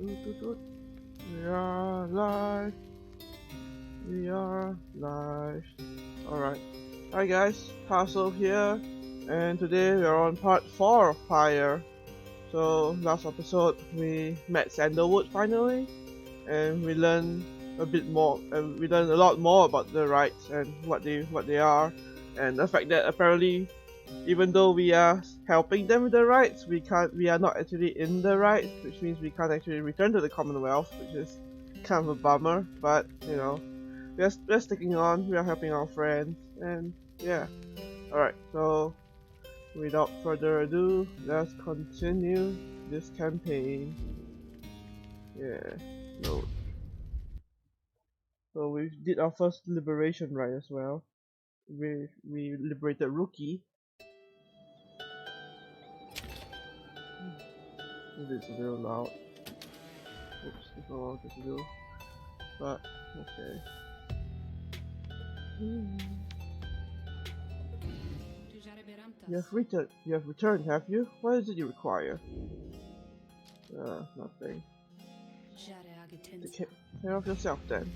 We are live. We are live. Alright. Hi guys, Tasso here, and today we are on part 4 of Pyre. So last episode we met Sandalwood finally, and we learned a bit more, and we learned a lot more about the rites and what they are, and the fact that apparently, even though we are helping them with the rites, we are not actually in the rites, which means we can't actually return to the Commonwealth, which is kind of a bummer. But you know, we're sticking on. We are helping our friends, and yeah. All right. So without further ado, let's continue this campaign. Yeah. Load. So we did our first liberation rite as well. We liberated Rookie. It's a little loud. Oops, it's not what I wanted to do. But okay. You have returned, have you? What is it you require? Nothing. Take care of yourself then.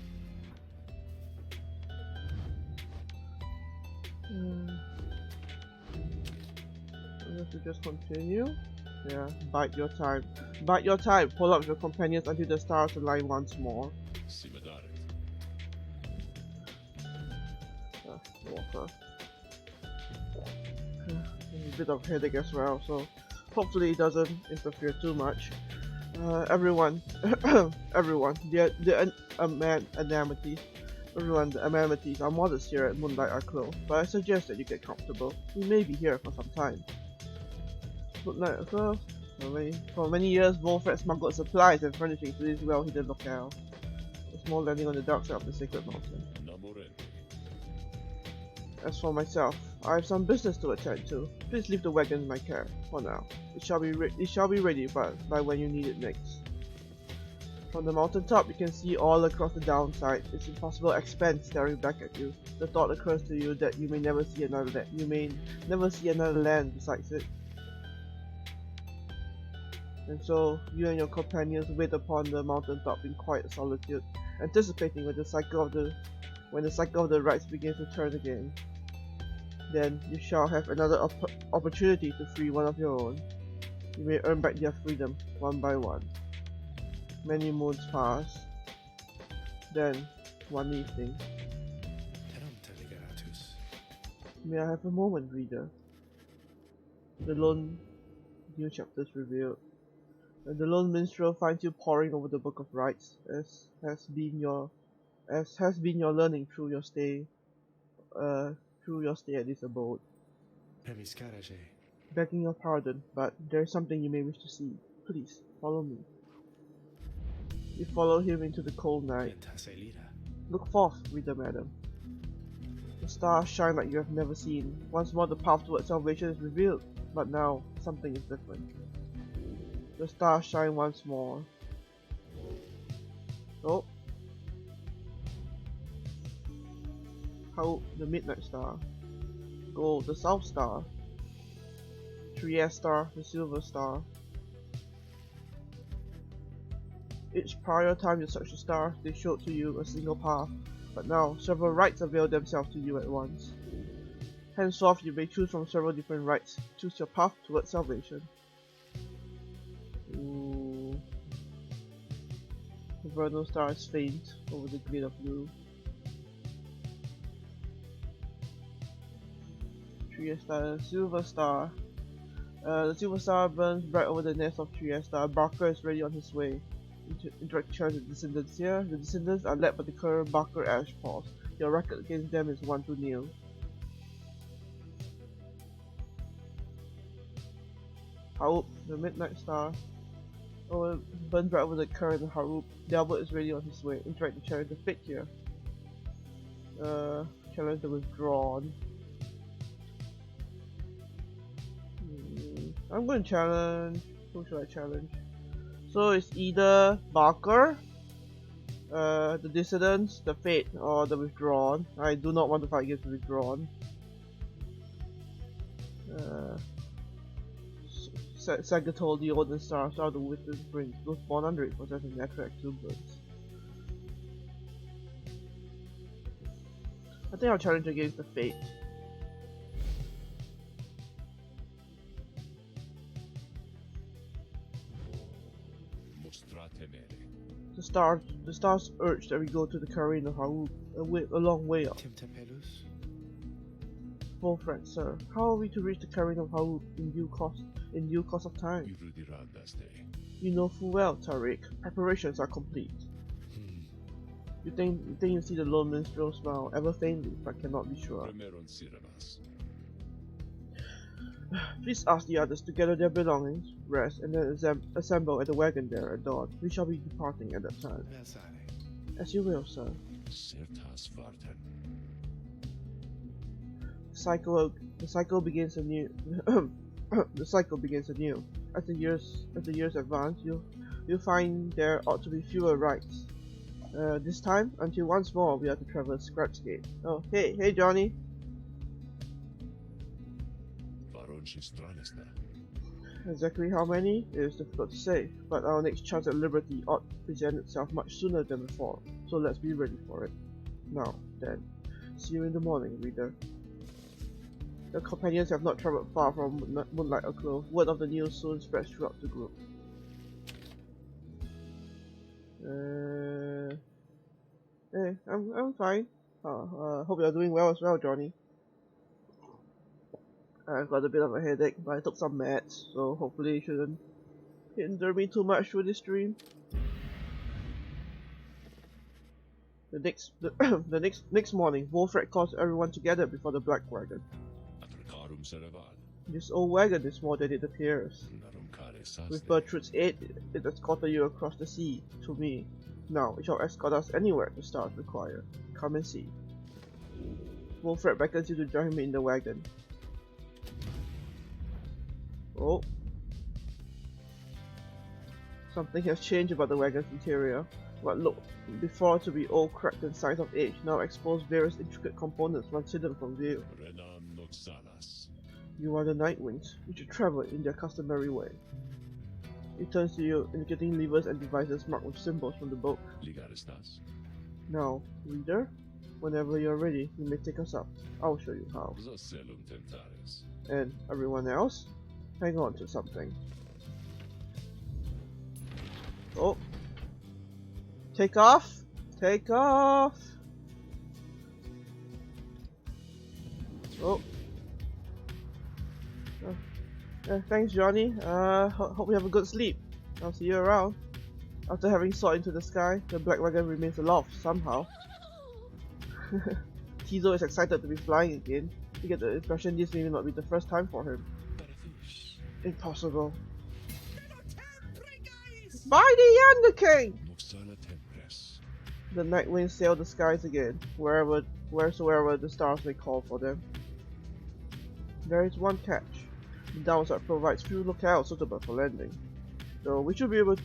I have to just continue. Yeah, bide your time. Bide your time. Pull up your companions until the stars align once more. Walker. A bit of headache as well, so hopefully it doesn't interfere too much. Everyone, the amenities. Everyone, the amenities. Our models here at Moonlight are closed, but I suggest that you get comfortable. We may be here for some time. Moonlight are closed. For many years, Wolfred smuggled supplies and furnishings to this well-hidden locale. A small landing on the dark side of the sacred mountain. As for myself, I have some business to attend to. Please leave the wagon in my care for now. It shall be ready by when you need it next. From the mountaintop, you can see all across the downside. Its impossible expanse staring back at you. The thought occurs to you that you may never see another land besides it. And so, you and your companions wait upon the mountaintop in quiet solitude, anticipating when the cycle of the rites begins to turn again. Then you shall have another opportunity to free one of your own. You may earn back their freedom one by one. Many moons pass. Then, one evening. May I have a moment, reader? The lone new chapters revealed. And the lone minstrel finds you poring over the book of rites, as has been your learning through your stay at this abode. Begging your pardon, but there is something you may wish to see. Please, follow me. You follow him into the cold night. Look forth, reader madam. The stars shine like you have never seen. Once more the path towards salvation is revealed, but now something is different. The stars shine once more. Oh. How the midnight star. Gold, the south star. Trieste, the silver star. Each prior time you searched the stars, they showed to you a single path, but now several rites avail themselves to you at once. Henceforth you may choose from several different rites. Choose your path towards salvation. Ooh. The vernal star is faint over the glade of blue. Trieste, silver star. The silver star burns bright over the nest of Trieste. Barker is ready on his way. Interaction with the descendants here. The descendants are led by the current Barker Ashpaws. Your record against them is 1-0. Harup, the midnight star. Oh, burns bright over the current Harup. Delbert is ready on his way. Interact with challenge the fate here. Challenge the withdrawn. I'm going to challenge. Who should I challenge? So it's either Barker, the Dissidents, the Fate, or the Withdrawn. I do not want to fight against the Withdrawn. Saga told the Odin stars out of witness brings those born under it possess a natural exuberance. I think I'll challenge against the fate. The stars urge that we go to the Careen of Hauk, a long way off. Full friend, sir. How are we to reach the Careen of Hauk in due course of time? You know full well, Tariq. Preparations are complete. You think you see the lone minstrel smile, ever faintly, but cannot be sure. Please ask the others to gather their belongings, rest, and then assemble at the wagon there at dawn. We shall be departing at that time. As you will, sir. The cycle begins anew. The cycle begins anew. As the years advance, you'll find there ought to be fewer rites. This time, until once more we have to traverse Scratch Gate. Oh, hey, Johnny. Exactly how many is difficult to say, but our next chance at liberty ought to present itself much sooner than before, so let's be ready for it. Now, then, see you in the morning, reader. The companions have not travelled far from Moonlight Aglow. Word of the news soon spreads throughout the group. Hey, I'm fine. Hope you're doing well as well, Johnny. I've got a bit of a headache, but I took some meds, so hopefully it shouldn't hinder me too much through this stream. The next morning, Wolfred calls everyone together before the Black Wagon. This old wagon is more than it appears. With Bertrud's aid, it escorted you across the sea to me. Now it shall escort us anywhere the stars require. Come and see. Wolfred beckons you to join him in the wagon. Oh. Something has changed about the wagon's interior. What looked before to be old, cracked and signs of age now expose various intricate components once hidden from view. You are the Nightwings. You should travel in their customary way. It turns to you, indicating levers and devices marked with symbols from the book. Now, reader, whenever you're ready, you may take us up. I'll show you how. And everyone else, hang on to something. Oh. Take off! Take off! Oh. Thanks, Johnny. Hope you have a good sleep. I'll see you around. After having soared into the sky, the Black Wagon remains aloft somehow. Tizo is excited to be flying again. You get the impression this may not be the first time for him. Impossible. By the Under King! The night winds sail the skies again, wheresoever the stars may call for them. There is one catch. The downside provides few locales suitable for landing, though we should be able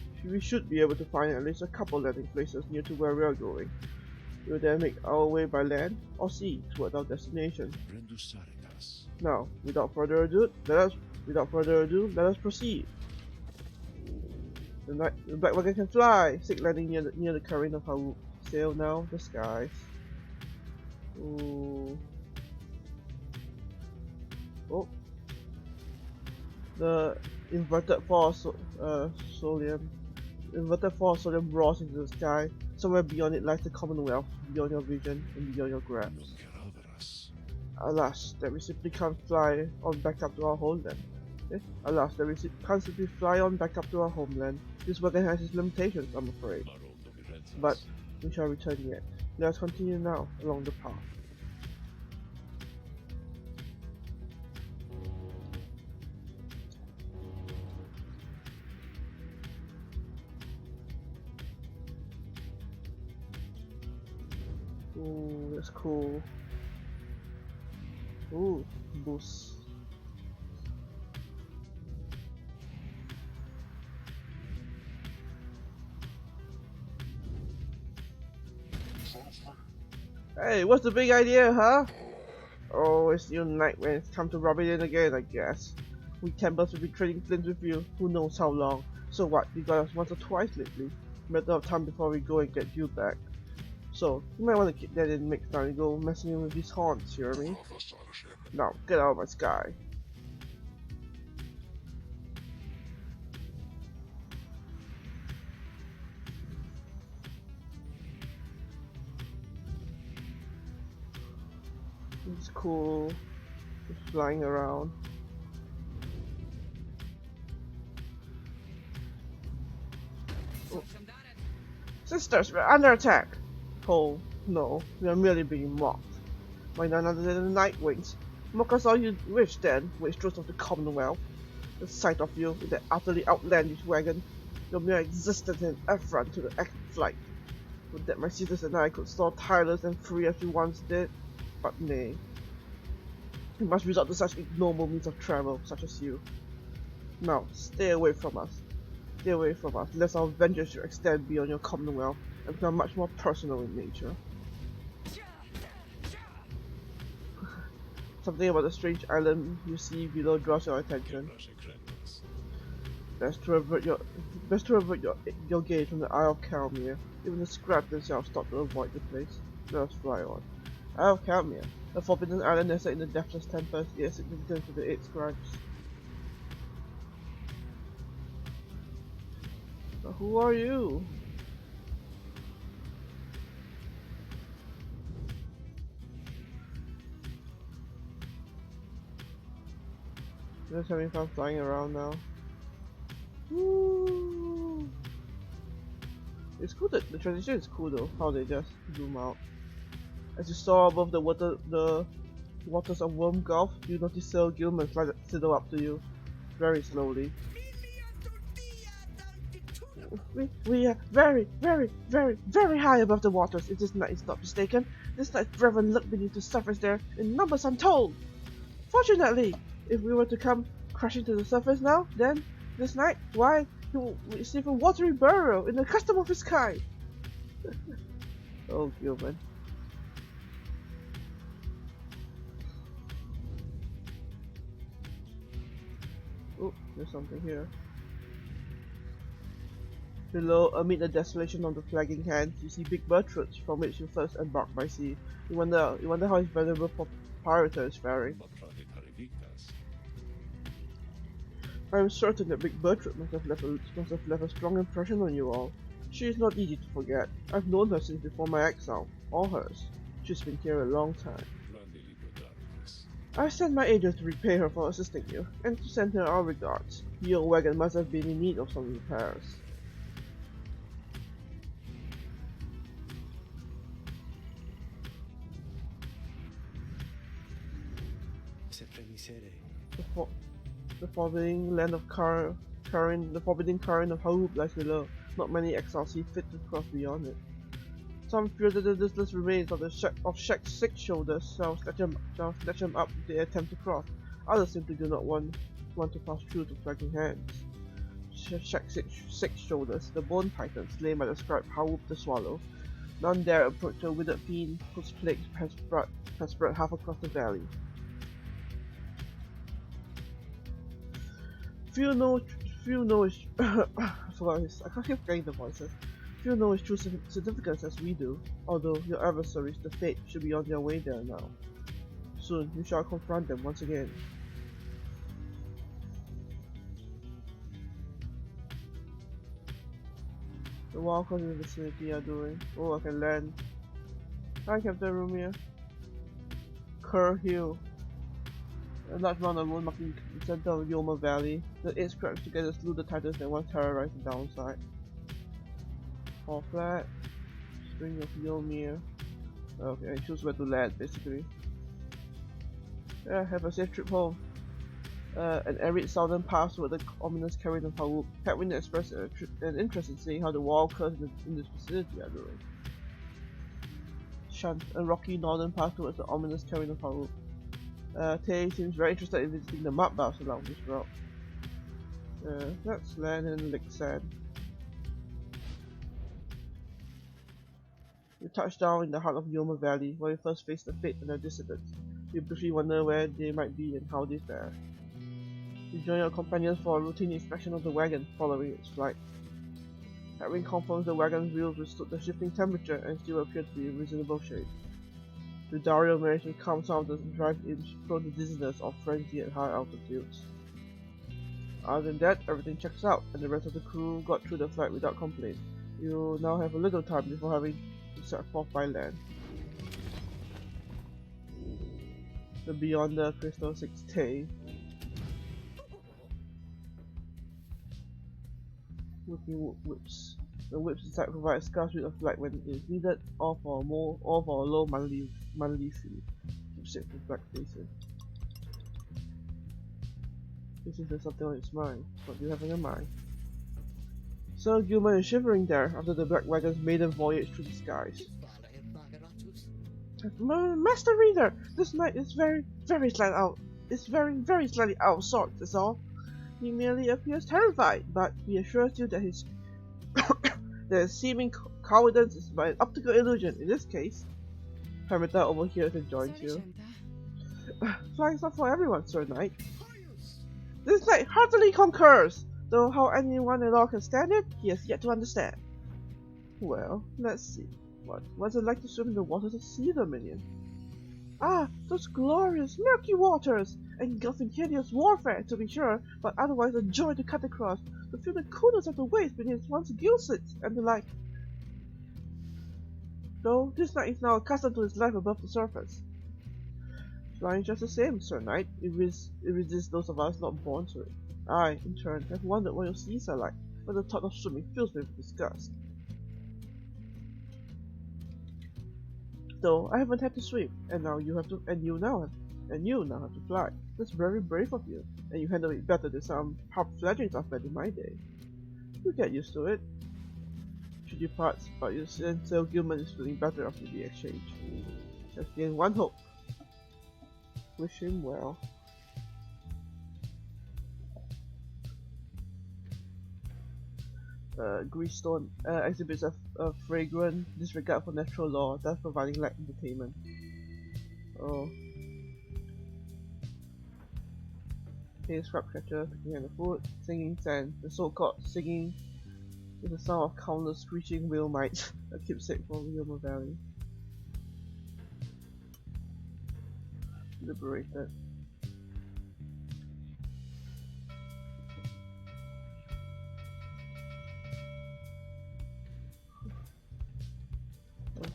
to find at least a couple landing places near to where we are going. We will then make our way by land or sea toward our destination. Now, without further ado, let us proceed. The Black Wagon can fly. Seek landing near the Careen of Hauk. Sail now the skies. Ooh. Oh. The inverted force solium roars into the sky. Somewhere beyond it lies the Commonwealth, beyond your vision and beyond your grasp. Alas, that we simply can't fly on back up to our homeland. Alas, that we can't simply fly on back up to our homeland. This wagon has its limitations, I'm afraid. But we shall return yet. Let us continue now along the path. Ooh, that's cool. Ooh, boost. Hey, what's the big idea, huh? Oh, it's you Nightwings. Come to rub it in again, I guess. We Campbells will be trading flints with you, who knows how long. So what, you got us once or twice lately. Matter of time before we go and get you back. So, you might want to keep that in next time you go messing with these haunts, you hear me? Now, get out of my sky. It's cool. Just flying around. Oh. Sisters, we're under attack! Oh, no, we are merely being mocked. By none other than the Night Wings. Mock us all you wish then, wastrels of the Commonwealth. The sight of you with that utterly outlandish wagon, your mere existence an affront to the active flight. Would that my sisters and I could soar tireless and free as we once did, but nay. We must resort to such ignoble means of travel, such as you. Now, stay away from us. Stay away from us, lest our vengeance should extend beyond your Commonwealth and become much more personal in nature. Something about the strange island you see below draws your attention. Best to avert your gaze from the Isle of Calmere. Even the scraps themselves stop to avoid the place. Let us fly on. Isle of Calmere, a forbidden island nestled in the deathless tempest, yet significant to the 8 scribes. But who are you? Just having fun flying around now. Woo! It's cool that the transition is cool though, how they just zoom out. As you soar above the waters of Worm Gulf, you notice Sir Gilman sidle up to you, very slowly. We are very, very, very, very high above the waters, if this night is not mistaken. This night's brethren lurk beneath the surface there, in numbers untold! Fortunately, if we were to come crashing to the surface now, then, this night, why, he will receive a watery burial in the custom of his kind! Oh, Gilman. Oh, there's something here. Below, amid the desolation of the flagging hands, you see big bird-roots from which you first embarked by sea. You wonder how his venerable Pyre is faring. I am certain that Big Bertram must have left a strong impression on you all. She is not easy to forget. I've known her since before my exile, all hers. She's been here a long time. I sent my agent to repay her for assisting you, and to send her our regards. Your wagon must have been in need of some repairs. The forbidding land of the forbidding current of Haub lies below. Not many exiles see fit to cross beyond it. Some fear that the listless remains of the Shek's 6 shoulders shall snatch them up if they attempt to cross. Others simply do not want to pass through to flagging hands. Shek's 6 shoulders, the bone python slain by the scribe Haub the Swallow. None dare approach the withered fiend whose plague has spread half across the valley. Few know his I can't keep getting the voices. Few know his true significance as we do, although your adversaries, the Fate, should be on their way there now. Soon you shall confront them once again. The walkers in the vicinity are doing. Oh, I can land. Hi, Captain Rumia. Kerr Hill. A large mound of moon marking the center of Yoma Valley. The 8 scraps together slew the titans that once terrorized the downside. Fall flat. String of Ymir. Okay, I choose where to land basically. Yeah, have a safe trip home. An arid southern pass toward the ominous carrion of Haub. Catwin expressed an interest in seeing how the walkers in this vicinity are doing. Shunt, a rocky northern path towards the ominous carrion of Haub. Tay seems very interested in visiting the mud baths along this route. That's land and lick sand. You touch down in the heart of Yoma Valley, where you first face the Fate and their dissidents. You briefly wonder where they might be and how they fare. You join your companions for a routine inspection of the wagon following its flight. Having confirmed the wagon's wheels withstood the shifting temperature and still appeared to be in reasonable shape. The Dario managed to calm some of the drive-ins prone to dizziness or frenzy at high altitudes. Other than that, everything checks out, and the rest of the crew got through the flight without complaint. You now have a little time before having to set forth by land. The Beyond the Crystal 6K. Working whips. The whips inside provide a scarce rate of light when it is needed, or for a low monthly fee. Keep safe with black faces. This is something on its mind. What do you have in your mind? Sir Gilman is shivering there after the Black Wagon's maiden voyage through the skies. Master Reader, this knight is very slightly out. It's very slightly out of sorts, that's all. He merely appears terrified, but he assures you that his seeming cowardice is by an optical illusion. In this case, Hermita overhears and joins you. Flying's not for everyone, Sir Knight. This knight heartily concurs, though how anyone at all can stand it, he has yet to understand. Well, let's see. What's it like to swim in the waters of Sea Dominion? Ah, those glorious murky waters! Engulfing hideous warfare, to be sure, but otherwise a joy to cut across, to feel the coolness of the waves beneath one's gill slits, and the like. Though this knight is now accustomed to his life above the surface. Flying just the same, Sir Knight. It resists those of us not born to it. I, in turn, have wondered what your seas are like, but the thought of swimming fills me with disgust. Though I haven't had to swim, and you now have to fly. That's very brave of you, and you handle it better than some harp fledglings I've met in my day. You'll get used to it. She departs, but you sense Sir Gilman is feeling better after the exchange. Just gain one hope. Wish him well. Greystone exhibits a fragrant disregard for natural law, thus providing light entertainment. Oh. Okay, scrap catcher picking at the foot, singing sand. The so-called singing is the sound of countless screeching whale mites, a keepsake from Yoma Valley. Liberated.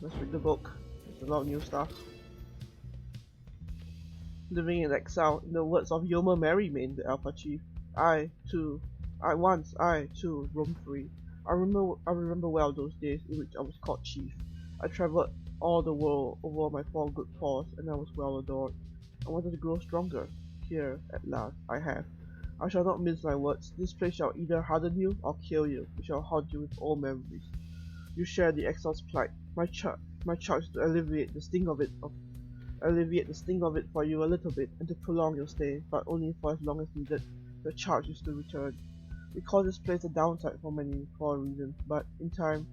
Let's read the book. There's a lot of new stuff. Living in exile, in the words of Yoma Merrymain, the Alpha Chief. I too roam free. I remember well those days in which I was called Chief. I travelled all the world over my 4 good paws, and I was well adored. I wanted to grow stronger. Here, at last, I have. I shall not mince my words. This place shall either harden you or kill you. It shall haunt you with old memories. You share the exile's plight. My charge is to alleviate the sting of it for you a little bit, and to prolong your stay, but only for as long as needed. The charge is to return. We call this place a downside for a reason, but in time,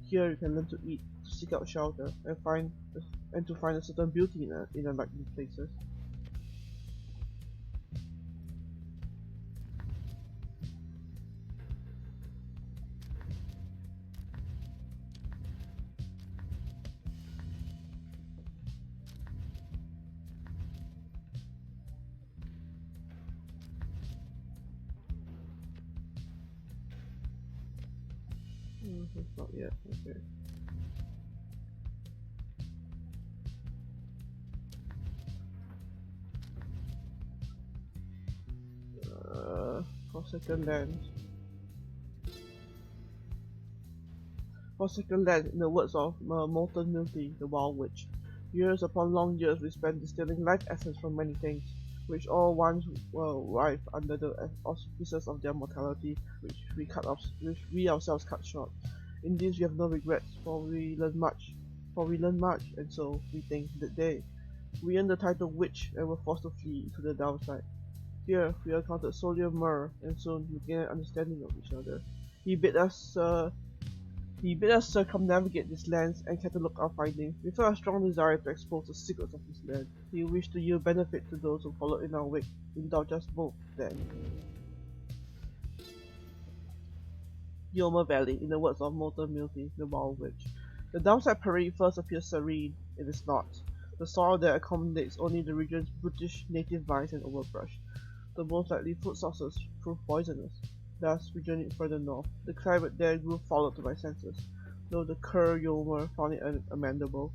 here you can learn to eat, to seek out shelter, and to find a certain beauty in unlikely places. Not yet, okay. Forsaken Land. Forsaken Land, in the words of Molten Milky, the Wild Witch. Years upon long years we spent distilling life essence from many things, which all once were rife under the auspices of their mortality, which we ourselves cut short. In this we have no regrets, for we learn much, and so we think that day. We earned the title Witch and were forced to flee to the downside. Here we encountered Solier Myrrh, and soon we gained an understanding of each other. He bid us He bid us circumnavigate these lands and catalog our findings. We felt a strong desire to expose the secrets of this land. He wished to yield benefit to those who followed in our wake. Indulge us both, then. Yoma Valley, in the words of Molten Milty, the Wild Witch. The downside parade first appears serene. It is not. The soil there accommodates only the region's brutish native vines and overbrush. The most likely food sources prove poisonous. Thus, we journeyed further north. The climate there grew foul to my senses, though the Cur Yomer found it amendable.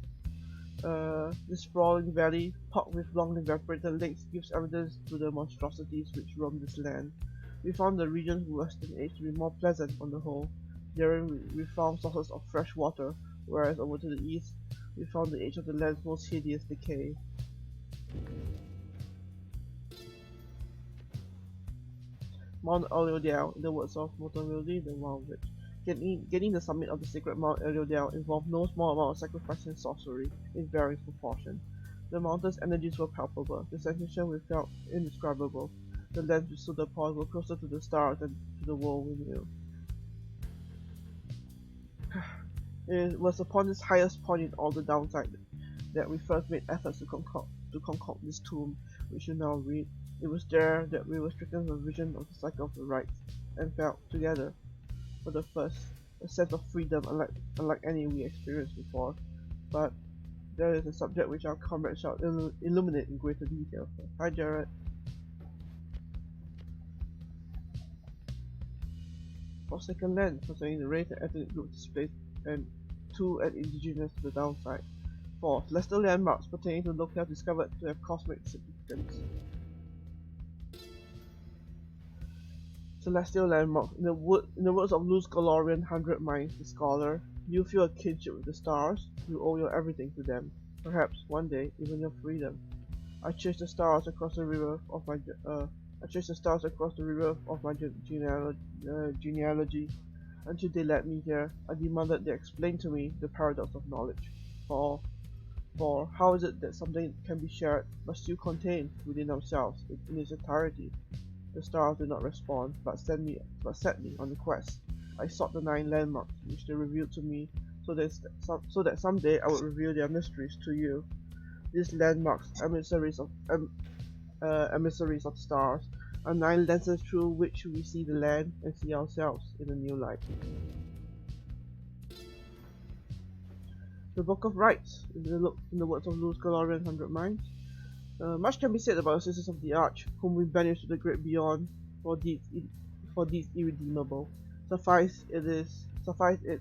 This sprawling valley, pocked with long evaporated lakes, gives evidence to the monstrosities which roam this land. We found the region's western edge to be more pleasant on the whole. Therein we found sources of fresh water, whereas over to the east, we found the edge of the land's most hideous decay. Mount Eliodale, in the words of Motomildi, the Wild Witch. Gaining the summit of the sacred Mount Eliodale involved no small amount of sacrifice and sorcery, in varying proportion. The mountain's energies were palpable, the sensation we felt indescribable. The lands we stood upon were closer to the stars than to the world we knew. It was upon this highest point in all the downside that we first made efforts to concoct this tomb, which you now read. It was there that we were stricken with a vision of the cycle of the rites, and felt, together, for the first, a sense of freedom unlike any we experienced before. But there is a subject which our comrade shall illuminate in greater detail. Hi, Jared. Forsaken land, concerning the race and ethnic group displaced, and 2 and indigenous to the downside. 4. Celestial landmarks pertaining to locales discovered to have cosmic significance. Celestial landmarks. In the words of Luz Galorian 100 Minds, the scholar, you feel a kinship with the stars. You owe your everything to them. Perhaps one day, even your freedom. I chased the stars across the river of my genealogy until they led me here. I demanded they explain to me the paradox of knowledge. For how is it that something can be shared but still contained within ourselves in its entirety? The stars did not respond, but set me on the quest. I sought the 9 landmarks which they revealed to me, so that someday I would reveal their mysteries to you. These landmarks, emissaries of stars, are 9 lenses through which we see the land and see ourselves in a new light. The Book of Rites, in the words of Luz Galorian 100 Minds. Much can be said about the Sisters of the Arch, whom we banished to the great beyond for deeds irredeemable. Suffice it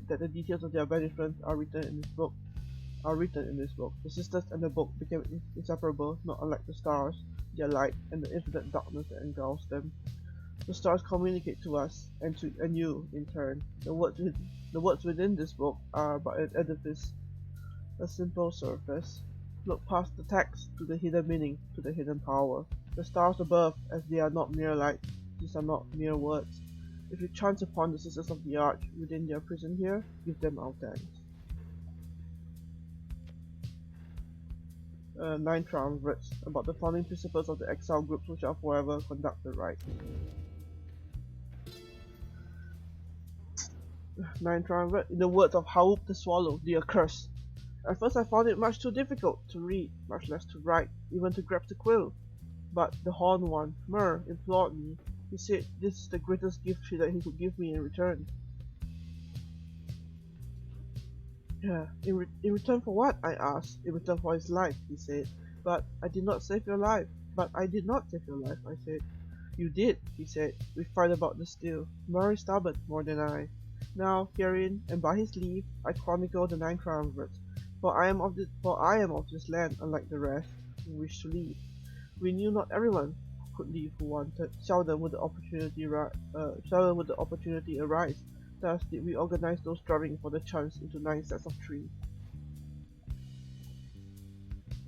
that the details of their banishment are written in this book. The sisters and the book became inseparable, not unlike the stars, their light, and the infinite darkness that engulfs them. The stars communicate to us, and you, in turn. The words within this book are but an edifice, a simple surface. Look past the text to the hidden meaning, to the hidden power. The stars above, as they are not mere light, these are not mere words. If you chance upon the Sisters of the Arch within their prison here, give them our thanks. 9 Triumvirates, about the founding principles of the exile groups which shall forever conduct the right. 9 Triumvirate, in the words of Haup the Swallow, the Accursed. At first I found it much too difficult to read, much less to write, even to grasp the quill. But the Horned One, Myr, implored me. He said this is the greatest gift that he could give me in return. In return for what? I asked. In return for his life, he said. But I did not save your life. I said. You did, he said. We fight about this still. Myr is stubborn more than I. Now, herein, and by his leave, I chronicle the 9 Triumvirates. For I am of this land, unlike the rest, who wish to leave. We knew not everyone could leave who wanted. Seldom would the opportunity arise. Thus did we organize those striving for the chance into 9 sets of 3.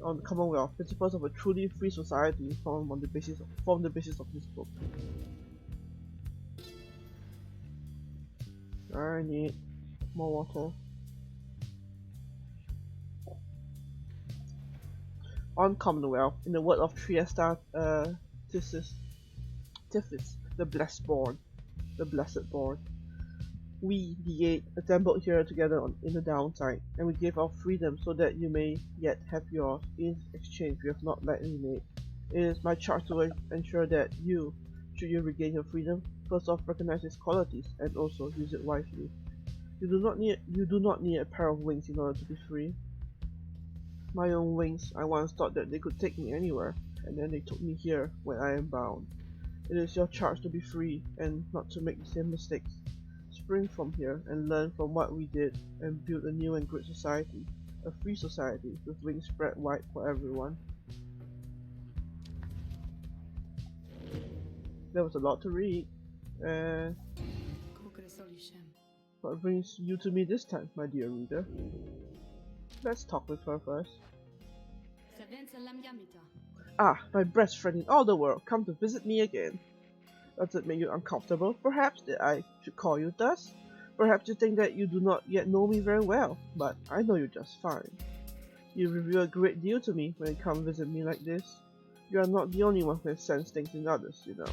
On the Commonwealth, principles of a truly free society form the basis of this book. I need more water. On Commonwealth, in the word of Triesta Tifis, the Blessed Born. We, the Eight, assembled here together in the downside, and we gave our freedom so that you may yet have yours. In exchange, we have not lightly made. It is my charge to ensure that you, should you regain your freedom, first off recognize its qualities and also use it wisely. You do not need a pair of wings in order to be free. My own wings, I once thought that they could take me anywhere, and then they took me here where I am bound. It is your charge to be free and not to make the same mistakes. Spring from here and learn from what we did and build a new and great society, a free society with wings spread wide for everyone. There was a lot to read, and what brings you to me this time, my dear reader? Let's talk with her first. Ah, my best friend in all the world, come to visit me again. Does it make you uncomfortable, perhaps, that I should call you thus? Perhaps you think that you do not yet know me very well, but I know you just fine. You reveal a great deal to me when you come visit me like this. You are not the only one who can sense things in others, you know.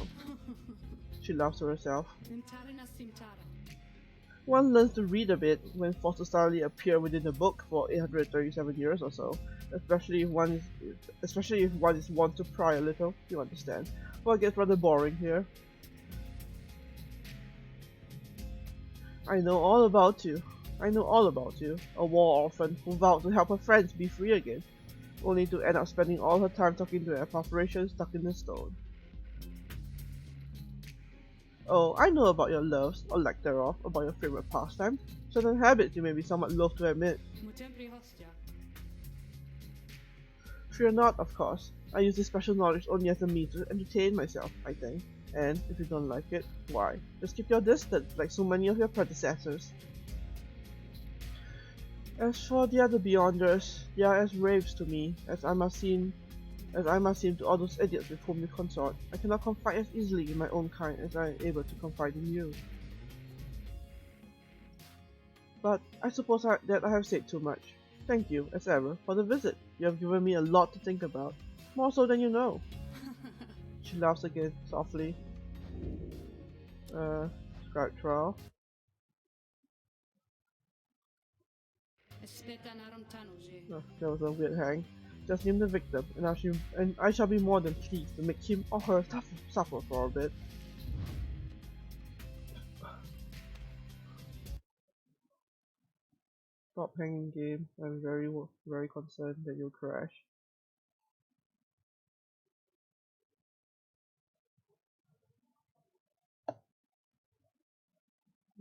She laughs to herself. One learns to read a bit when forced to suddenly appear within a book for 837 years or so, especially if one is wont to pry a little, you understand. Well, it gets rather boring here. I know all about you. A war orphan who vowed to help her friends be free again, only to end up spending all her time talking to a corporation stuck in the stone. Oh, I know about your loves, or lack thereof, about your favorite pastimes, certain habits you may be somewhat loath to admit. Fear not, of course. I use this special knowledge only as a means to entertain myself, I think. And if you don't like it, why? Just keep your distance, like so many of your predecessors. As for the other Beyonders, they are as wraiths to me, as I must seem to all those idiots with whom you consort. I cannot confide as easily in my own kind as I am able to confide in you. But I suppose that I have said too much. Thank you, as ever, for the visit. You have given me a lot to think about, more so than you know. She laughs again, softly. Scribe trial. Oh, that was a weird hang. Just name the victim, and I shall be more than pleased to make him or her suffer for a bit. Stop hanging, game. I'm very concerned that you'll crash.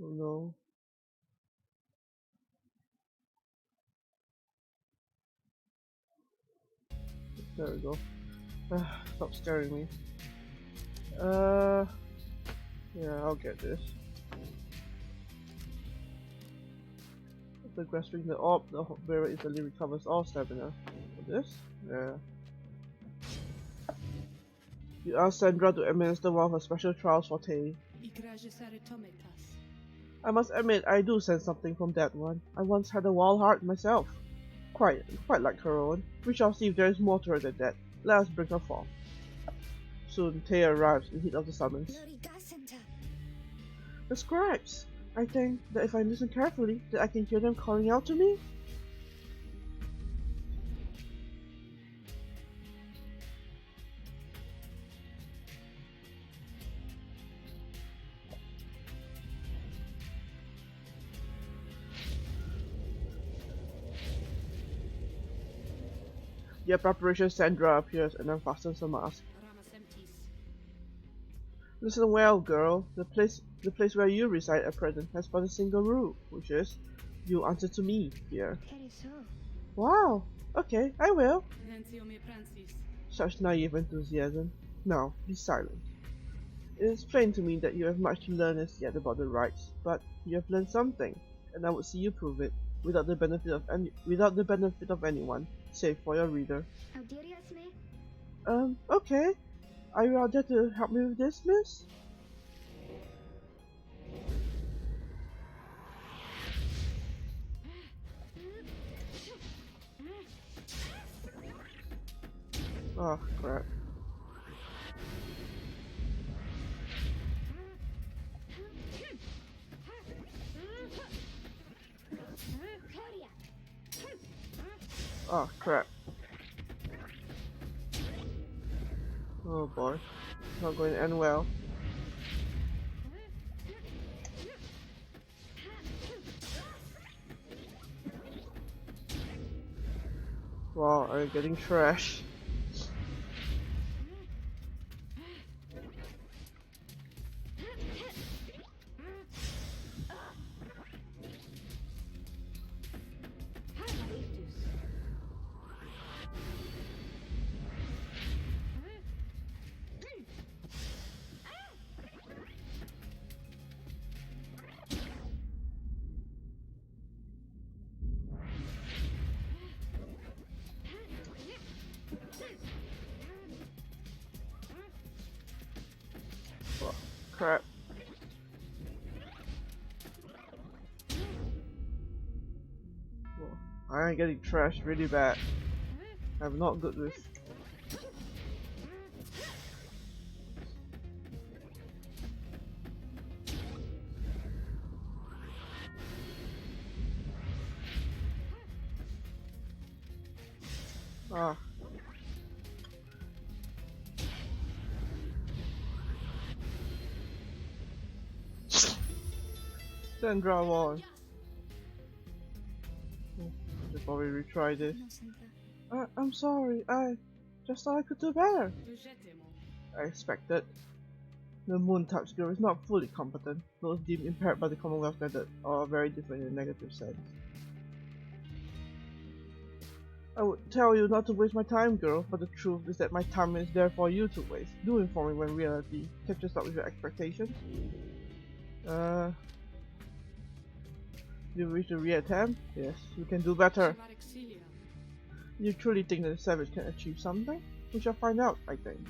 Oh no. There we go. Stop scaring me. Yeah, I'll get this. After grasping the orb, the bearer instantly recovers all stamina. For this? Yeah. You ask Sandra to administer one of her special trials for Tay. I must admit, I do sense something from that one. I once had a wild heart myself. Quite like her own. We shall see if there is more to her than that. Let us bring her forth. Soon, Tay arrives in heat of the summons. The scribes! I think that if I listen carefully, that I can hear them calling out to me? Their preparation Sandra appears and unfastens her mask. Listen well, girl. The place where you reside at present has but a single rule, which is, you answer to me here. Wow. Okay, I will. Such naive enthusiasm. Now, be silent. It is plain to me that you have much to learn as yet about the rites, but you have learned something, and I would see you prove it, without the benefit of anyone, save for your reader. Okay. Are you out there to help me with this, miss? Oh, crap. Oh crap. Oh boy. Not going to end well. Wow, I'm getting trashed. Oh, crap. Well, I'm getting trashed really bad. I'm not good with. Ah. Sandra Wall. Should probably retry this. I'm sorry, I just thought I could do better. I expected. The Moon Touch girl is not fully competent. Those deemed impaired by the Commonwealth method are very different in a negative sense. I would tell you not to waste my time, girl, but the truth is that my time is there for you to waste. Do inform me when reality catches up with your expectations. You wish to reattempt? Yes, you can do better. You truly think that the savage can achieve something? We shall find out, I think.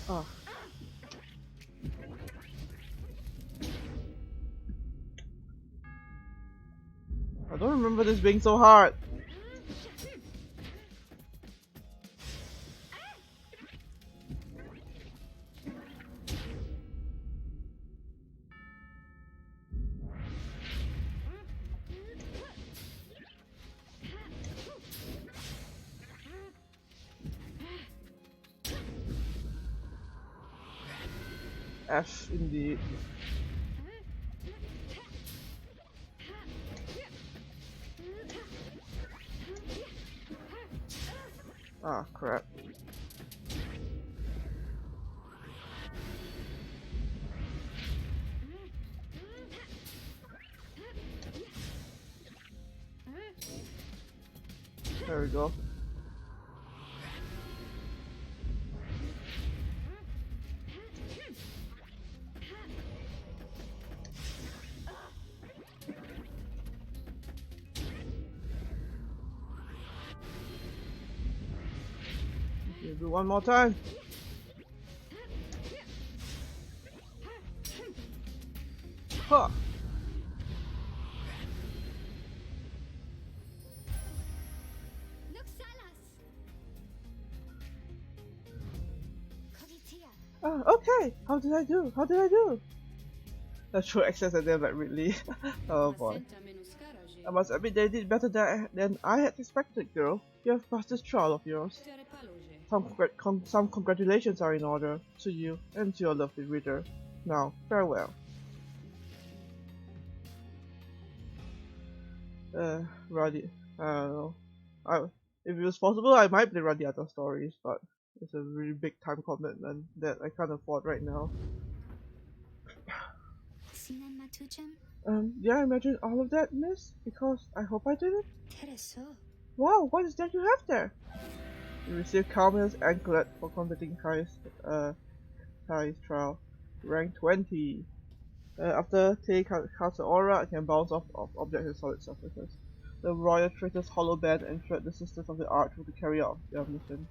Ah. I don't remember this being so hard. F indeed. Ah, crap. There we go. Do one more time. Huh. Okay. How did I do? How did I do? That's true access at them like Ridley. Oh boy. I must admit they did better than I had expected, girl. You have passed this trial of yours. Some congratulations are in order to you and to your lovely reader. Now, farewell. Run I don't know. If it was possible, I might play run the other stories, but it's a really big time commitment that I can't afford right now. Yeah, I imagine all of that, miss? Because I hope I did it. Wow, what is that you have there? You receive Calmness Anklet for completing Kai's trial. Rank 20. After Tay casts an aura, it can bounce off objects and solid surfaces. The royal traitors hollow band and threat the sisters of the arch to carry out their mission.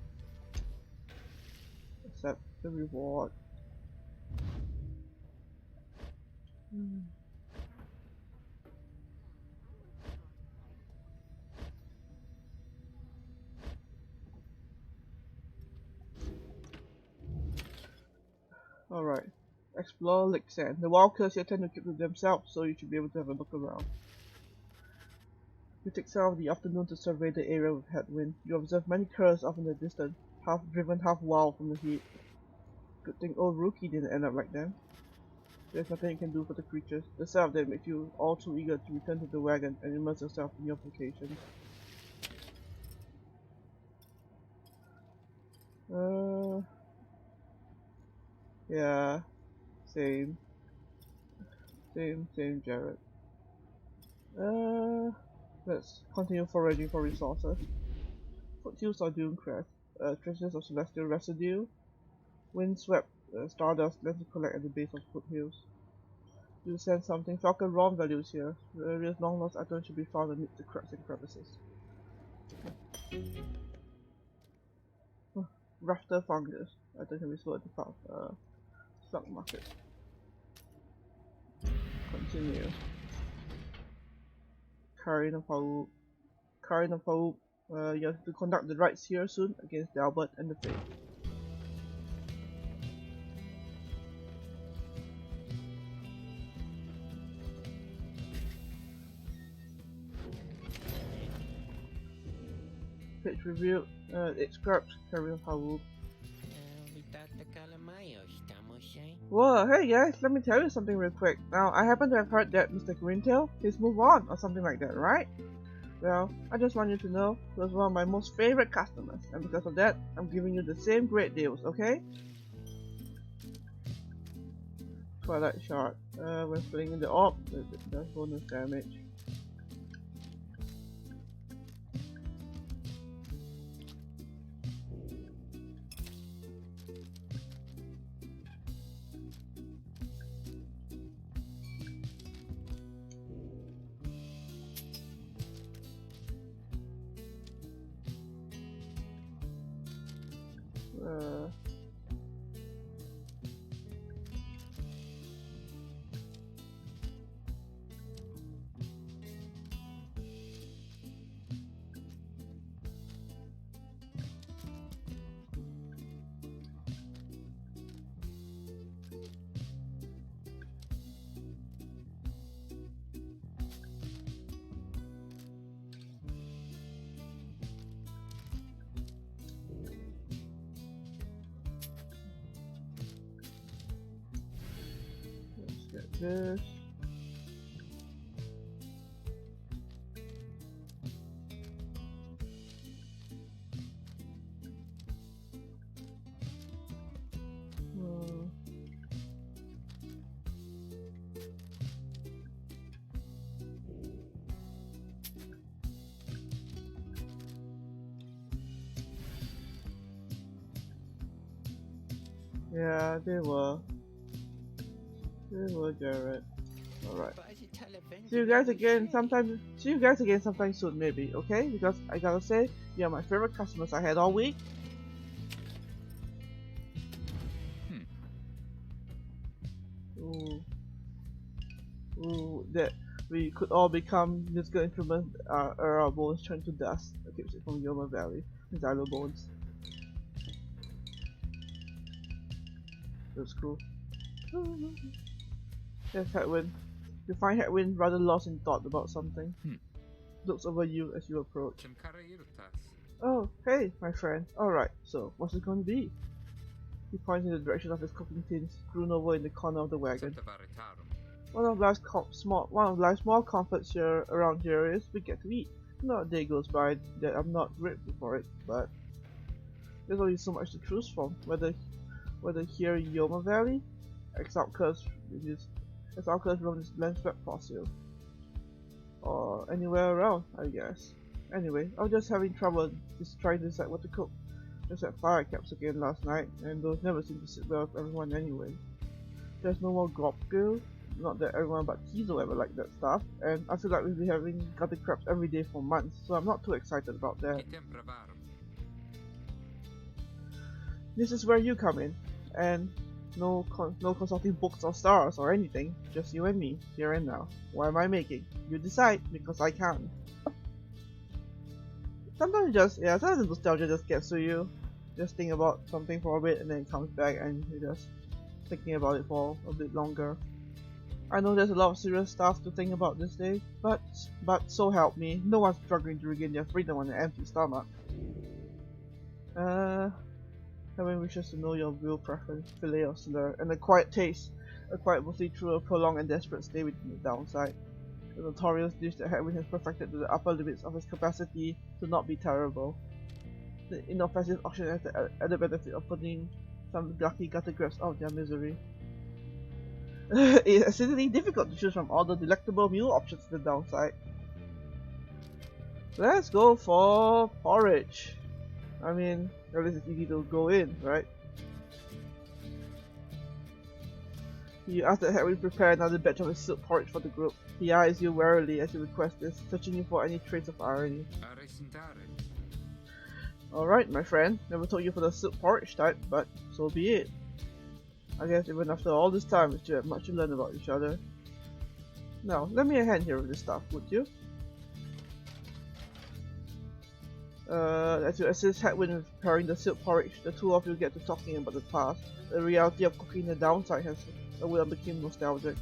Accept the reward. Alright. Explore Lake Sand. The wild curse here tend to keep to themselves, so you should be able to have a look around. You take some of the afternoon to survey the area with headwind. You observe many curs off in the distance, half driven, half wild from the heat. Good thing old Rookie didn't end up like them. There's nothing you can do for the creatures. The sight of them makes you all too eager to return to the wagon and immerse yourself in your vocation. Yeah. Same, Jared. Let's continue foraging for resources. Foothills or Dunecrest. Treasures of celestial residue. Windswept stardust left to collect at the base of foothills. You sense something. Falcon Rom values here. Various long lost items should be found amidst the cracks and crevices. Rafter fungus. Items can be sold at the stock market. Continue. Karin of Haub. You have to conduct the rites here soon against Albert and the Faith. Page revealed. It's scrapped. Karin of Haub. Whoa, hey guys, let me tell you something real quick. Now, I happen to have heard that Mr. Greentail is moved on or something like that, right? Well, I just want you to know he was one of my most favorite customers, and because of that, I'm giving you the same great deals, okay? Twilight Shard. When filling in the orb, there's bonus damage. This. Yeah, they were, Jared. Alright. See you guys again sometime soon, maybe, okay? Because I gotta say, you're my favorite customers I had all week. Ooh, that we could all become musical instruments are our bones turned to dust. That keeps it from Yoma Valley. Exile bones. That's cool. There's Headwind. You find Headwind rather lost in thought about something. Looks over you as you approach. Oh, hey, my friend. Alright, so what's it going to be? He points in the direction of his cooking tins, strewn over in the corner of the wagon. One of life's small comforts here around here is we get to eat. Not a day goes by that I'm not grateful for it, but there's only so much to choose from. Whether here in Yoma Valley, exiled curse roam this landscape fossil, or anywhere around, I guess. Anyway, I was just having trouble just trying to decide what to cook. Just had fire caps again last night, and those never seem to sit well with everyone anyway. There's no more not that everyone but Kizo ever liked that stuff, and I feel like we'll be having gutter crabs every day for months, so I'm not too excited about that. This is where you come in, and no consulting books or stars or anything, just you and me, here and now. What am I making? You decide, because I can't. Sometimes sometimes the nostalgia just gets to you. Just think about something for a bit and then it comes back and you're just thinking about it for a bit longer. I know there's a lot of serious stuff to think about this day, but so help me, no one's struggling to regain their freedom on an empty stomach. Having wishes to know your real preference, filet or slur, and a quiet taste, acquired mostly through a prolonged and desperate stay within the downside. The notorious dish that Hedwig has perfected to the upper limits of his capacity to not be terrible. The inoffensive auction has the added benefit of putting some lucky gutter grabs out of their misery. It's exceedingly difficult to choose from all the delectable meal options to the downside. Let's go for porridge. I mean, at least it's easy to go in, right? You ask that Hedwig prepare another batch of his soup porridge for the group. He eyes you warily as you request this, searching you for any trace of irony. Alright, my friend, never told you for the soup porridge type, but so be it. I guess even after all this time, we still have much to learn about each other. Now, lend me a hand here with this stuff, would you? As you assist Hedwig in preparing the soup porridge, the two of you get to talking about the past. The reality of cooking the downside has become nostalgic.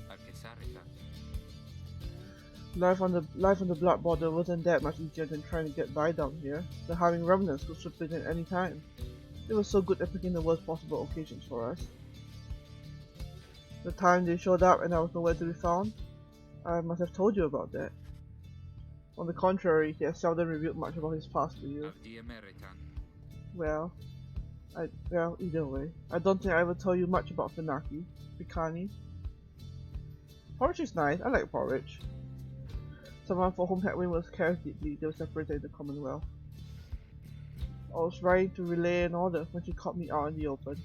Life on the blood border wasn't that much easier than trying to get by down here. The harming remnants could swoop in at any time. It was so good at picking the worst possible occasions for us. The time they showed up and I was nowhere to be found, I must have told you about that. On the contrary, he has seldom revealed much about his past to you. Well, either way, I don't think I ever told you much about Pikani. Porridge is nice, I like porridge. Someone for whom Hedwig cares deeply, they were separated in the Commonwealth. I was ready to relay an order when she caught me out in the open.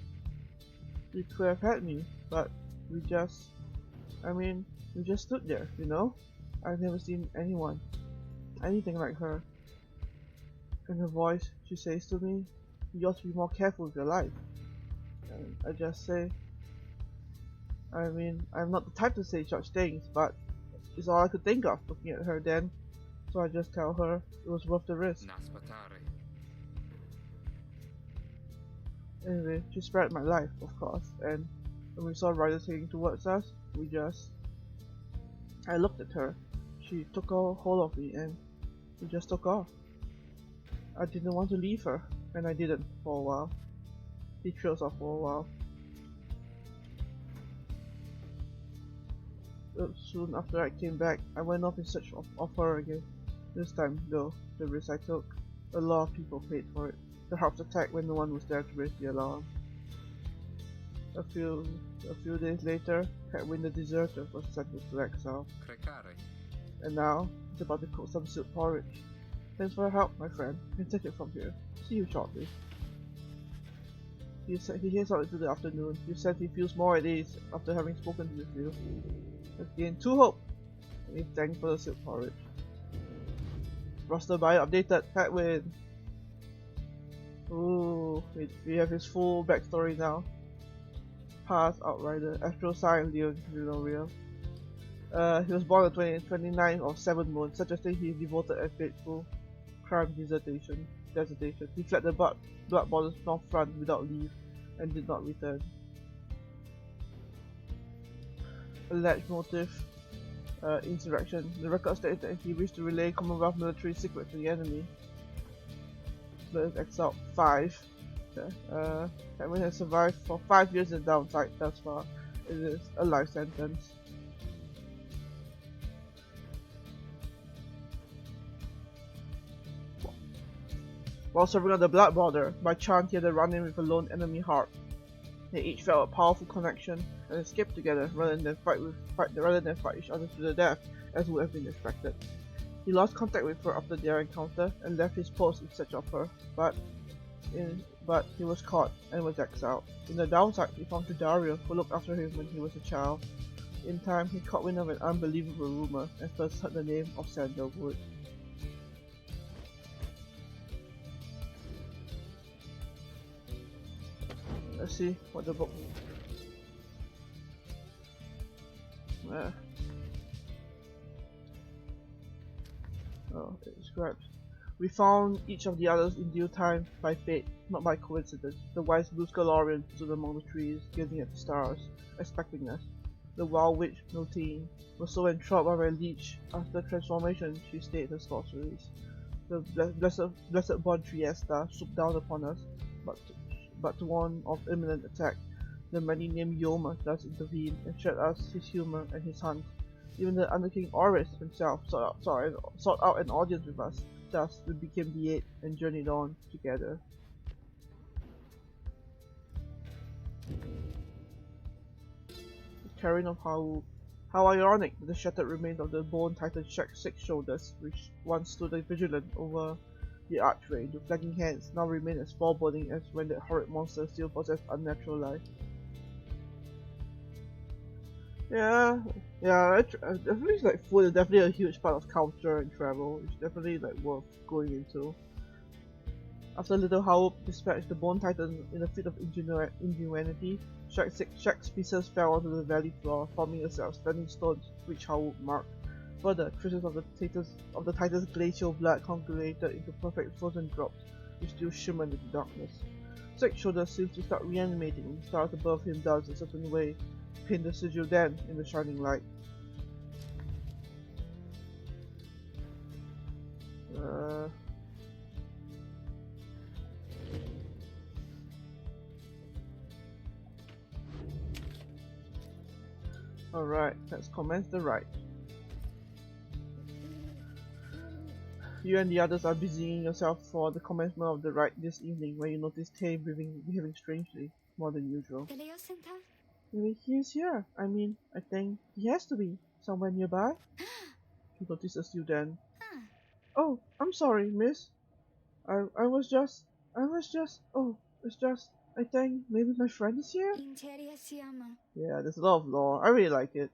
You could have had me, but we just stood there, you know? I've never seen anything like her. In her voice, she says to me, you ought to be more careful with your life. And I just say, I'm not the type to say such things, but it's all I could think of looking at her then, so I just tell her it was worth the risk. Anyway, she spared my life, of course, and when we saw riders heading towards us, I looked at her. She took a hold of me and we just took off. I didn't want to leave her, and I didn't for a while. He trails off for a while. Soon after I came back, I went off in search of her again. This time, though, the risk I took, a lot of people paid for it. The harps attacked when no one was there to raise the alarm. A few days later, Hedwig the deserter was sentenced to exile. And now, he's about to cook some soup porridge. Thanks for your help, my friend. You can take it from here. See you shortly. He heads out into the afternoon. He said he feels more at ease after having spoken with you. Has gained 2 hope, and he's thanked for the soup porridge. Roster bio updated. Hedwig. Ooh, we have his full backstory now. Past Outrider, Astro Sign, Leon Villarreal. He was born on the 29th of 7th moon, suggesting he is devoted and faithful. Crime desertion. He fled the blood border's north front without leave and did not return. Alleged motive, insurrection. The record states that he wished to relay Commonwealth military secrets to the enemy. Exiled 5. Hedwig has survived for 5 years in the downside thus far. It is a life sentence. While serving on the blood border, by chance he had a run-in with a lone enemy harp. They each felt a powerful connection and escaped together rather than fight each other to the death, as would have been expected. He lost contact with her after their encounter and left his post in search of her, but he was caught and was exiled. In the downside, he found Dario, who looked after him when he was a child. In time, he caught wind of an unbelievable rumor and first heard the name of Sandalwood. Let's see what the book. Oh, it's scrapped. We found each of the others in due time, by fate, not by coincidence. The wise blue Scalorian stood among the trees, gazing at the stars, expecting us. The wild witch, Miltine, was so enthralled by my leech after transformation she stayed her sorceries. The blessed born Triesta swooped down upon us, but to warn of imminent attack. The many named Yoma thus intervened and shared us his humor and his hunt. Even the Under King Oris himself sought out an audience with us. Thus, we became the Eight and journeyed on together. The Carrion of Hau. How ironic that the shattered remains of the bone titan Shaq's 6 shoulders, which once stood vigilant over the archway, the flagging hands now remain as foreboding as when that horrid monster still possessed unnatural life. Yeah, I definitely like food is definitely a huge part of culture and travel. It's definitely like worth going into. After Little Haup dispatched the Bone Titan in a fit of ingenuity, Shaq's pieces fell onto the valley floor, forming a set of standing stones which Haup marked. Further, traces of the Titan's glacial blood coagulated into perfect frozen drops, which still shimmered in the darkness. 6 shoulders seemed to start reanimating, and the stars above him danced a certain way, pinned the sigil then in the shining light. Alright, let's commence the rite. You and the others are busying yourself for the commencement of the rite this evening when you notice Tay behaving strangely, more than usual. Maybe he's here. I mean, I think he has to be. Somewhere nearby? He notices you then. Oh, I'm sorry, miss. I was just, oh, it's just, I think maybe my friend is here? Yeah, there's a lot of lore. I really like it.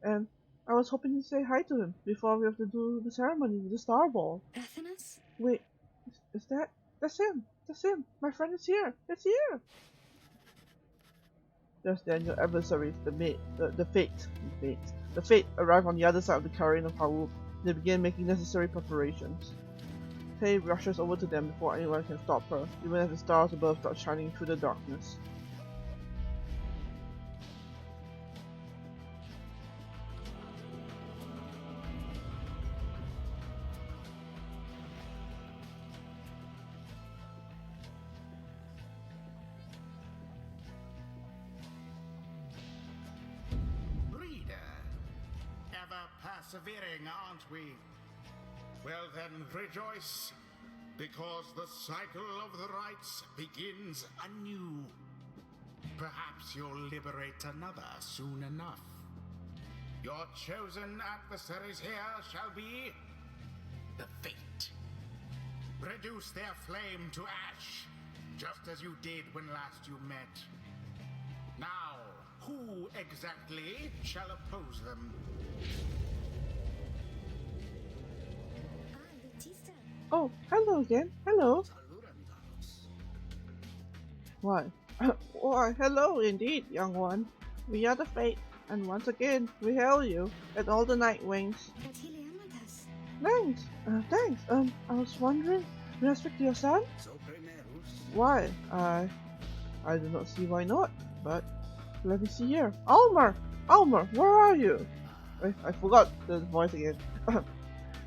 And I was hoping to say hi to him before we have to do the ceremony with the Star Ball. Wait, is that? That's him! That's him! My friend is here! It's here! Just then, your adversaries, the Fate, arrive on the other side of the Carrion of Haup. They begin making necessary preparations. Tay rushes over to them before anyone can stop her, even as the stars above start shining through the darkness. Persevering, aren't we? Well then, rejoice, because the cycle of the rites begins anew. Perhaps you'll liberate another soon enough. Your chosen adversaries here shall be the Fate. Reduce their flame to ash, just as you did when last you met. Now, who exactly shall oppose them? Oh, hello again. Hello. Why? Why, hello indeed, young one. We are the Fate, and once again we hail you and all the Night Wings. Thanks. Thanks. I was wondering, may I speak to your son? Why? I do not see why not. But let me see here. Almer, where are you? I forgot the voice again.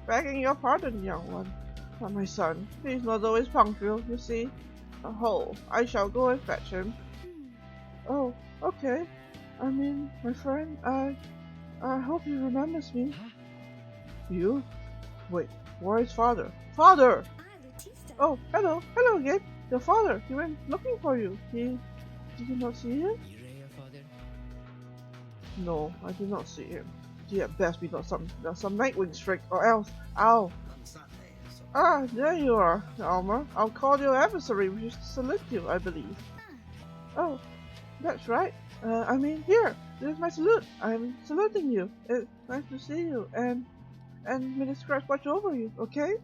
Begging your pardon, young one. But my son, he's not always punctual, you see. Oh, I shall go and fetch him. Oh, okay. I mean, my friend, I hope he remembers me. You? Wait, where is father? Father! Oh, hello again. Your father, he went looking for you. Did you not see him? No, I did not see him. He had best be not some Nightwing trick, or else I'll... Ah, there you are, Almer. I'll call your adversary, which is to salute you, I believe. Oh, that's right. I mean, here, This is my salute. I'm saluting you. It's nice to see you, and may the scratch watch over you, okay?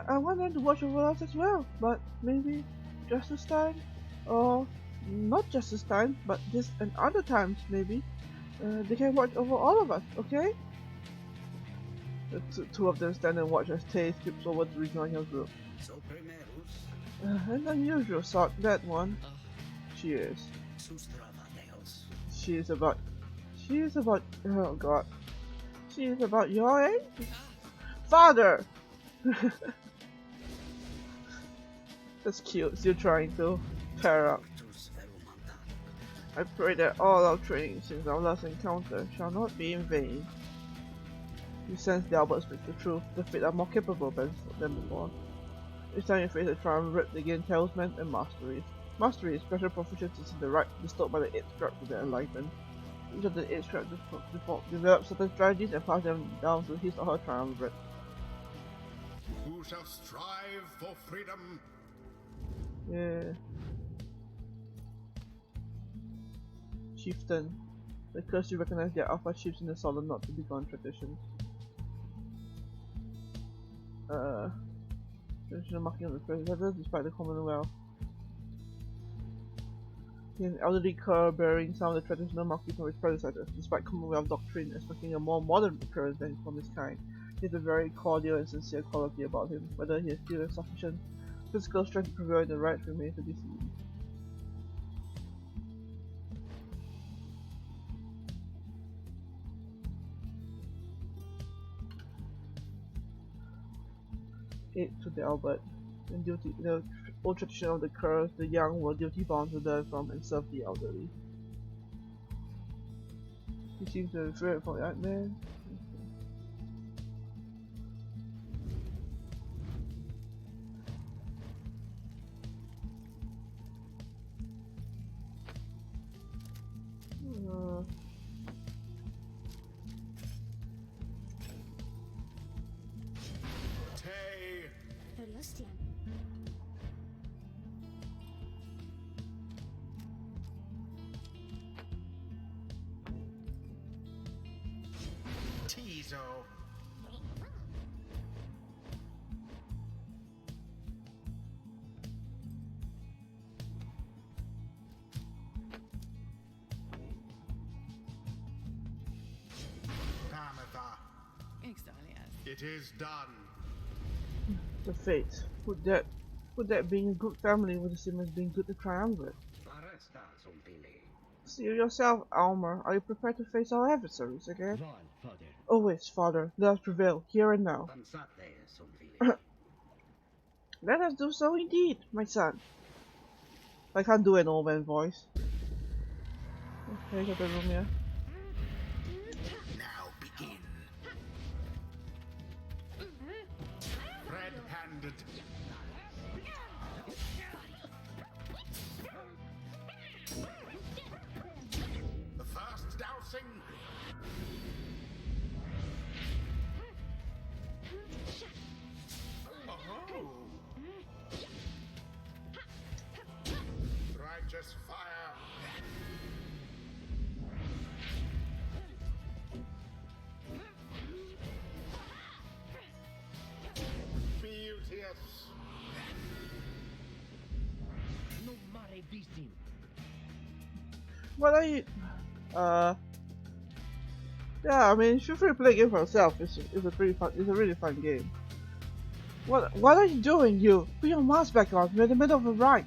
I want them to watch over us as well, but maybe just this time, or not just this time, but this and other times maybe, they can watch over all of us, okay? The two of them stand and watch as Tay skips over to rejoin your group. An unusual sort, that one. She is. She is about, oh god. She is about your age? Father! That's cute, still trying to pair up. I pray that all our training since our last encounter shall not be in vain. You sense the Albert speaks the truth. The Fate are more capable than before. Each time you face a triumvirate, they gain talisman and masteries. Mastery is special proficiencies in the right bestowed by the 8 scribes to the enlightened. Each of the 8 scribes develops certain strategies and pass them down to his or her triumvirate. Who shall strive for freedom? Yeah. Chieftain. The curse you recognize their alpha chiefs in the solid not to be gone traditions. Traditional marking of the predecessors despite the Commonwealth. An elderly cur bearing some of the traditional markings from his predecessors, despite Commonwealth doctrine expecting a more modern appearance than from his kind. He has a very cordial and sincere quality about him. Whether he has still sufficient physical strength to prevail in the right remains to be seen. Aid to the Albert. In the old tradition of the curse, the young were duty bound to learn from and serve the elderly. He seems to have feared for that man. Tizo. It is done. The fate. Would that being a good family was the same as being good to triumvirate? See yourself, Almer. Are you prepared to face our adversaries again? Always, father. Let us prevail, here and now. Let us do so indeed, my son. I can't do an old man voice. Okay, got the room here. Now begin. Red-handed. The first dousing. Oh. Righteous fire. Beauteous. What are you? Yeah, I mean, feel free to play a game for yourself. It's a pretty fun. It's a really fun game. What are you doing? You put your mask back on. We're in the middle of a rite.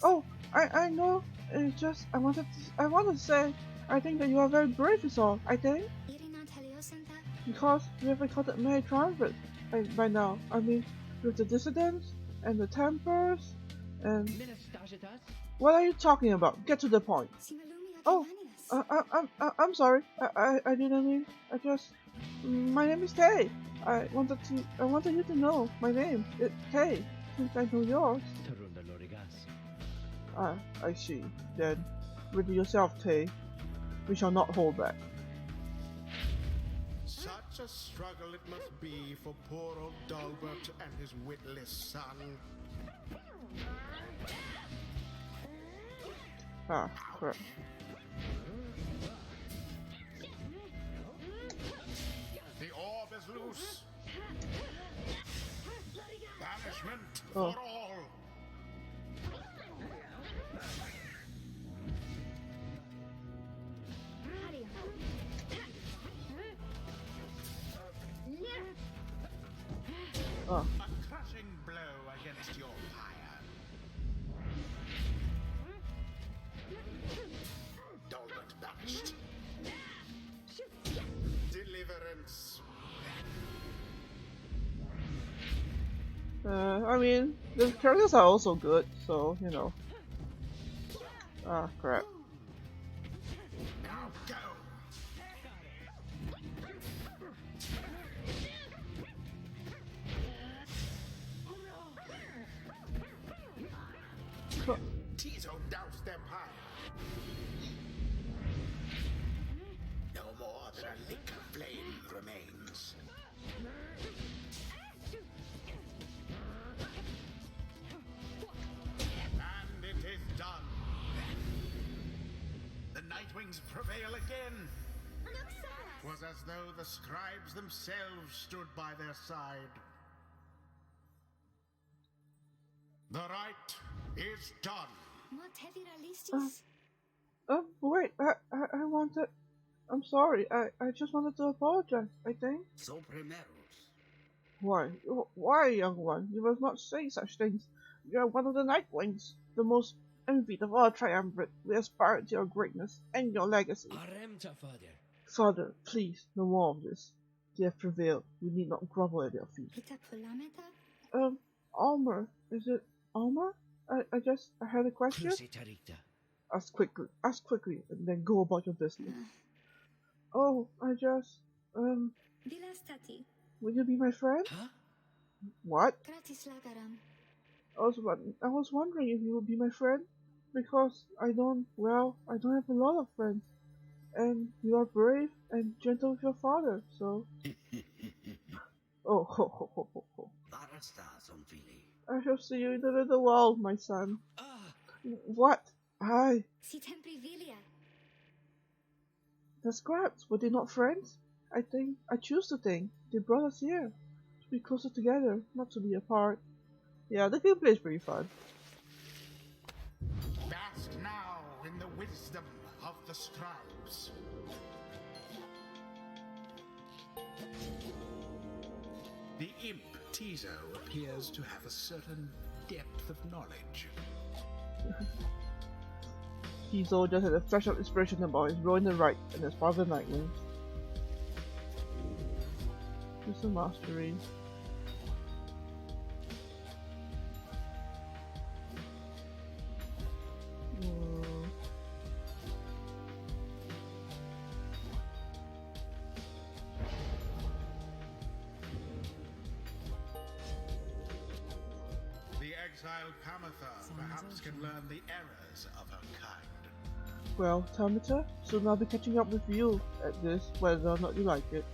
Oh, I know. It's just I want to say I think that you are very brave. Is all. I think because we have encountered many triumvirates by now. I mean, with the dissidents and the tempers and. What are you talking about? Get to the point. Oh, I'm sorry. I didn't mean. I just. My name is Tay. I wanted you to know my name. It's Tay. Since I know yours. I see. Then, ready yourself, Tay. We shall not hold back. Such a struggle it must be for poor old Dalbert and his witless son. Ah, crap. The orb is loose. Banishment Oh. for all. Oh. A crushing blow against your pyre. Dolbert banished. Deliverance. I mean, the characters are also good, so, you know. Ah, crap. Now go. Tizo doused their pyre. No more than a lick of flame remains. And it is done. The Nightwings prevail again. Was as though the scribes themselves stood by their side. The rite is done. Wait, I wanted... I'm sorry, I just wanted to apologize, I think. Why, young one? You must not say such things. You are one of the Nightwings, the most envied of all triumvirate. We aspire to your greatness and your legacy. Father, please, no more of this. They have prevailed. We need not grovel at your feet. Almer. Is it Almer? I had a question. Ask quickly, and then go about your business. Oh, will you be my friend? Huh? What? I was wondering if you would be my friend, because I don't have a lot of friends, and you are brave and gentle with your father, so. Oh, ho, ho, ho, ho, ho. I shall see you in the little world, my son. What? The scraps, were they not friends? I choose to think they brought us here to be closer together, not to be apart. Yeah, the gameplay is pretty fun. Bask now in the wisdom of the scribes. The imp Tizo appears to have a certain depth of knowledge. Tizo just had a flash of inspiration about his role in the Rites and his father Nightwing. Use some mastery. The exiled perhaps can learn the errors of her kind. Well, Tamita, soon I'll be catching up with you at this, whether or not you like it.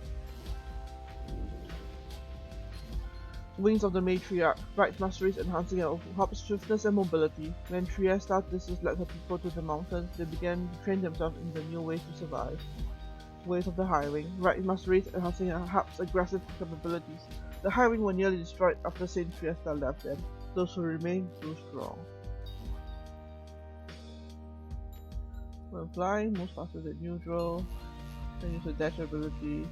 Wings of the Matriarch, Rites Masteries enhancing her hop's swiftness and mobility. When Trieste Artists led her people to the mountains, they began to train themselves in the new ways to survive. Ways of the Highwing, Rites Masteries enhancing her hop's aggressive capabilities. The Highwing were nearly destroyed after Saint Trieste left them. Those who remained grew strong. When flying, moves faster than usual. Can use a dash ability.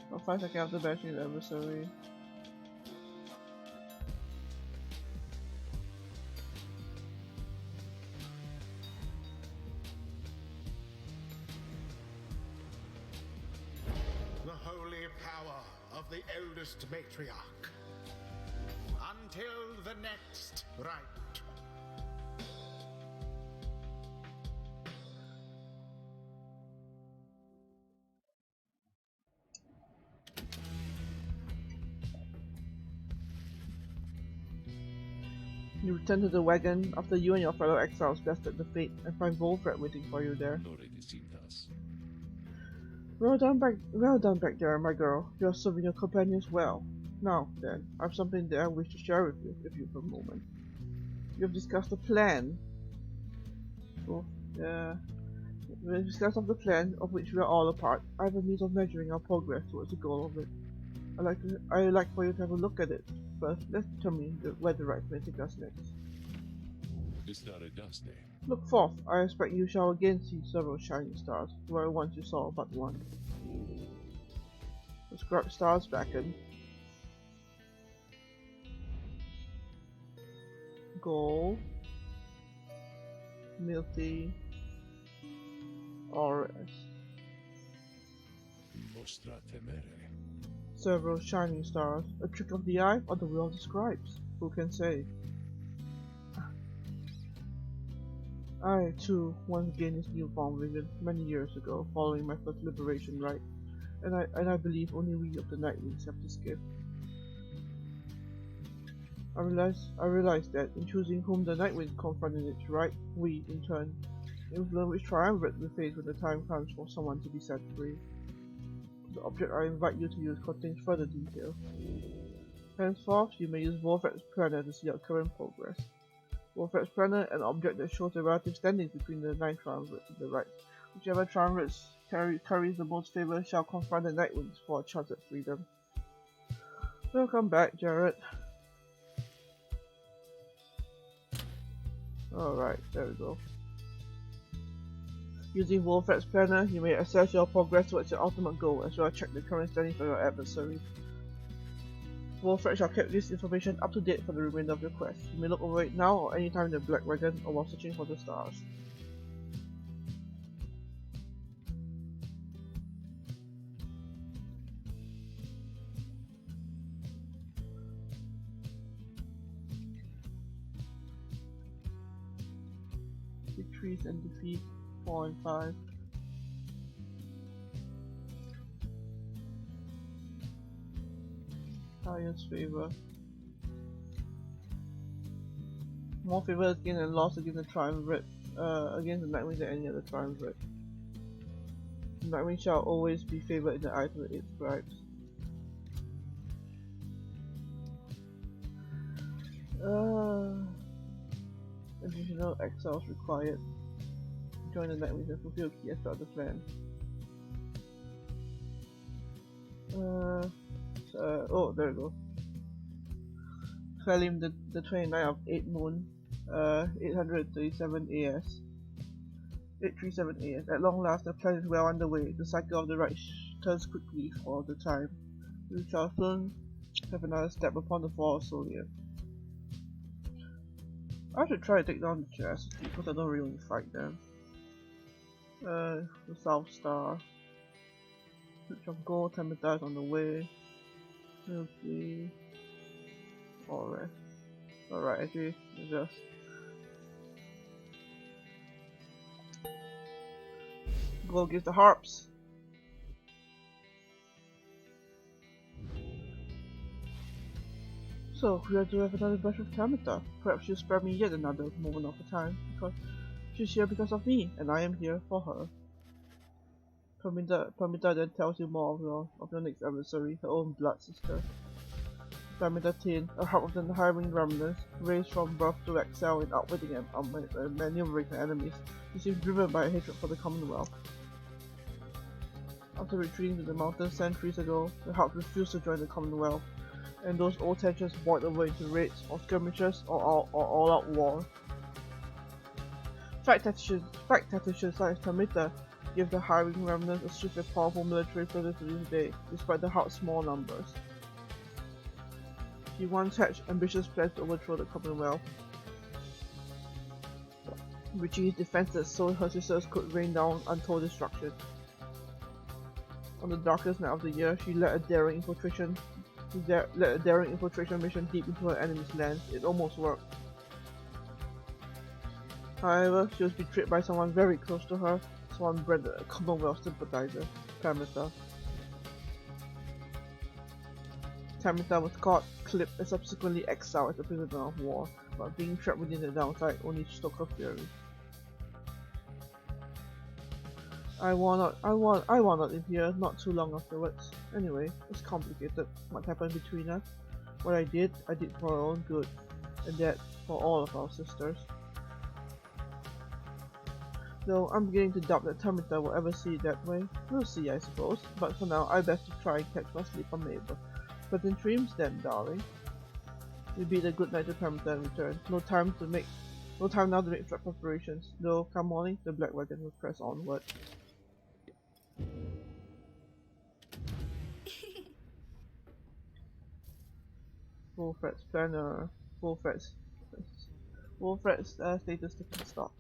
For 5 seconds after bashing the adversary. The holy power of the eldest matriarch. Until the next rite. You return to the wagon after you and your fellow exiles bested the fate and find Wolfred waiting for you there. Well done back there, my girl. You are serving your companions well. Now, then, I have something that I wish to share with you, if you have a moment. We have discussed the plan. Oh, yeah. We have discussed of the plan of which we are all a part. I have a means of measuring our progress towards the goal of it. I'd like for you to have a look at it. First, let's determine where the Rites may take us next. Look forth. I expect you shall again see several shining stars, where once you saw but one. The stars beckon. Gold, Milty, Auras. Several shining stars, a trick of the eye or the will of the scribes, who can say? I, too, once gained this newfound vision many years ago, following my first liberation rite, and I believe only we of the Nightwings have this gift. I realized that in choosing whom the Nightwings confront in its right, we, in turn, influence which triumvirate we face when the time comes for someone to be set free. The object I invite you to use contains further detail. Henceforth, you may use Wolfred's planner to see our current progress. Wolfred's planner, an object that shows the relative standings between the 9 triumvirates and the Rites. Whichever triumvirate carries the most favor shall confront the Nightwings for a chance at freedom. Welcome back, Jared. Alright, there we go. Using Wolfred's planner, you may assess your progress towards your ultimate goal, as well as check the current standings of your adversary. Wolfred shall keep this information up to date for the remainder of your quest. You may look over it now or anytime in the Black Wagon or while searching for the stars. Victories and defeat 4 and 5. Highest favor. More favor is gained and lost against the triumvirate, against the Nightwing than any other triumvirate. The Nightwing shall always be favored in the eyes of its scribes. Additional exiles required. Join the Nightwings and fulfill key aspect of the plan. Oh, there we go. Kalim the 29th of 8 Moon, 837 AS. 837 AS. At long last, the plan is well underway. The cycle of the Rites turns quickly for the time. We shall soon have another step upon the fall of Solia. I should try to take down the chest because I don't really want to fight them. The South Star. Switch of gold, Tempest on the way. Okay. Alright, actually, just go get the harps. So, we are to have another brush with Tamita. Perhaps she'll spare me yet another moment of her time, because she's here because of me, and I am here for her. Tamita then tells you more of your next adversary, her own blood sister. Tamita Tin, a half of the hiring remnants, raised from birth to exile in outwitting and maneuvering her enemies, she seems driven by a hatred for the Commonwealth. After retreating to the mountains centuries ago, the Hulk refused to join the Commonwealth, and those old tensions boiled over into raids or skirmishes or all-out war. Fact tacticians such as Tamita give the hiring remnants a swift and powerful military presence to this day, despite the Hulk's small numbers. She once hatched ambitious plans to overthrow the Commonwealth, breaching its defenses so her sisters could rain down untold destruction. On the darkest night of the year, she led a daring infiltration mission deep into her enemy's lands. It almost worked. However, she was betrayed by someone very close to her, someone bred a Commonwealth sympathizer, Tamita. Tamita was caught, clipped, and subsequently exiled as a prisoner of war, but being trapped within the downside only stoked her fury. I will not live here not too long afterwards. Anyway, it's complicated what happened between us. What I did for our own good, and that for all of our sisters. Though I'm beginning to doubt that Terminator will ever see it that way. We'll see, I suppose, but for now I best to try and catch my sleep on neighbor. But in dreams then, darling. We bid a good night to Terminator and return. No time now to make trap preparations, though come morning the Black Wagon will press onward. Full threats planner, full threats status taking stock.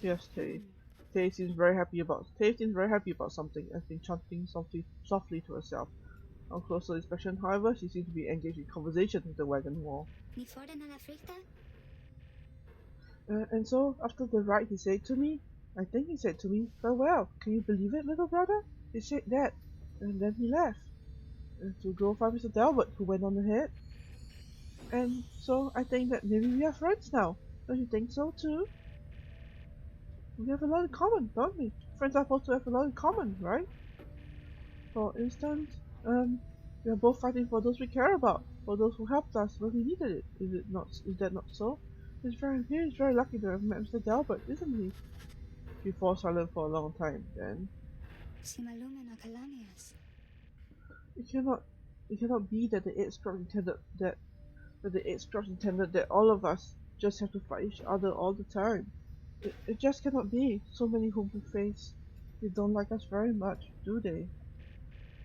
Yes, Tay. Tay seems very happy about something and has been chanting softly to herself. On closer inspection, however, she seems to be engaged in conversation with the wagon wall. And so, after the ride, he said to me, farewell. Can you believe it, little brother? He said that, and then he left. To go find Mr. Delbert, who went on ahead. And so, I think that maybe we are friends now. Don't you think so, too? We have a lot in common, don't we? Friends are supposed to have a lot in common, right? For instance, we are both fighting for those we care about, for those who helped us when we needed it. Is that not so? He is very lucky to have met Mr. Delbert, isn't he? She falls silent for a long time, then. It cannot be that the eight scrubs intended that all of us just have to fight each other all the time. It just cannot be. So many whom we face, they don't like us very much, do they?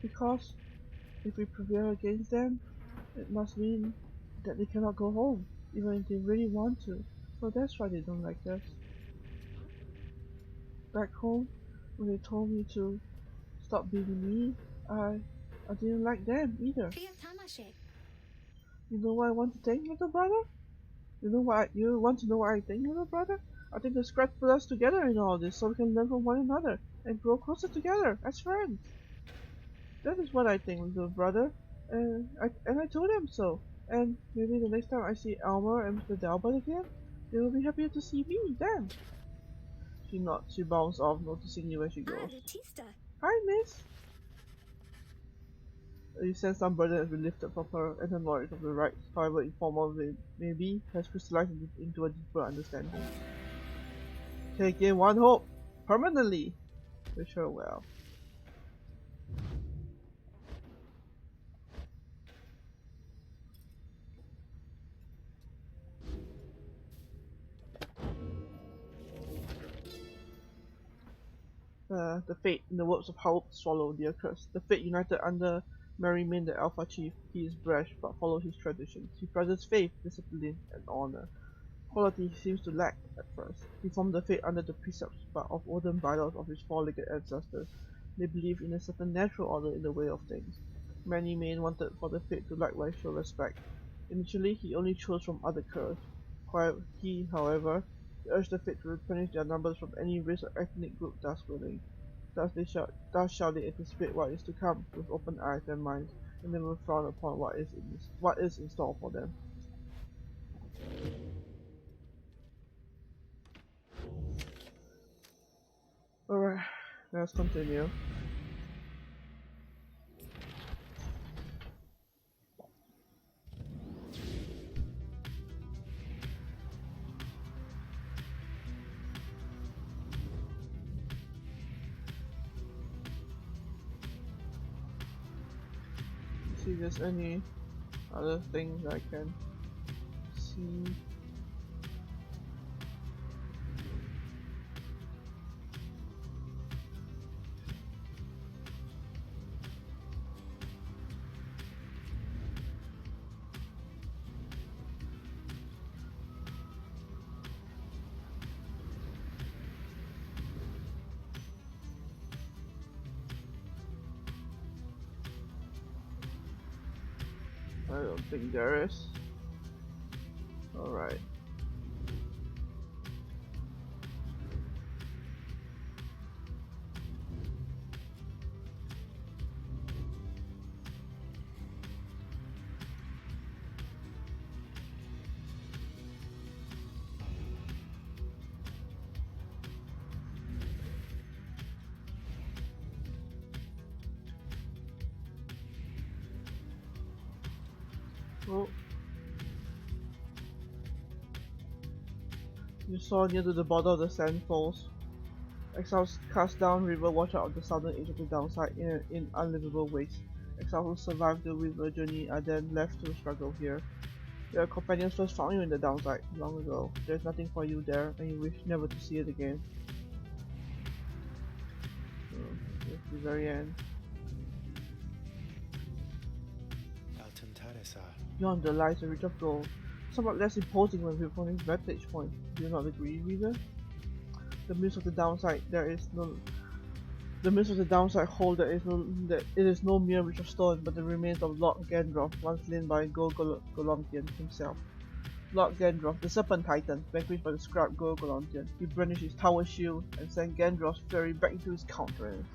Because if we prevail against them, it must mean that they cannot go home, even if they really want to. So that's why they don't like us. Back home, when they told me to stop being me, I didn't like them either. You know what I want to think, little brother? You want to know what I think, little brother? I think the scratch put us together in all this so we can learn from one another and grow closer together as friends. That is what I think, little brother. And I told them so. And maybe the next time I see Elmer and Mr. Delbert again, they will be happy to see me then. She nods. She bounces off, noticing you when she goes. Hi, miss. You sense some burden has been lifted from her, and her knowledge of the rites, however informal they may be, has crystallized into a deeper understanding. Take in one hope, permanently. Wish her well. The fate, in the words of Howard Swallow, the accursed. The fate united under Merry Min, the Alpha Chief. He is brash, but follows his traditions. He prizes faith, discipline, and honor. Quality he seems to lack at first. He formed the fate under the precepts of olden bylaws of his four-legged ancestors. They believed in a certain natural order in the way of things. Many men wanted for the fate to likewise show respect. Initially, he only chose from other curs. However, urged the fate to replenish their numbers from any race or ethnic group thus willing. Thus shall they anticipate what is to come with open eyes and minds, and never frown upon what is in store for them. Alright, let's continue. See if there's any other things I can see. I don't think there is. Alright. Oh. You saw near to the border of the sand falls. Exiles cast down river watch out of the southern edge of the downside in unlivable waste. Exiles who survived the river journey are then left to struggle here. Your companions first found you in the downside long ago. There's nothing for you there, and you wish never to see it again. It's the very end. Yonder lies a ridge of gold, somewhat less imposing when viewed from his vantage point. Do you not agree, reader? The midst of the downside, The midst of the downside hold that it is no mere ridge of stone, but the remains of Lord Gandroth, once slain by Golomtian himself. Lord Gandroth, the Serpent Titan, vanquished by the scribe Golomtian, he brandished his tower shield and sent Gandroth's fury back into his countenance.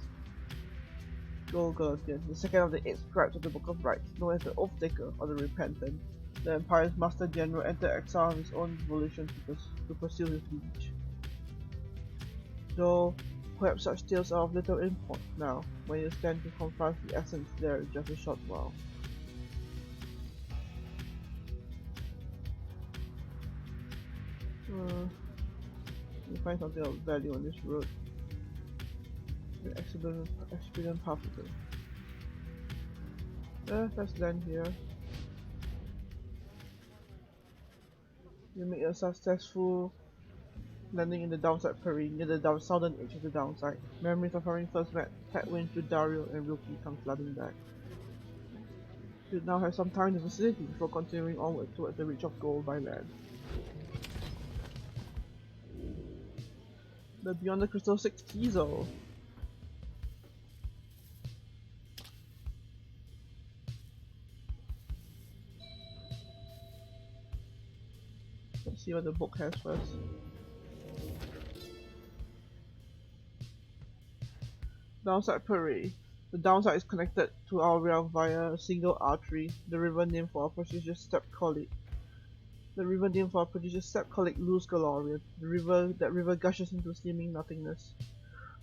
Golomtian, the second of the 8 scribes of the Book of Rites, known as the Oath-Taker or the Repentant, the Empire's Master General, entered exile of his own volition to pursue his liege. Though perhaps such tales are of little import now, when you stand to confront the essence there in just a short while. You find something of value on this road. The expedient pathway. Let's land here. You make a successful landing in the downside Pyre, near the southern edge of the downside. Memories of having first met Headwind to Dario and Rookie come flooding back. You now have some time in the vicinity before continuing onward towards the reach of gold by land. The Beyond the Crystal 6 teaser. Let's see what the book has first. Downside Pyre. The downside is connected to our realm via a single artery, the river named for our prestigious step colleague. Luz Galorian. That river gushes into seeming nothingness.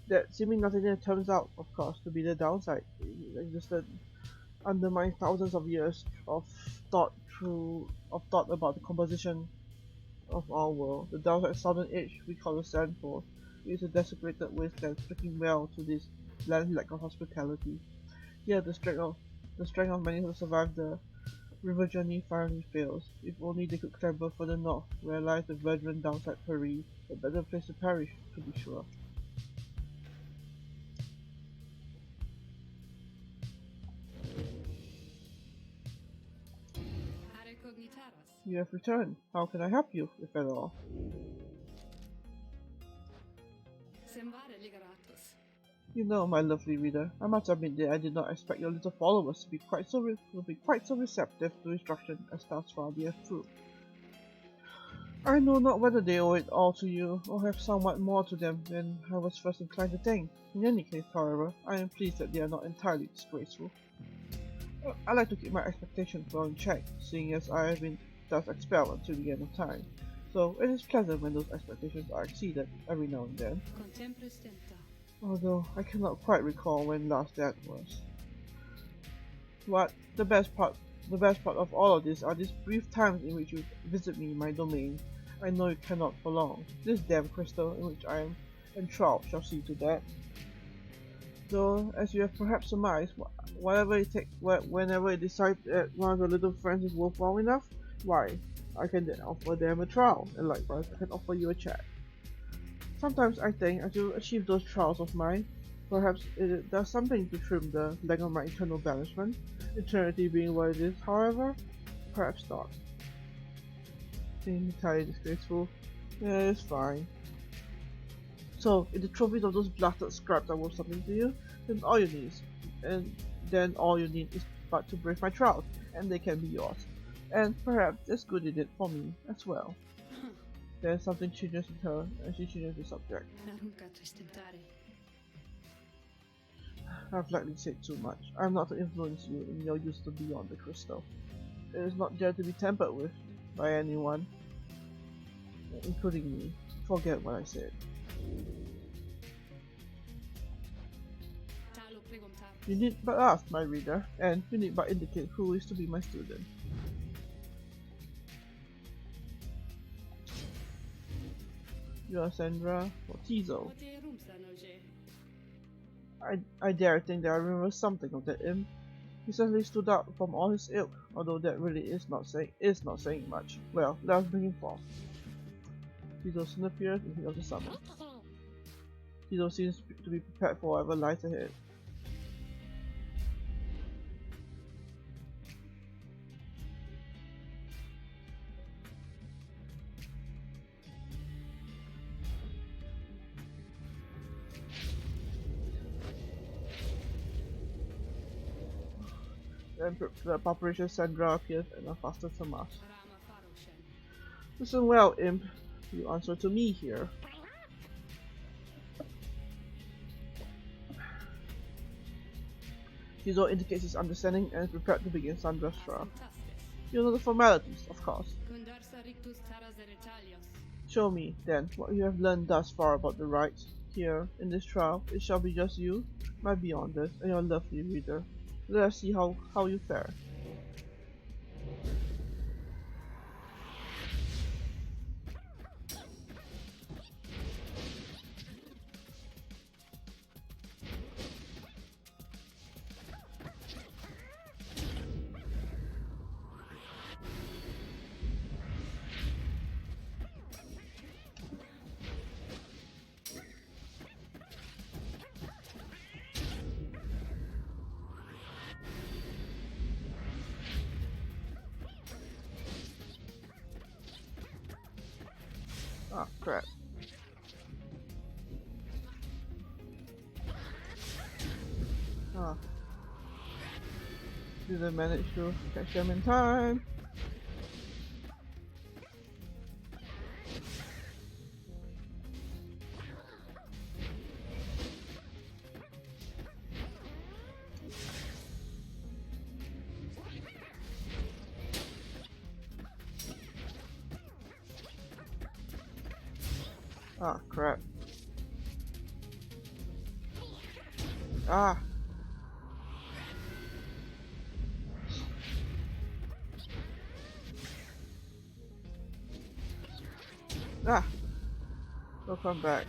That seeming nothingness turns out, of course, to be the downside. It existed, undermined thousands of years of thought about the composition of our world. The downside southern edge we call the Sandfall. It is a desecrated wasteland, speaking well to this land's lack of hospitality. Here, the strength of many who survived the river journey finally fails. If only they could clamber further north, where lies the verdant downside Pyre, a better place to perish, to be sure. You have returned. How can I help you, if at all? You know, my lovely reader, I must admit that I did not expect your little followers to be quite so receptive to instruction as thus far they have proved. I know not whether they owe it all to you, or have somewhat more to them than I was first inclined to think. In any case, however, I am pleased that they are not entirely disgraceful. I like to keep my expectations well in check, seeing as I have been thus expelled until the end of time. So it is pleasant when those expectations are exceeded every now and then. Although I cannot quite recall when last that was. What the best part of all of this are these brief times in which you visit me in my domain. I know you cannot for long. This damn crystal in which I am enthralled shall see to that. Though, as you have perhaps surmised, whenever it decides that one of your little friends is worthwhile enough, why, I can then offer them a trial, and likewise I can offer you a chat. Sometimes I think as you achieve those trials of mine, perhaps it does something to trim the leg of my internal banishment. Eternity being what it is, however, perhaps not. Entirely disgraceful. Yeah, it's fine. So, if the trophies of those blasted scribes are worth something to you, then all you need is but to brave my trials, and they can be yours. And perhaps that's good in it for me as well. Then something changes in her, and she changes the subject. I've likely said too much. I'm not to influence you in your use of Beyond the Crystal. It is not there to be tampered with by anyone, including me. Forget what I said. You need but ask, my reader, and you need but indicate who is to be my student. You are Sandra or Tizo. I dare think that I remember something of that imp. He suddenly stood out from all his ilk, although that really is not saying much. Well, let us bring him forth. Tizo soon appears and he does a summon. Tizo seems to be prepared for whatever lies ahead. Then the preparation Sandra appears and a faster Tamas. Listen well, imp. You answer to me here. Tizo indicates his understanding and is prepared to begin Sandra's trial. You know the formalities, of course. Show me, then, what you have learned thus far about the rites. Here, in this trial, it shall be just you, my Beyonders, and your lovely reader. Let us see how you fare. Ah, crap. Ah. Didn't manage to catch them in time. Ah, crap. Ah. Ah. They'll come back.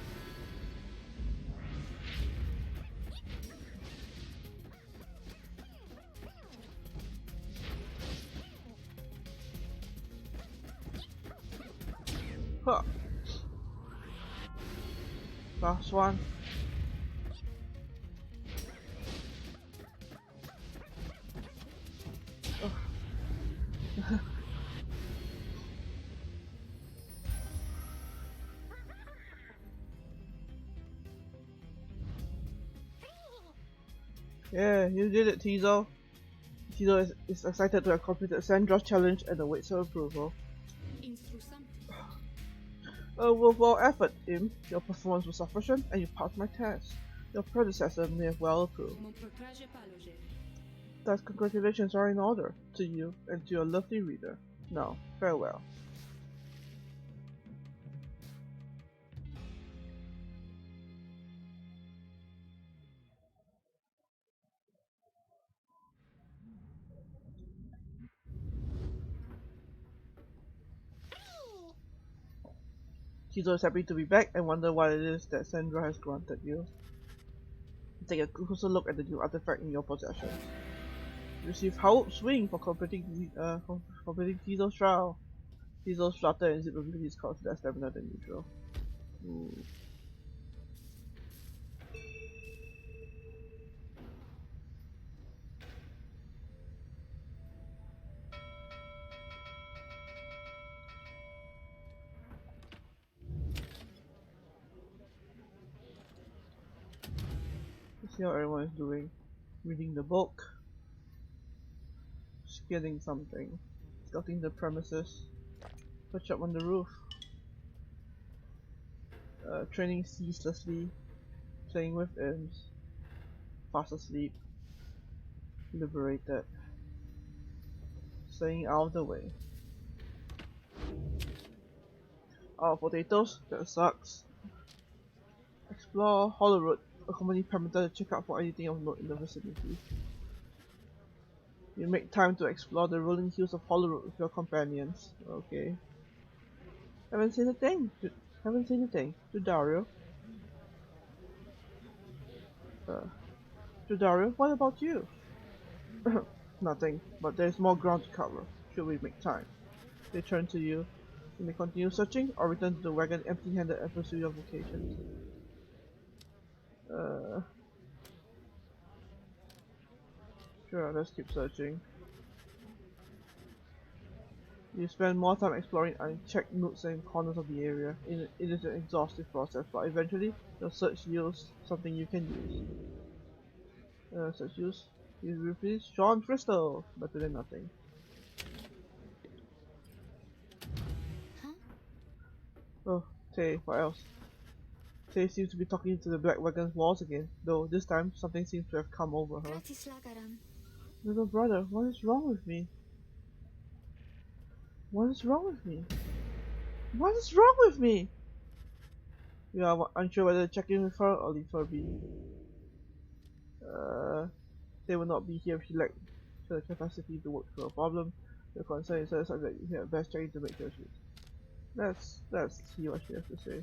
Huh. Last one. Oh. Yeah, you did it, Tizo. Tizo is excited to have completed Sandra's challenge and awaits her approval. A worthwhile effort, Im. Your performance was sufficient and you passed my test. Your predecessor may have well approved. Thus congratulations are in order to you and to your lovely reader. Now, farewell. Tizo is happy to be back and wonder what it is that Sandra has granted you. Take a closer look at the new artifact in your possession. Receive Hope Swing for completing Tizo's trial. Tizo's flutter and zip abilities cost less stamina than usual. Ooh. Let's see how everyone is doing. Reading the book. Scanning something. Scouting the premises. Perch up on the roof. Training ceaselessly. Playing with imps. Fast asleep. Liberated. Staying out of the way. Potatoes? That sucks. Explore Hollow Road, a company perimeter to check out for anything of note in the vicinity. You make time to explore the rolling hills of Hollow Road with your companions. Okay. Haven't seen a thing. Haven't seen anything. To Dario. To Dario, what about you? Nothing, but there's more ground to cover. Should we make time? They turn to you. You may continue searching or return to the wagon empty-handed and pursue your vocations. Sure, let's keep searching. You spend more time exploring unchecked nooks and corners of the area. It is an exhaustive process, but eventually your search yields something you can use. Search use. You replace Sean Crystal. Better than nothing. Huh? Oh, Tay, what else? Tay seems to be talking to the Black Wagon's walls again, though this time something seems to have come over her. Little brother, what is wrong with me? What is wrong with me? What is wrong with me? You are unsure whether to check in with her or leave her be. They will not be here if she lacked the capacity to work through a problem. The concern is such that you have best checking to make judgments. Let's see what she has to say.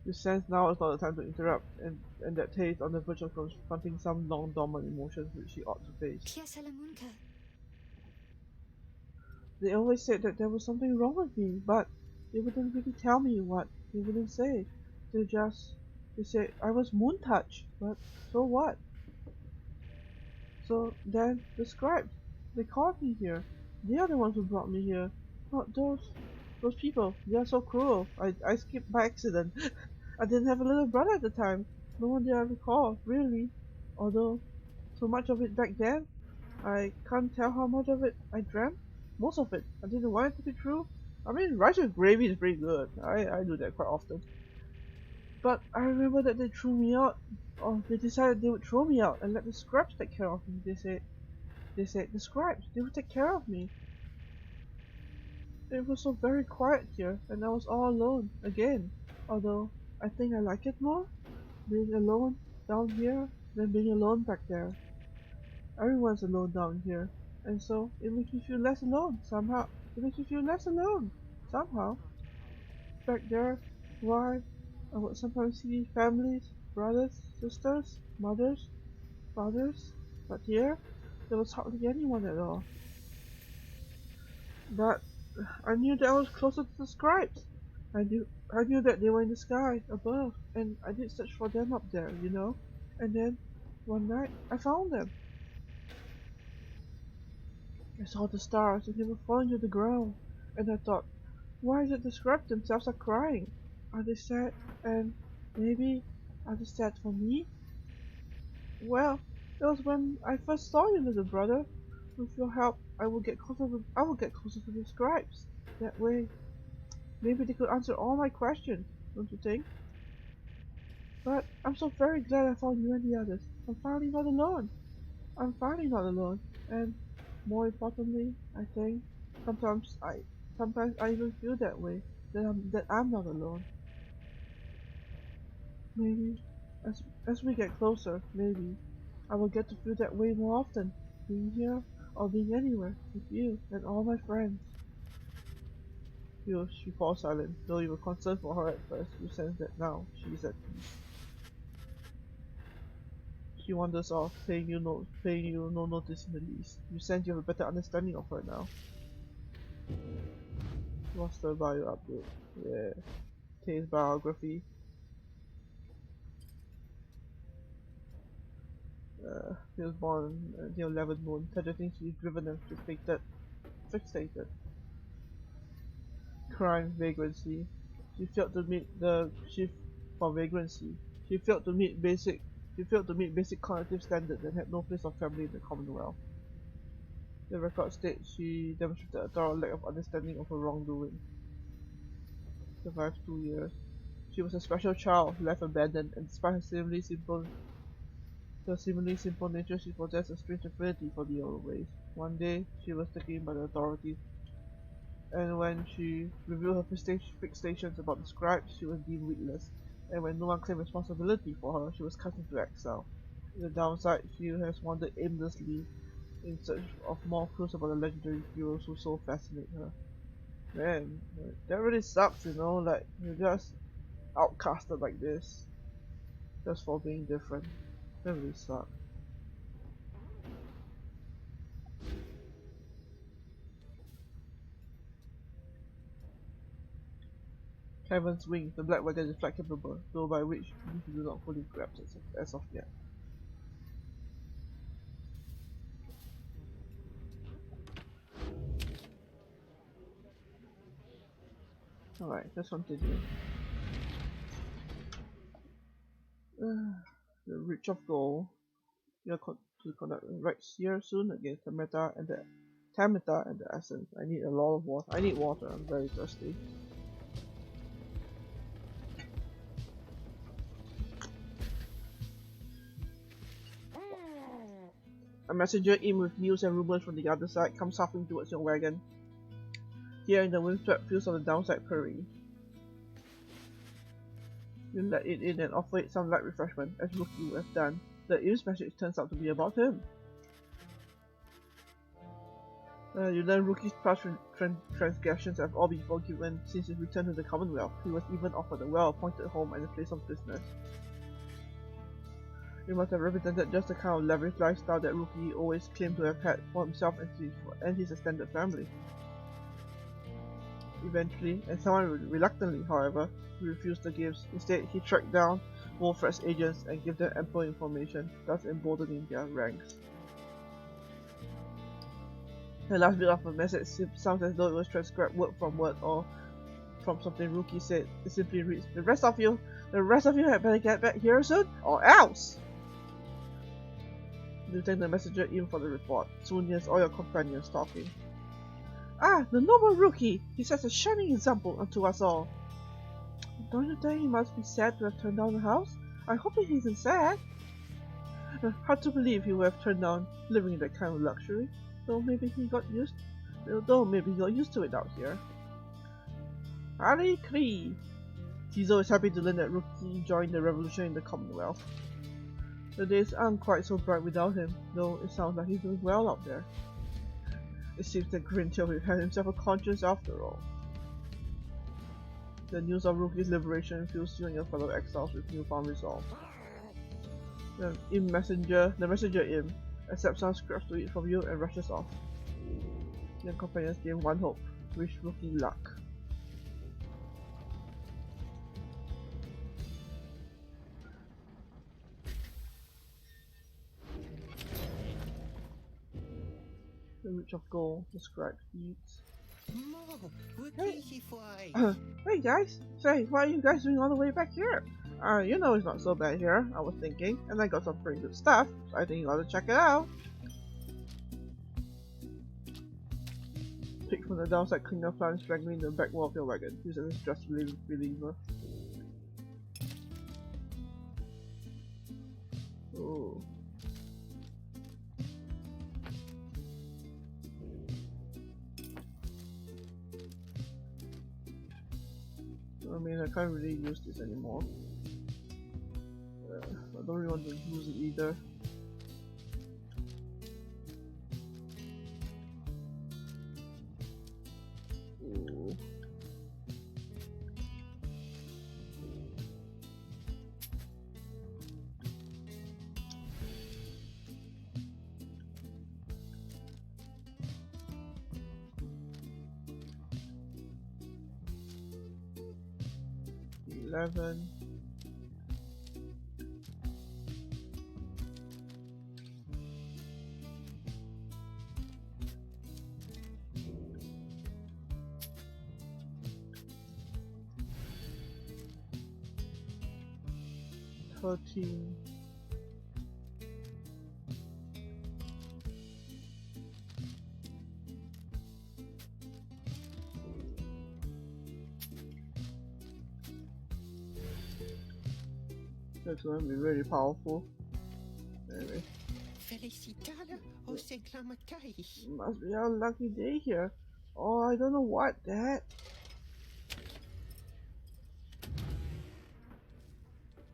You sense now is not the time to interrupt, and that Tay is on the verge of confronting some long dormant emotions which she ought to face. They always said that there was something wrong with me, but they wouldn't really tell me what. They wouldn't say. They said I was moon touched, but so what? So then the scribes, they called me here. They are the ones who brought me here. Not those people. They are so cruel. I skipped by accident. I didn't have a little brother at the time. No one did I recall, really. Although so much of it back then, I can't tell how much of it I dreamt. Most of it. I didn't want it to be true. I mean, rice with gravy is pretty good. I do that quite often. But I remember that they threw me out. Or they decided they would throw me out and let the scribes take care of me. They said the scribes, they would take care of me. It was so very quiet here, and I was all alone again. Although I think I like it more, being alone down here than being alone back there. Everyone's alone down here, and so it makes me feel less alone somehow. It makes me feel less alone somehow. Back there, why, I would sometimes see families, brothers, sisters, mothers, fathers, but here there was hardly anyone at all. But I knew that I was closer to the scribes. I knew that they were in the sky above, and I did search for them up there, you know. And then one night I found them. I saw the stars and they were falling to the ground, and I thought, why is it the scribes themselves are crying? Are they sad? And maybe are they sad for me? Well, that was when I first saw you, little brother. With your help, I will get closer to the scribes. That way, maybe they could answer all my questions, don't you think? But I'm so very glad I found you and the others. I'm finally not alone. I'm finally not alone. And more importantly, I think sometimes I sometimes I even feel that way. That I'm not alone. Maybe as we get closer, maybe I will get to feel that way more often. Being here or being anywhere with you and all my friends. She falls silent. Though you were concerned for her at first, you sense that now she is at peace. She wanders off, paying you no notice in the least. You sense you have a better understanding of her now. What's the bio update? Yeah. Tay's biography. He was born the 11th moon. Tragedy she's driven and fixated. Crime, vagrancy. She failed to meet the shift for vagrancy. She failed to meet basic cognitive standards and had no place of family in the Commonwealth. The record states she demonstrated a thorough lack of understanding of her wrongdoing. Survived 2 years. She was a special child, left abandoned, and despite her seemingly simple nature, she possessed a strange affinity for the old ways. One day, she was taken by the authorities, and when she revealed her fixations about the scribes, she was deemed witless, and when no one claimed responsibility for her, she was cast into exile. The downside, she has wandered aimlessly in search of more clues about the legendary heroes who so fascinate her. Man, that really sucks, you know, like, you're just outcasted like this. Just for being different. That really sucks. Heaven's Wing, the black wagon is flight capable, though by which you do not fully grasp as of yet. Alright, let's continue. The Reach of Gold. You're to conduct rites here soon against the Meta and the Tameta and the Essence. I need a lot of water. I need water, I'm very thirsty. A messenger in with news and rumors from the other side comes huffing towards your wagon. Here in the windswept fields of the downside prairie. You let it in and offer it some light refreshment, as Rookie would have done. The Im's message turns out to be about him. You learn Rookie's past transgressions have all been forgiven since his return to the Commonwealth. He was even offered a well-appointed home and a place of business. It must have represented just the kind of lavish lifestyle that Rookie always claimed to have had for himself and his extended family. Eventually, and somewhat reluctantly however, he refused the gifts. Instead, he tracked down Wolfred's agents and gave them ample information, thus emboldening their ranks. The last bit of the message sounds as though it was transcribed word from word or from something Rookie said. It simply reads, the rest of you had better get back here soon, or else! You take the messenger in for the report. Soon hears all your companions talking. Ah, the noble Rookie! He sets a shining example unto us all. Don't you think he must be sad to have turned down the house? I hope he isn't sad. Hard to believe he would have turned down living in that kind of luxury. Though maybe he got used to it out here. Harry Cree! Tizo is happy to learn that Rookie joined the revolution in the Commonwealth. The days aren't quite so bright without him, though it sounds like he's doing well out there. It seems that Grintail had himself a conscience after all. The news of Rookie's liberation fills you and your fellow exiles with newfound resolve. The messenger Im, accepts some scraps to eat from you and rushes off. Your companions gain one hope. Wish Rookie luck. The Reach of Gold describes Rites. Hey guys! Say, what are you guys doing all the way back here? You know it's not so bad here, I was thinking, and I got some pretty good stuff, so I think you ought to check it out. Pick from the downside cleaner plant strangling the back wall of your wagon. Use it as a stress reliever. Oh. I mean, I can't really use this anymore. I don't really want to use it either. Ooh. $11. $13. That's going to be really powerful. Anyway. Must be our lucky day here. Oh, I don't know what that.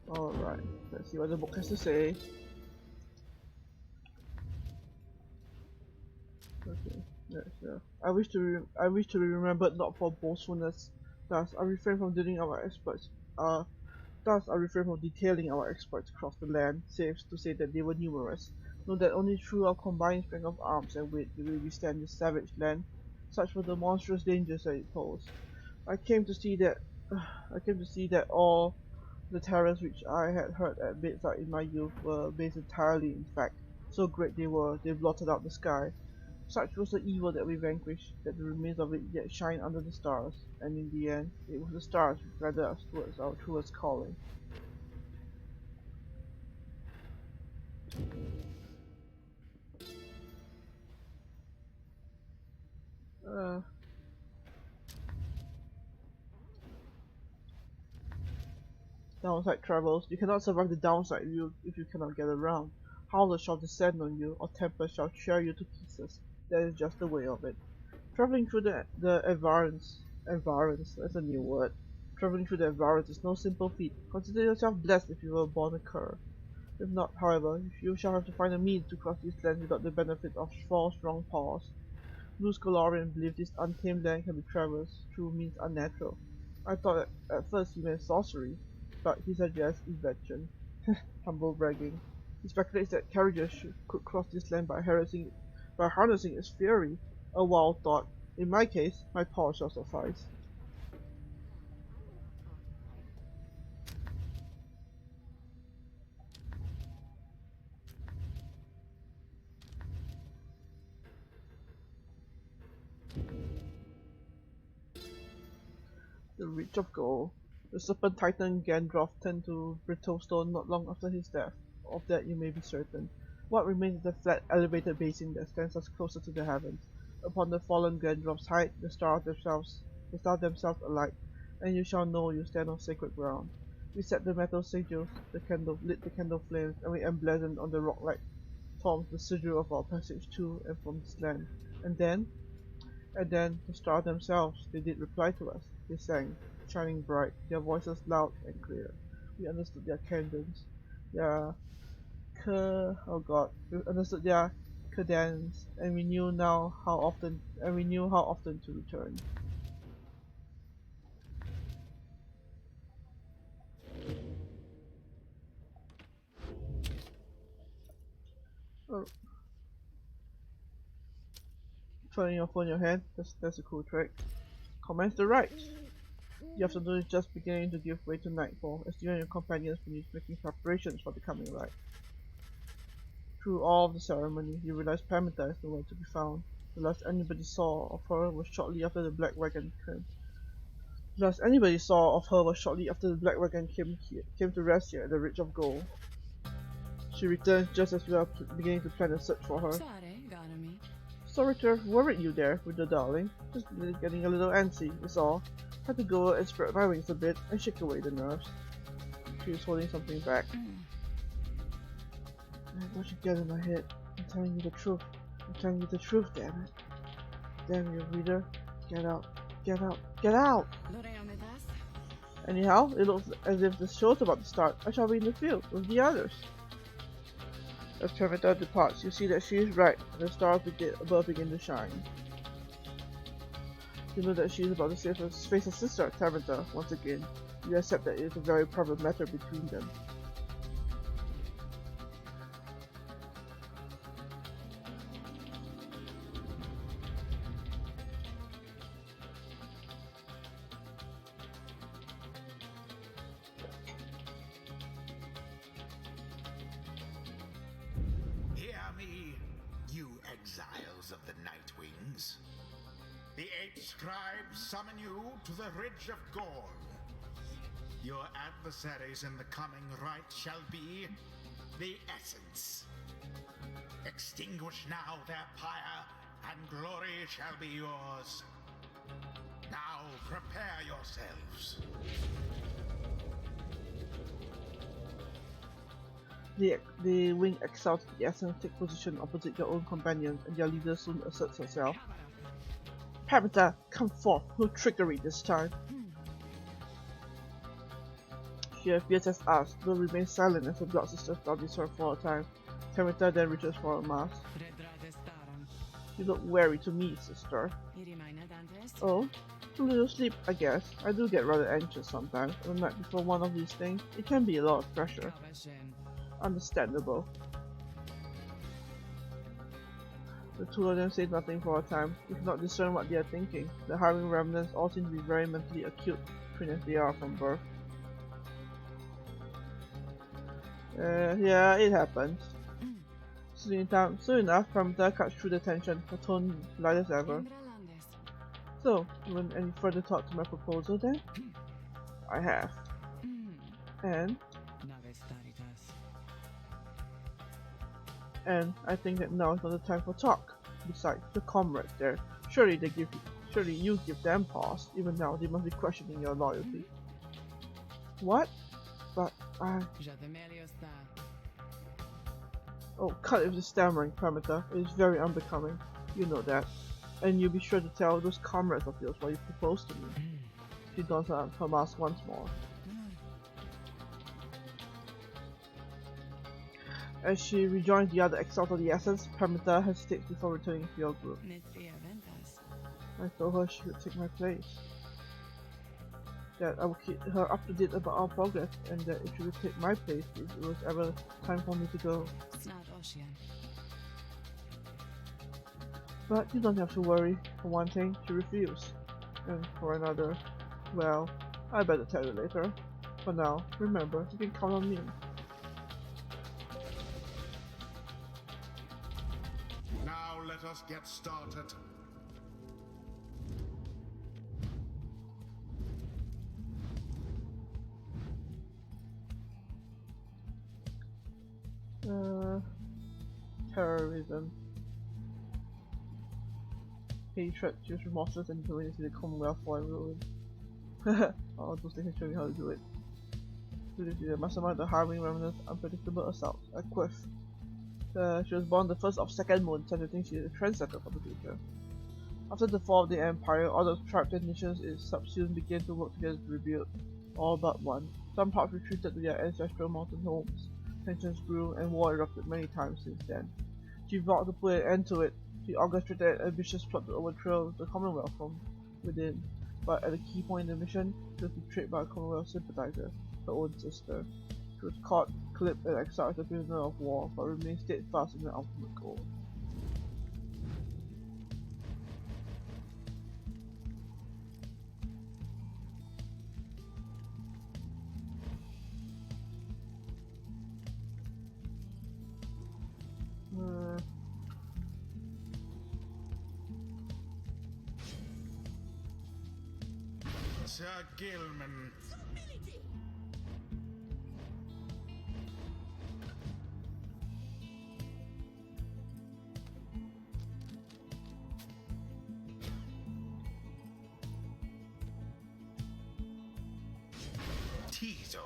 Alright, let's see what the book has to say. Okay, Yes, yeah. I wish to be remembered not for boastfulness. Thus, I refrain from dealing our exploits. Thus, I refrain from detailing our exploits across the land, save to say that they were numerous. Know that only through our combined strength of arms and weight did we withstand this savage land. Such were the monstrous dangers that it posed. I came to see that I came to see that all the terrors which I had heard at bedside in my youth were based entirely in fact. So great they were, they blotted out the sky. Such was the evil that we vanquished, that the remains of it yet shine under the stars, and in the end, it was the stars which guided us towards our truest calling. Uh, Downside troubles. You cannot survive the downside if you cannot get around. Howlers shall descend on you, or tempers shall tear you to pieces. That is just the way of it. Traveling through the environs, that's a new word. Traveling through the environs is no simple feat. Consider yourself blessed if you were born a cur. If not, however, you shall have to find a means to cross these lands without the benefit of four strong paws. Blue Scholarian believed this untamed land can be traversed through means unnatural. I thought at first he meant sorcery, but he suggests invention. Humble bragging. He speculates that carriages could cross this land by harnessing its fury. A wild thought. In my case, my paw shall suffice. The Reach of Gold. The Serpent Titan Gandalf turned to Brittlestone not long after his death. Of that you may be certain. What remains is the flat, elevated basin that stands us closer to the heavens. Upon the fallen Gandalf's height, the stars themselves alight, and you shall know you stand on sacred ground. We set the metal sigils, lit the candle flames, and we emblazoned on the rock-like tombs the sigil of our passage to and from this land. And then, the stars themselves, they did reply to us. They sang, shining bright, their voices loud and clear. We understood their cadence, their oh god, we understood their cadence, and we knew how often to return. Oh, turning your phone in your hand, that's a cool trick. Commence the rites. The afternoon is just beginning to give way to nightfall as you and your companions finish making preparations for the coming rite. Through all of the ceremony, you realize Pamita is nowhere to be found. The last anybody saw of her was shortly after the black wagon came. The last anybody saw of her was shortly after the black wagon came to rest here at the Ridge of Gold. She returns just as we are beginning to plan a search for her. Sorry to have worried you there with the darling. Just getting a little antsy, is all. Had to go and spread my wings a bit and shake away the nerves. She was holding something back. Don't you get in my head. I'm telling you the truth. I'm telling you the truth, damn it. Damn you, reader. Get out. Get out. Get out! Anyhow, it looks as if the show's about to start. I shall be in the field with the others. As Pamita departs, you see that she is right, and the stars above begin to shine. You know that she is about to face her sister, Pamita, once again. You accept that it is a very private matter between them. Exiles of the Night Wings. The 8 scribes summon you to the Ridge of Gorn. Your adversaries in the coming rite shall be the Essence. Extinguish now their pyre, and glory shall be yours. Now prepare yourselves. The winged exiles of the Essence take position opposite their own companions, and their leader soon asserts herself. Pamita, come forth! No trickery this time! She appears as asked, though remains silent as her blood sister studies her for a time. Pamita then reaches for a mask. You look weary to me, sister. Oh? A little sleep, I guess. I do get rather anxious sometimes. On the night before one of these things, it can be a lot of pressure. Understandable. The two of them say nothing for a time. We cannot discern what they are thinking. The harrowing remnants all seem to be very mentally acute, trained as they are from birth. Yeah, it happens. Soon enough, Pramita cuts through the tension, her tone light as ever. So, you want any further thought to my proposal then? I have. And I think that now is not the time for talk. Besides, the comrades there, surely you give them pause. Even now, they must be questioning your loyalty. What? But oh, cut it with the stammering, Pramita. It is very unbecoming. You know that. And you be sure to tell those comrades of yours what you proposed to me. She dons her mask once more. As she rejoins the other exiles of the essence, Pramita hesitates before returning to your group. I told her she would take my place. That I would keep her up to date about our progress, and that if she would take my place if it was ever time for me to go. But you don't have to worry. For one thing, she refused. And for another, well, I better tell you later. For now, remember, you can count on me. Now let us get started. Terrorism. Hatred, choose remorseless and determined to the Commonwealth for ruin. All those things show you how to do it. To the mastermind the harrowing remnants, unpredictable assaults. A quiff. She was born the first of second moon, so I think she is a trendsetter for the future. After the fall of the Empire, all the tribes and nations it subsumed began to work together to rebuild. All but one. Some parts retreated to their ancestral mountain homes. Tensions grew and war erupted many times since then. She vowed to put an end to it. She orchestrated an ambitious plot to overthrow the Commonwealth from within, but at a key point in the mission, she was betrayed by a Commonwealth sympathizer, her own sister. She was caught, clipped, and exiled as a prisoner of war, but remained steadfast in her ultimate goal. Sir Gilman. Tizo.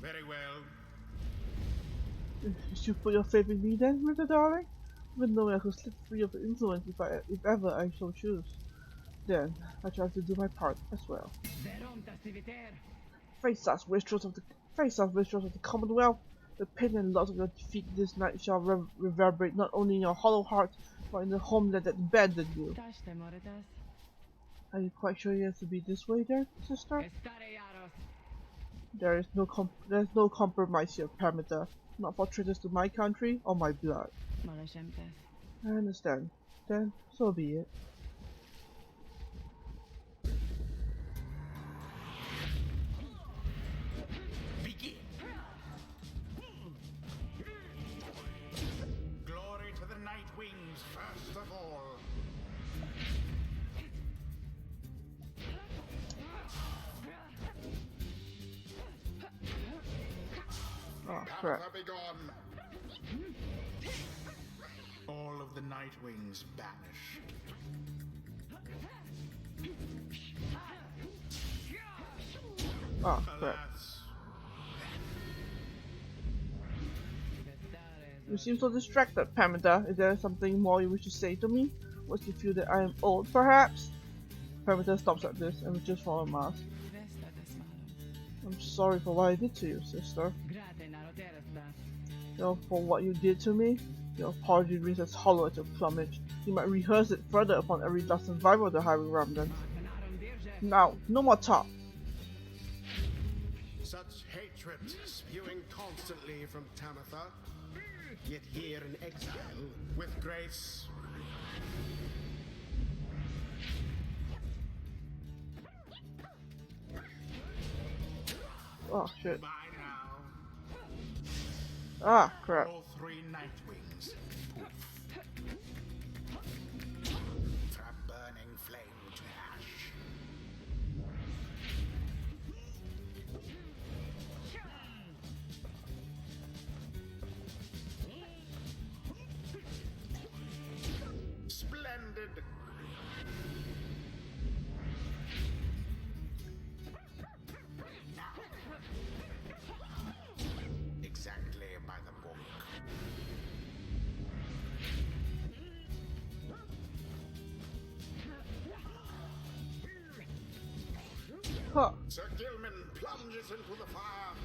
Very well. You should put your faith in me then, Ritter darling? Even though I could slip free of influence if ever I so choose. Then, I try to do my part as well. Face us, wastrels of the Commonwealth! The pain and loss of your defeat this night shall reverberate not only in your hollow heart, but in the homeland that abandoned you. Are you quite sure it has to be this way then, sister? There's no compromise here, Pramita. Not for traitors to my country or my blood. I understand. Then, so be it. Begin. Glory to the Night Wings first of all. Oh, crap. Be gone. All of the Night Wings banish. Oh, crap. Alas. You seem so distracted, Pamita. Is there something more you wish to say to me? Was you feel that I am old, perhaps? Pamita stops at this and reaches for a mask. I'm sorry for what I did to you, sister. You know, for what you did to me? Your apology rings as hollow as your plumage. You might rehearse it further upon every last survivor of the Highway Remnant. Now, no more talk. Such hatred spewing constantly from Tamatha, yet here in exile, with grace. Oh shit. By now, Ah, crap. all three Nightwings. From burning flame to ash. Splendid. Exactly by the book. Huh. Sir Gilman plunges into the fire.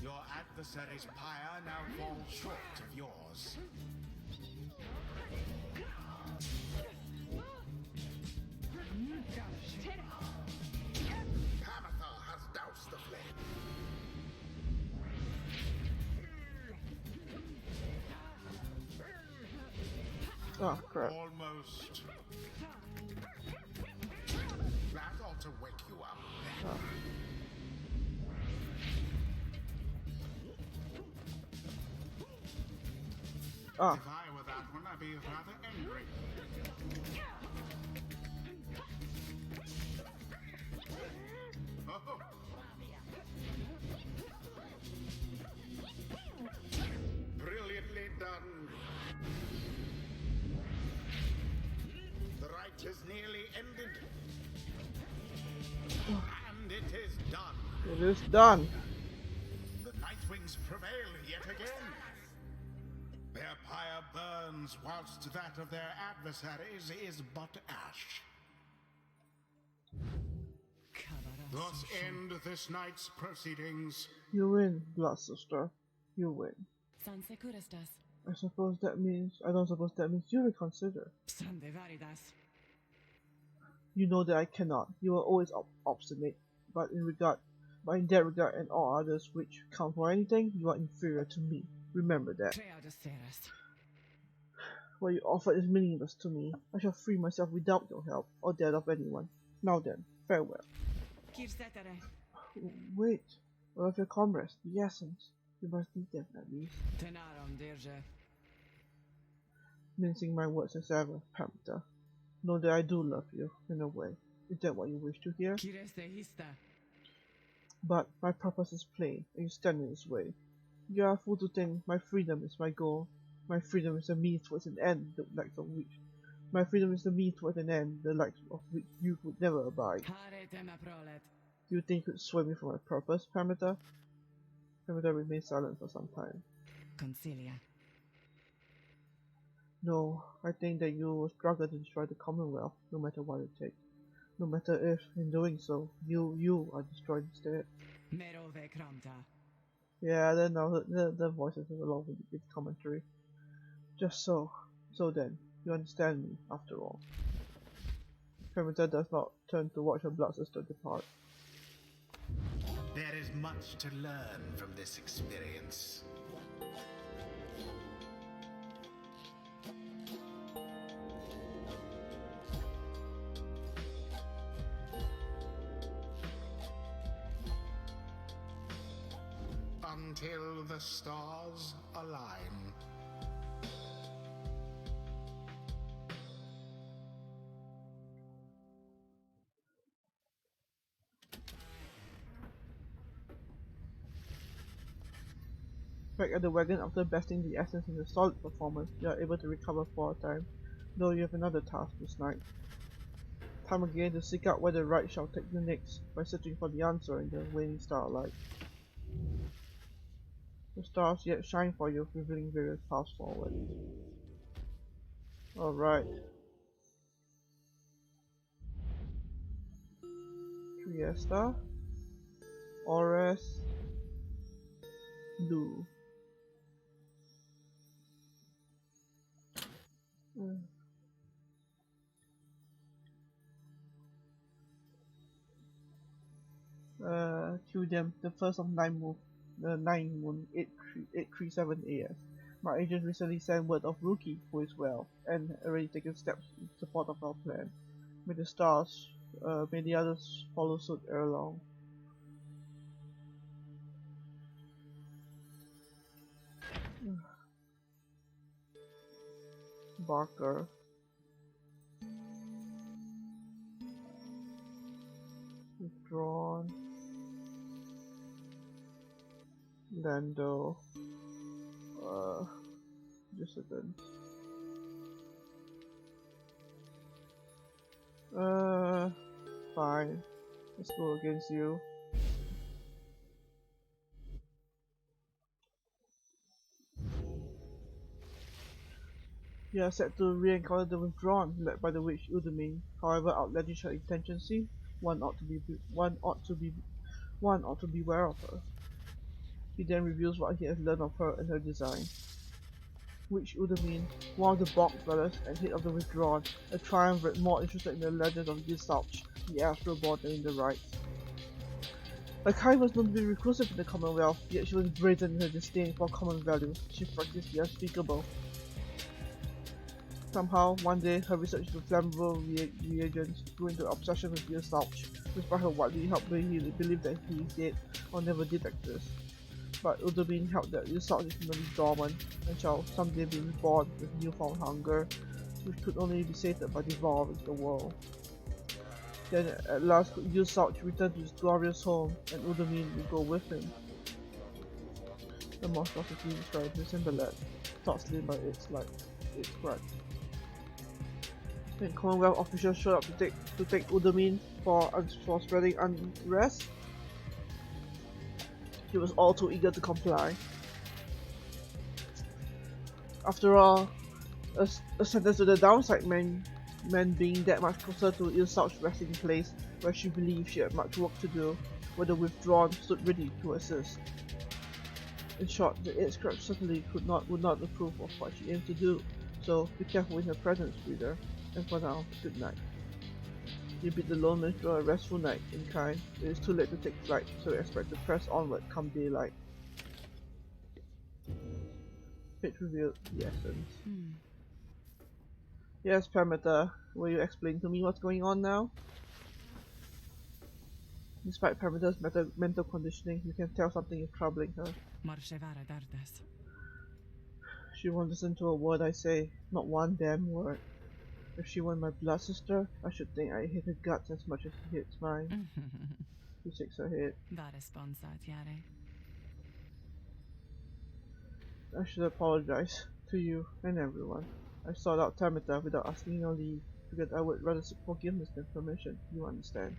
Your adversary's pyre now falls short of yours. Tamatha has doused the flame. Oh crap. Almost. That ought to wake you up. Oh. Ah. If I were that one, I'd be rather angry. Oh. Brilliantly done. The rite is nearly ended. And it is done. It is done. The Nightwings prevail yet again. Their pyre burns whilst that of their adversaries is but ash. Thus end this night's proceedings. You win, Blood Sister. You win. San Securistas. I suppose that means... I don't suppose that means you reconsider. Sande varidas. You know that I cannot. You are always obstinate. But in that regard and all others which count for anything, you are inferior to me. Remember that. What you offer is meaningless to me. I shall free myself without your help, or that of anyone. Now then, farewell. Wait. What of your comrades, the Essence? You must need them at least. Mincing my words as ever, Pamita. Know that I do love you, in a way. Is that what you wish to hear? But my purpose is plain, and you stand in its way. You are a fool to think my freedom is my goal. My freedom is a means towards an end, the likes of which. My freedom is the means towards an end, the likes of which you would never abide. Do you think you could sway me from my purpose, Pamita? Pamita remained silent for some time. Concilia. No, I think that you will struggle to destroy the Commonwealth, no matter what it takes. No matter if, in doing so, you are destroyed instead. Merove Kramta. Yeah, then now the voices are along with commentary. Just so. So then, you understand me, after all. Pamita does not turn to watch her blood sister depart. There is much to learn from this experience. Until the stars align. Back at the wagon after besting the Essence in a solid performance, you are able to recover for a time, though you have another task this night. Time again to seek out where the rite shall take you next, by searching for the answer in the waning starlight. The stars yet shine for you, revealing various paths forward. Alright. Triesta. Ores. Blue. 2 them, the first of 9 moon, the 9 moon, 837 AS. My agent recently sent word of Rookie, who is well, and already taken steps in support of our plan. May the stars, may the others follow suit ere long. Barker. Withdrawn. Lando. Dissident. Fine. Let's go against you. You are set to re-encounter the Withdrawn, led by the witch Udamine. However outlandish her intentions seem, one ought to beware of her. He then reveals what he has learned of her and her design. Witch Udamine, one of the Bog brothers and head of the Withdrawn, a triumvirate more interested in the legends of exiled, the Astro-born than in the Rites. Her kind was known to be reclusive in the Commonwealth, yet she was brazen in her disdain for common values. She practiced the unspeakable. Somehow, one day, her research into flammable reagents grew into an obsession with exiled, despite her widely held belief that he is dead or never did exist. But Udamine held that exiled is merely dormant and shall someday be reborn with newfound hunger, which could only be sated by devouring the world. Then at last could exiled return to his glorious home, and Udamine would go with him. The monstrosity described his symbiote, thought slain by its grudge. When Commonwealth officials showed up to take Udamine for spreading unrest, he was all too eager to comply. After all, a sentence to the downside meant being that much closer to Ilsaut's resting place, where she believed she had much work to do, where the Withdrawn stood ready to assist. In short, the 8 Scratch certainly would not approve of what she aimed to do, so be careful in her presence, reader. And for now, good night. You bid the lone minstrel a restful night in kind. It is too late to take flight, so we expect to press onward come daylight. Page revealed the essence. Yes, Parameter, will you explain to me what's going on now? Despite Parameter's mental conditioning, you can tell something is troubling her. She won't listen to a word I say, not one damn word. If she were my blood sister, I should think I hate her guts as much as she hates mine. She shakes her head. I should apologize to you and everyone. I sought out Tamita without asking your leave, because I would rather seek forgiveness than permission, you understand.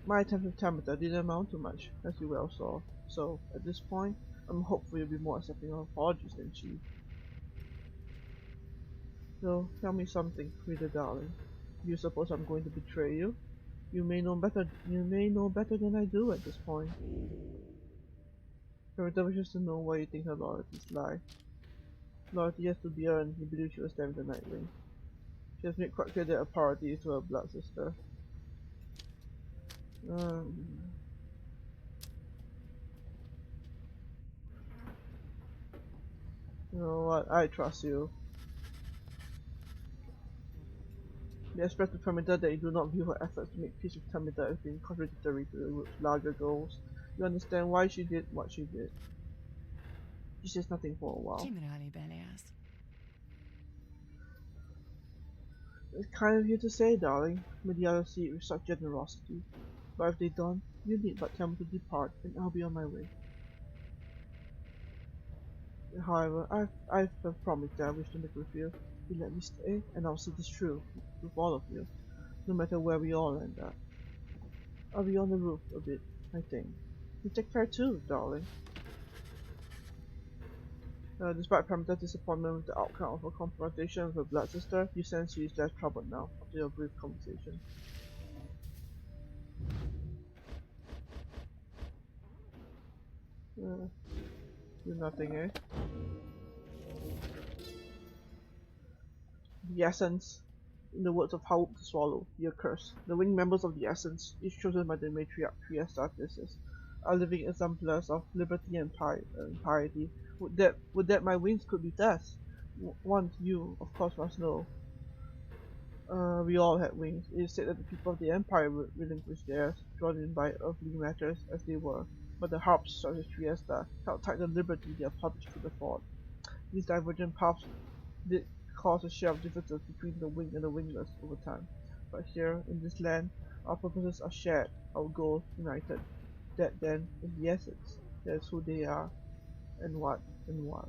My attempt with Tamita didn't amount to much, as you well saw, so at this point, I'm hopeful you'll be more accepting of apologies than she. So, tell me something, reader darling. Do you suppose I'm going to betray you? You may know better than I do at this point. Tamita wishes to know why you think her loyalties lie. Loyalty has to be earned, he believes she was there with the Nightwing. She has made quite clear that her priority is to her blood sister. You know what, I trust you. You express to Tamita that you do not view her efforts to make peace with Tamita as being contradictory to the group's larger goals. You understand why she did what she did. She says nothing for a while. It's kind of you to say, darling. May the others see it with such generosity. But if they don't, you need but tell me to depart, and I'll be on my way. However, I've promised that I wish to make with you. You let me stay, and I'll see this through with all of you, no matter where we all end up. I'll be on the roof a bit, I think. You take care too, darling. Despite Perimeter's disappointment with the outcome of her confrontation with her blood sister, you sense she is less troubled now after your brief conversation. Do nothing, eh? The Essence. In the words of Howard the Swallow, the accursed, the winged members of the Essence, each chosen by the matriarch Triesta Thesis, are living exemplars of liberty and piety. Would that my wings could be theirs? Once you, of course, must know. We all had wings. It is said that the people of the Empire would relinquish theirs, drawn in by earthly matters as they were. But the harps, such as Triesta, held tight the liberty their public could afford. These divergent paths did cause a share of differences between the winged and the wingless over time. But here, in this land, our purposes are shared, our goals united. That then is the essence. That is who they are, and what, and why.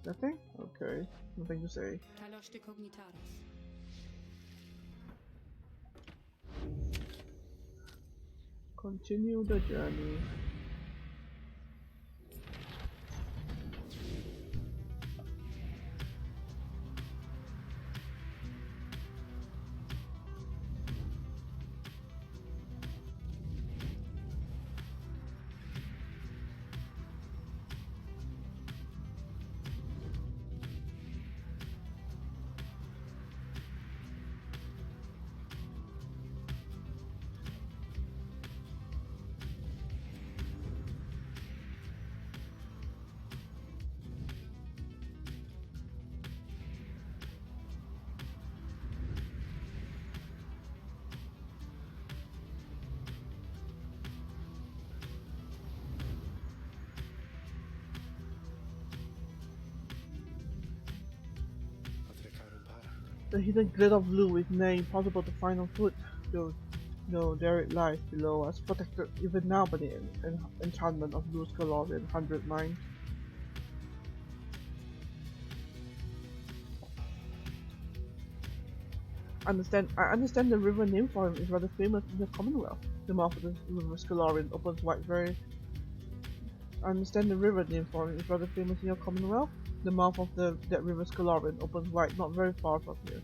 Nothing? Okay, nothing to say. Continue the journey. The hidden glade of blue is near impossible to find on foot, though there it lies below us, protected even now by the enchantment of Blue's Galorian 100 Mines. I understand the river named for him is rather famous in the Commonwealth. The mouth of the river Scalorian opens wide very... I understand the river named for him is rather famous in your Commonwealth. The mouth of that river Scalorian opens wide not very far from here.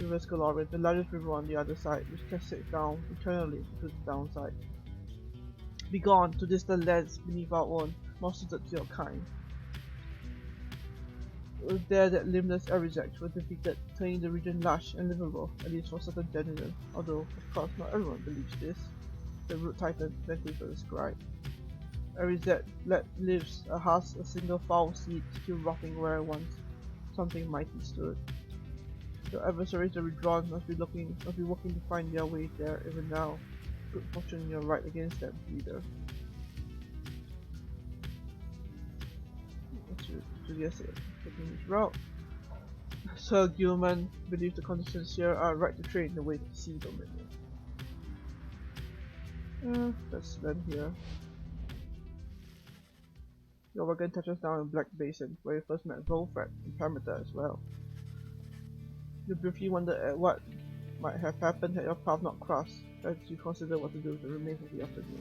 River Scalorian, the largest river on the other side, which cascades down eternally to the downside. Begone to distant lands beneath our own, more suited to your kind. It was there that limbless Erizek was defeated, turning the region lush and livable, at least for certain denizens, although, of course, not everyone believes this. The root titan Ventifer described. Erizek lives a husk, a single foul seed, still rotting where once something mighty stood. The adversaries are withdrawn must be working to find their way there even now. Good fortune you're right against them, leader. Taking this route. Sir Gilman believes the conditions here are right to trade the way to the sea dominion. Let's land here. Your wagon touches down in Black Basin, where you first met Volfred and Perimeter as well. You briefly wondered at what might have happened had your path not crossed, as you consider what to do with the remains of the afternoon.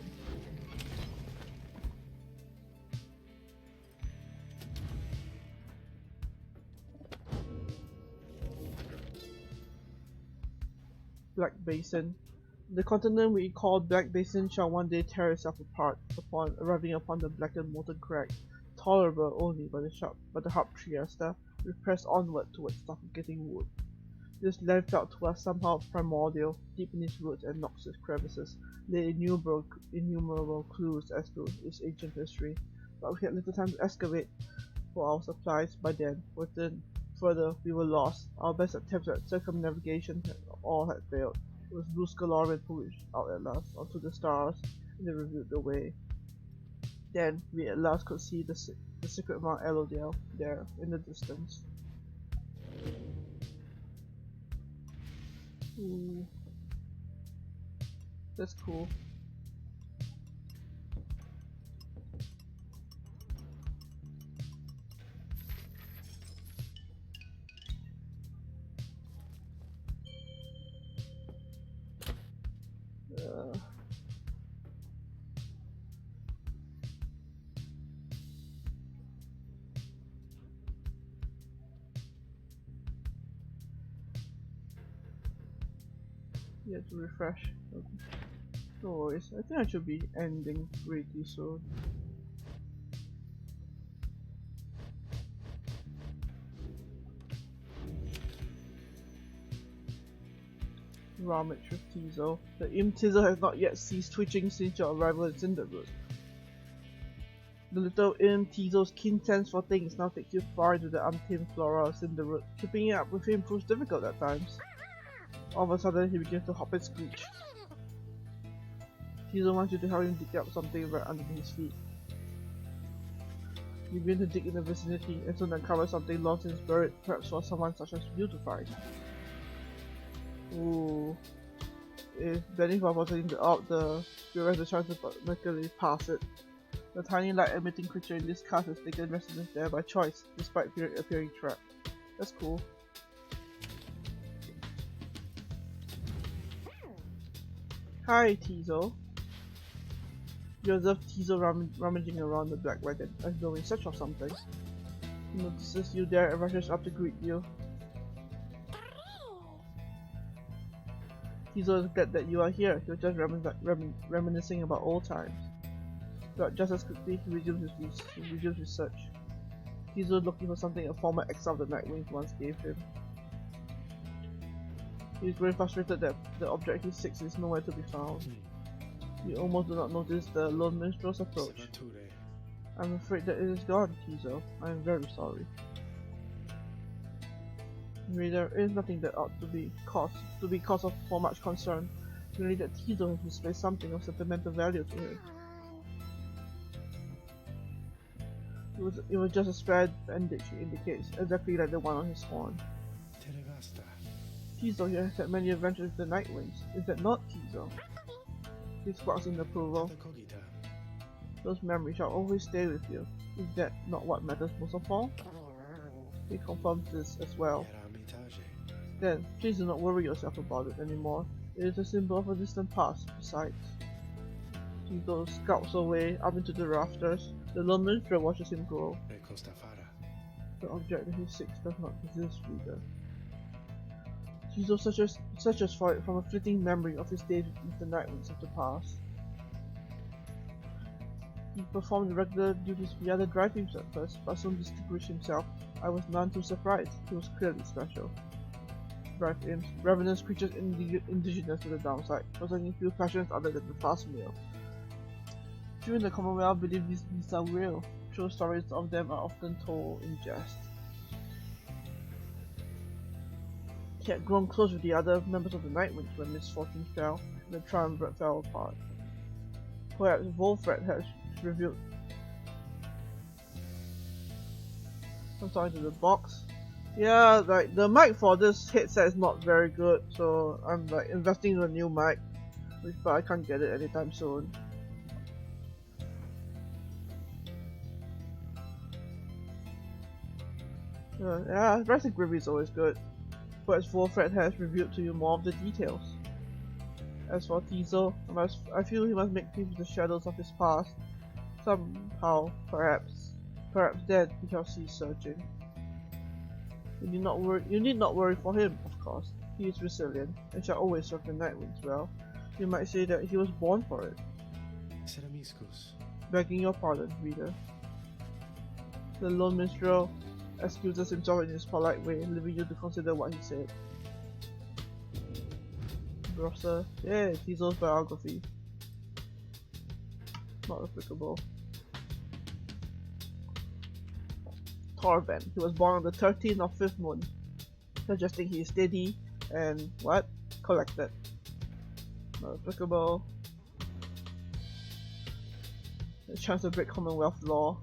Black Basin. The continent we call Black Basin shall one day tear itself apart upon arriving upon the blackened molten crag, tolerable only by the harp Triesta, we press onward towards suffocating wood. This land felt to us somehow primordial, deep in its roots and noxious crevices, lay innumerable clues as to its ancient history, but we had little time to excavate for our supplies by then. Further, we were lost. Our best attempts at circumnavigation all had failed. It was Blue Scalorian who reached out at last onto the stars, and they revealed the way. Then we at last could see the secret Mount Elodale there in the distance. Ooh. That's cool. Yeah, to refresh. Okay. No worries. I think I should be ending pretty soon. Ramage with Tizo. The imp Tizo has not yet ceased twitching since your arrival at Cinderwood. The little imp Tizo's keen sense for things now takes you far into the untamed flora of Cinderwood. Keeping it up with him proves difficult at times. All of a sudden, he begins to hop and screech. Tizo wants you to help him dig up something right underneath his feet. You begin to dig in the vicinity and soon uncover something lost and buried, perhaps for someone such as you to find. Ooh. If Benny was putting the orb, the spirit has a chance to automatically pass it. The tiny light-emitting creature in this cast has taken residence there by choice, despite appearing trapped. That's cool. Hi, Tizo. You observe Tizo rummaging around the black wagon, as though in search of something. He notices you there and rushes up to greet you. Tizo is glad that you are here. You're just reminiscing about old times. But just as quickly, he resumes his search. Tizo is looking for something a former exile of the Nightwings once gave him. He is very frustrated that the object he seeks is nowhere to be found. You almost do not notice the lone minstrel's approach. I'm afraid that it is gone, Tizo. I am very sorry. Reader, it is nothing that ought to be cause of for much concern. Merely that Tizo has misplaced something of sentimental value to him. It was just a spare bandage, he indicates, exactly like the one on his horn. Tizo here has had many adventures with the Nightwings. Is that not, Tizo? He squawks in approval. Those memories shall always stay with you. Is that not what matters most of all? He confirms this as well. Then, please do not worry yourself about it anymore. It is a symbol of a distant past, besides. Tizo scouts away up into the rafters. The lone minstrel watches him go. The object that he seeks does not exist, reader. Tizo searches for it from a fleeting memory of his days with the Nightwings of the past. He performed regular duties via the dry teams at first, but soon distinguished himself. I was none too surprised. He was clearly special. Drive imps, ravenous creatures indigenous to the downside, possessing few passions other than the fast meal. Few in the Commonwealth believe these beasts are real. True stories of them are often told in jest. He had grown close with the other members of the Nightwings when misfortune fell and the triumvirate fell apart. Perhaps Wolfred has revealed. I'm sorry, to the box. Yeah, like the mic for this headset is not very good, so I'm like investing in a new mic, but I can't get it anytime soon. Yeah, Jurassic Gravy is always good. Perhaps Wolfred has revealed to you more of the details. As for Tizo, I feel he must make peace with the shadows of his past. Somehow, perhaps then he shall cease searching. You need not worry for him, of course. He is resilient, and shall always serve the Nightwings well. You might say that he was born for it. Begging your pardon, reader. The lone minstrel excuses himself in his polite way, leaving you to consider what he said. Grosser, yeah, Tizo's biography. Not applicable. Torben, he was born on the 13th of 5th moon, suggesting he is steady and what? Collected. Not applicable. A chance to break Commonwealth law.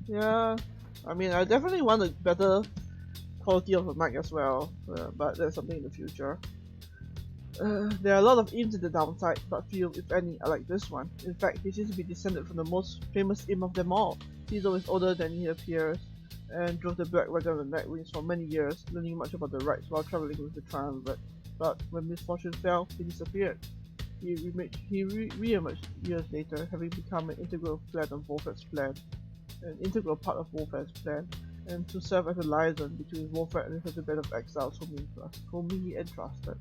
Yeah, I mean, I definitely want a better quality of a mic as well, but that's something in the future. There are a lot of imps in the downside, but few, if any, are like this one. In fact, he seems to be descended from the most famous imp of them all. Tizo is older than he appears, and drove the black wagon on the Nightwings for many years, learning much about the rites while traveling with the triumvirate. But when misfortune fell, he disappeared. He re-emerged years later, having become an integral part of Wolfred's plan. and to serve as a liaison between Wolfred and his band of exiles whom he entrusted.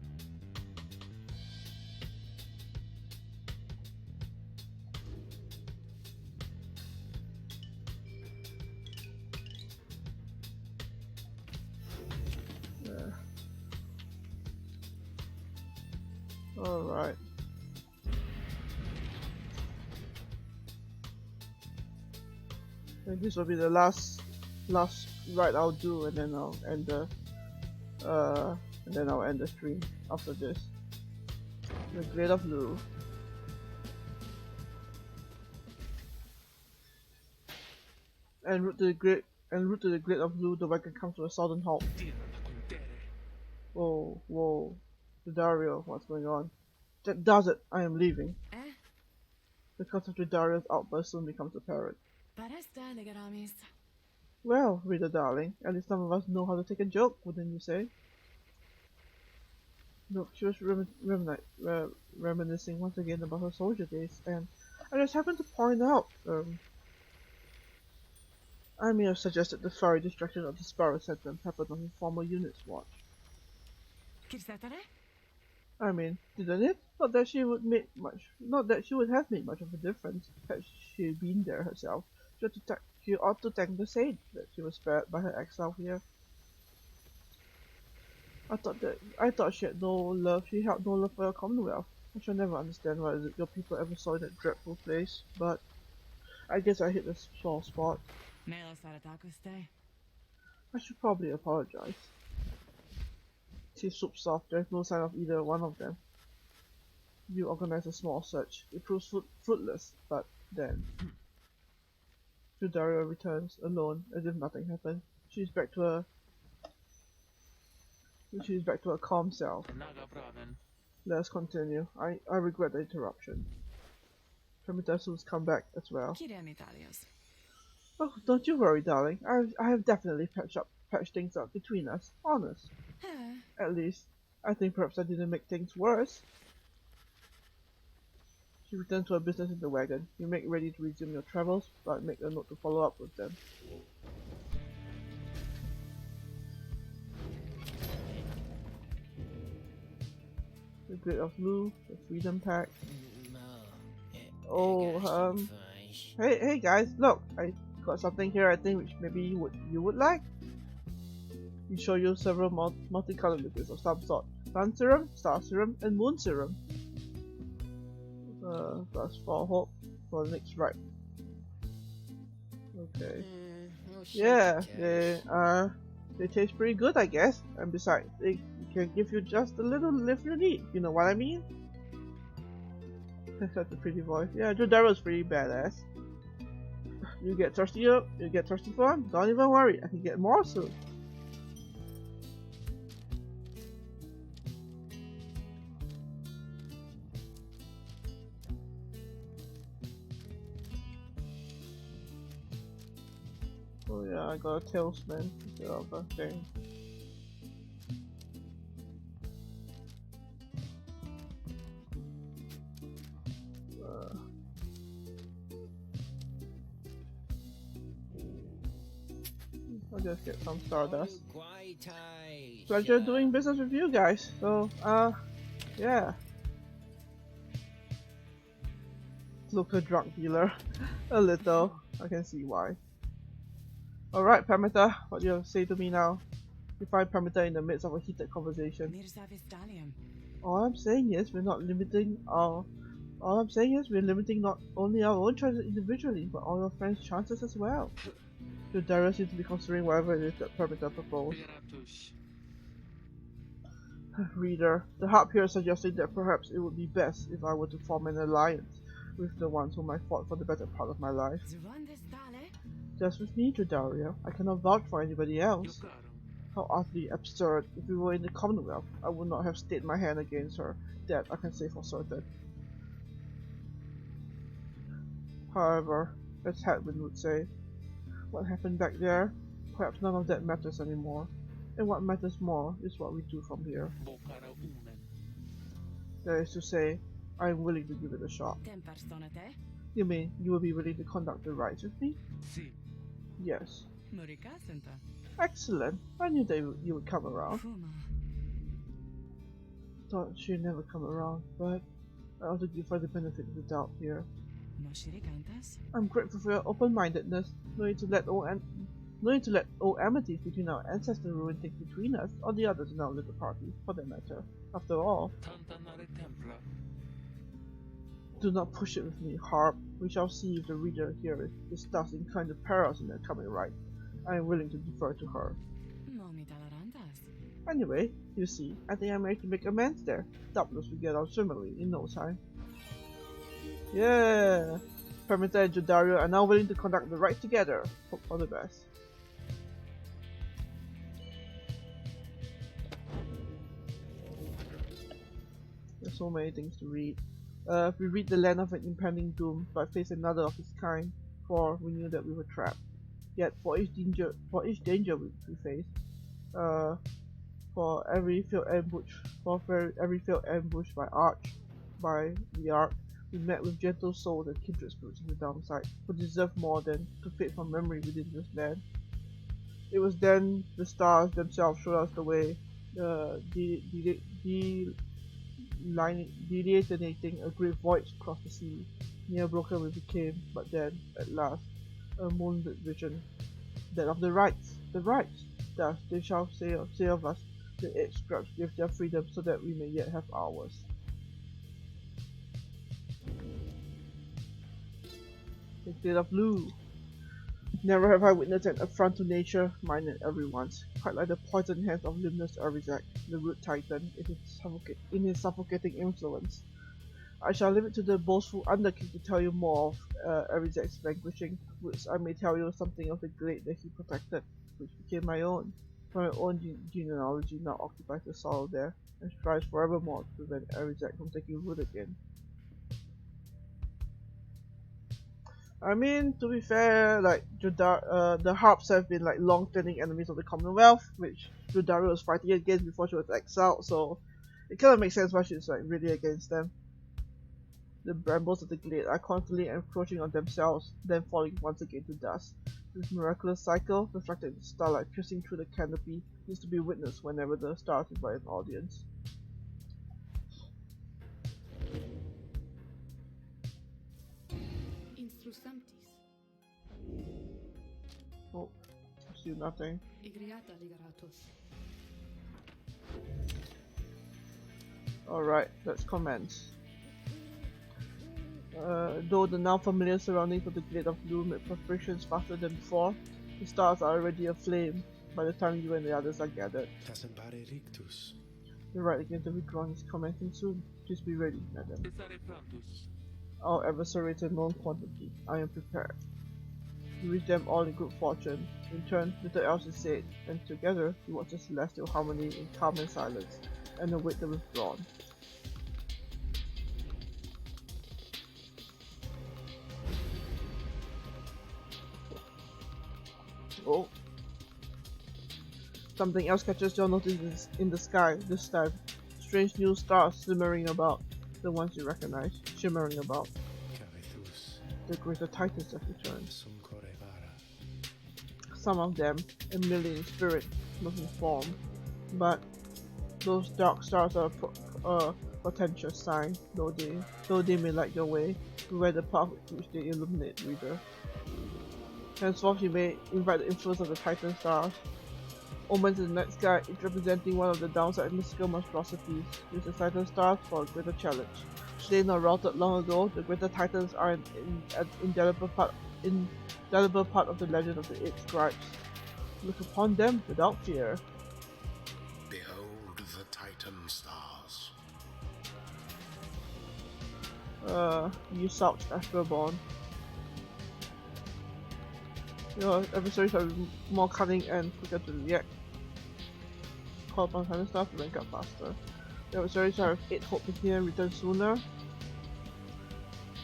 Alright. And this will be the last ride I'll do, and then I'll end the stream after this. The Glade of Lu. En route to the Glade of Lu, the wagon comes to a sudden halt. Whoa. Dario, what's going on? That does it! I am leaving. The cause of Dario's outburst soon becomes apparent. Well, reader darling, at least some of us know how to take a joke, wouldn't you say? Look, she was reminiscing once again about her soldier days, and I just happened to point out, I may have suggested the fiery destruction of the Sparrow sentence happened on his former unit's watch. I mean, didn't it? Not that she would have made much of a difference had she been there herself. She ought to thank the saint that she was spared by her exile here. I thought she had no love. She held no love for your Commonwealth. I shall never understand why your people ever saw that dreadful place, but I guess I hit a sore spot. I should probably apologize. She swoops off. There's no sign of either one of them. You organize a small search. It proves fruitless, but then Dario returns alone, as if nothing happened. She's back to her calm self. Let us continue. I regret the interruption. Prometheus come back as well. Oh, don't you worry, darling. I have definitely patched things up between us. Honest. At least, I think perhaps I didn't make things worse. She returned to her business in the wagon. You make ready to resume your travels, but make a note to follow up with them. The Glade of Lu, the Freedom Pack. Oh, hey guys, look, I got something here I think which maybe you would like. We show you several multicolored liquids of some sort. Sun Serum, Star Serum, and Moon Serum. Plus 4 hope for the next ride. Okay. Yeah, they taste pretty good, I guess. And besides, they can give you just a little lift you need. You know what I mean? That's a pretty voice. Yeah, Jodaro's pretty badass. You get thirsty up? You get thirsty for him? Don't even worry, I can get more soon. Oh yeah, I got a tailspin instead of a thing. I'll just get some stardust. Pleasure doing business with you guys. So, yeah. Look, a drug dealer. A little. I can see why. Alright, Parameter, what do you have to say to me now? You find Parameter in the midst of a heated conversation. All I'm saying is we're limiting not only our own choices individually, but all your friends' chances as well. Dario seems to be considering whatever it is that Parameter proposed. Reader, the harp here is suggesting that perhaps it would be best if I were to form an alliance with the ones whom I fought for the better part of my life. Just with me, Dario. I cannot vouch for anybody else. How utterly absurd. If we were in the Commonwealth, I would not have stayed my hand against her. That I can say for certain. However, as Hadwin would say, what happened back there, perhaps none of that matters anymore. And what matters more is what we do from here. That is to say, I am willing to give it a shot. You mean you will be willing to conduct the rites with me? Yes. Murikasenta. Excellent. I knew that you would come around. Fuma. Thought she'd never come around, but I also give her the benefit of the doubt here. Moshirikantas. I'm grateful for your open-mindedness. No need to let old amity between our ancestors ruin things between us, or the others in our little party, for that matter. After all, do not push it with me, Harp. We shall see if the reader here is discussing kind of perils in their coming right. I am willing to defer to her. Momitalarantas. Anyway, you see, I think I managed to make amends there. Doubtless we get on swimmingly in no time. Yeah! Permita and Jodario are now willing to conduct the rite together. Hope for the best. There's so many things to read. We read the land of an impending doom, but face another of its kind, for we knew that we were trapped. Yet for each danger we face, for every failed ambush by the Ark, we met with gentle souls and kindred spirits in the downside, who deserve more than to fade from memory within this land. It was then the stars themselves showed us the way, delineating a great void across the sea. Near broken we became, but then, at last, a moonlit vision. That of the Rites. The Rites! Thus they shall say of us, the 8 scraps give their freedom so that we may yet have ours. The Gate of Blue. Never have I witnessed an affront to nature, mine and everyone's, quite like the poisoned hands of limbless Erizek, the root titan, in his suffocating influence. I shall leave it to the boastful Underking to tell you more of Erizek's vanquishing, which I may tell you something of the glade that he protected, which became my own. For my own genealogy now occupies the soil there, and strives forevermore to prevent Erizek from taking root again. I mean, to be fair, like the Harps have been like long-standing enemies of the Commonwealth, which Jodario was fighting against before she was exiled, so it kind of makes sense why she's like really against them. The brambles of the glade are constantly encroaching on themselves, then falling once again to dust. This miraculous cycle, reflected in the starlight piercing through the canopy, is to be witnessed whenever the stars invite an audience. Oh, still nothing. Alright, let's commence. Though the now familiar surroundings of the Glade of Blue make preparations faster than before, the stars are already aflame by the time you and the others are gathered. The rite against the withdrawn is commencing soon. Please be ready, madam. Our adversaries in known quantity. I am prepared. We wish them all in good fortune. In turn, little else is said, and together we watch the celestial harmony in calm and silence, and await the withdrawn. Oh. Something else catches your notice in the sky this time. Strange new stars shimmering about, the ones you recognize, shimmering about. The greater titans have returned. Some of them, a million in spirit, not in form, but those dark stars are a portentous sign, though they may light your way, beware the path which they illuminate, reader. Henceforth you may invite the influence of the Titan stars. Omens in the night sky, each representing one of the downside mystical monstrosities. Use the Titan stars for a greater challenge. Slain or routed long ago, the greater Titans are an indelible part of the legend of the 8 scribes. Look upon them without fear. Behold the Titan stars. You South Astroborn. Your adversaries are more cunning and quicker to react. Call upon Titan stars to rank up faster. Your adversaries have 8 hope to hear and return sooner.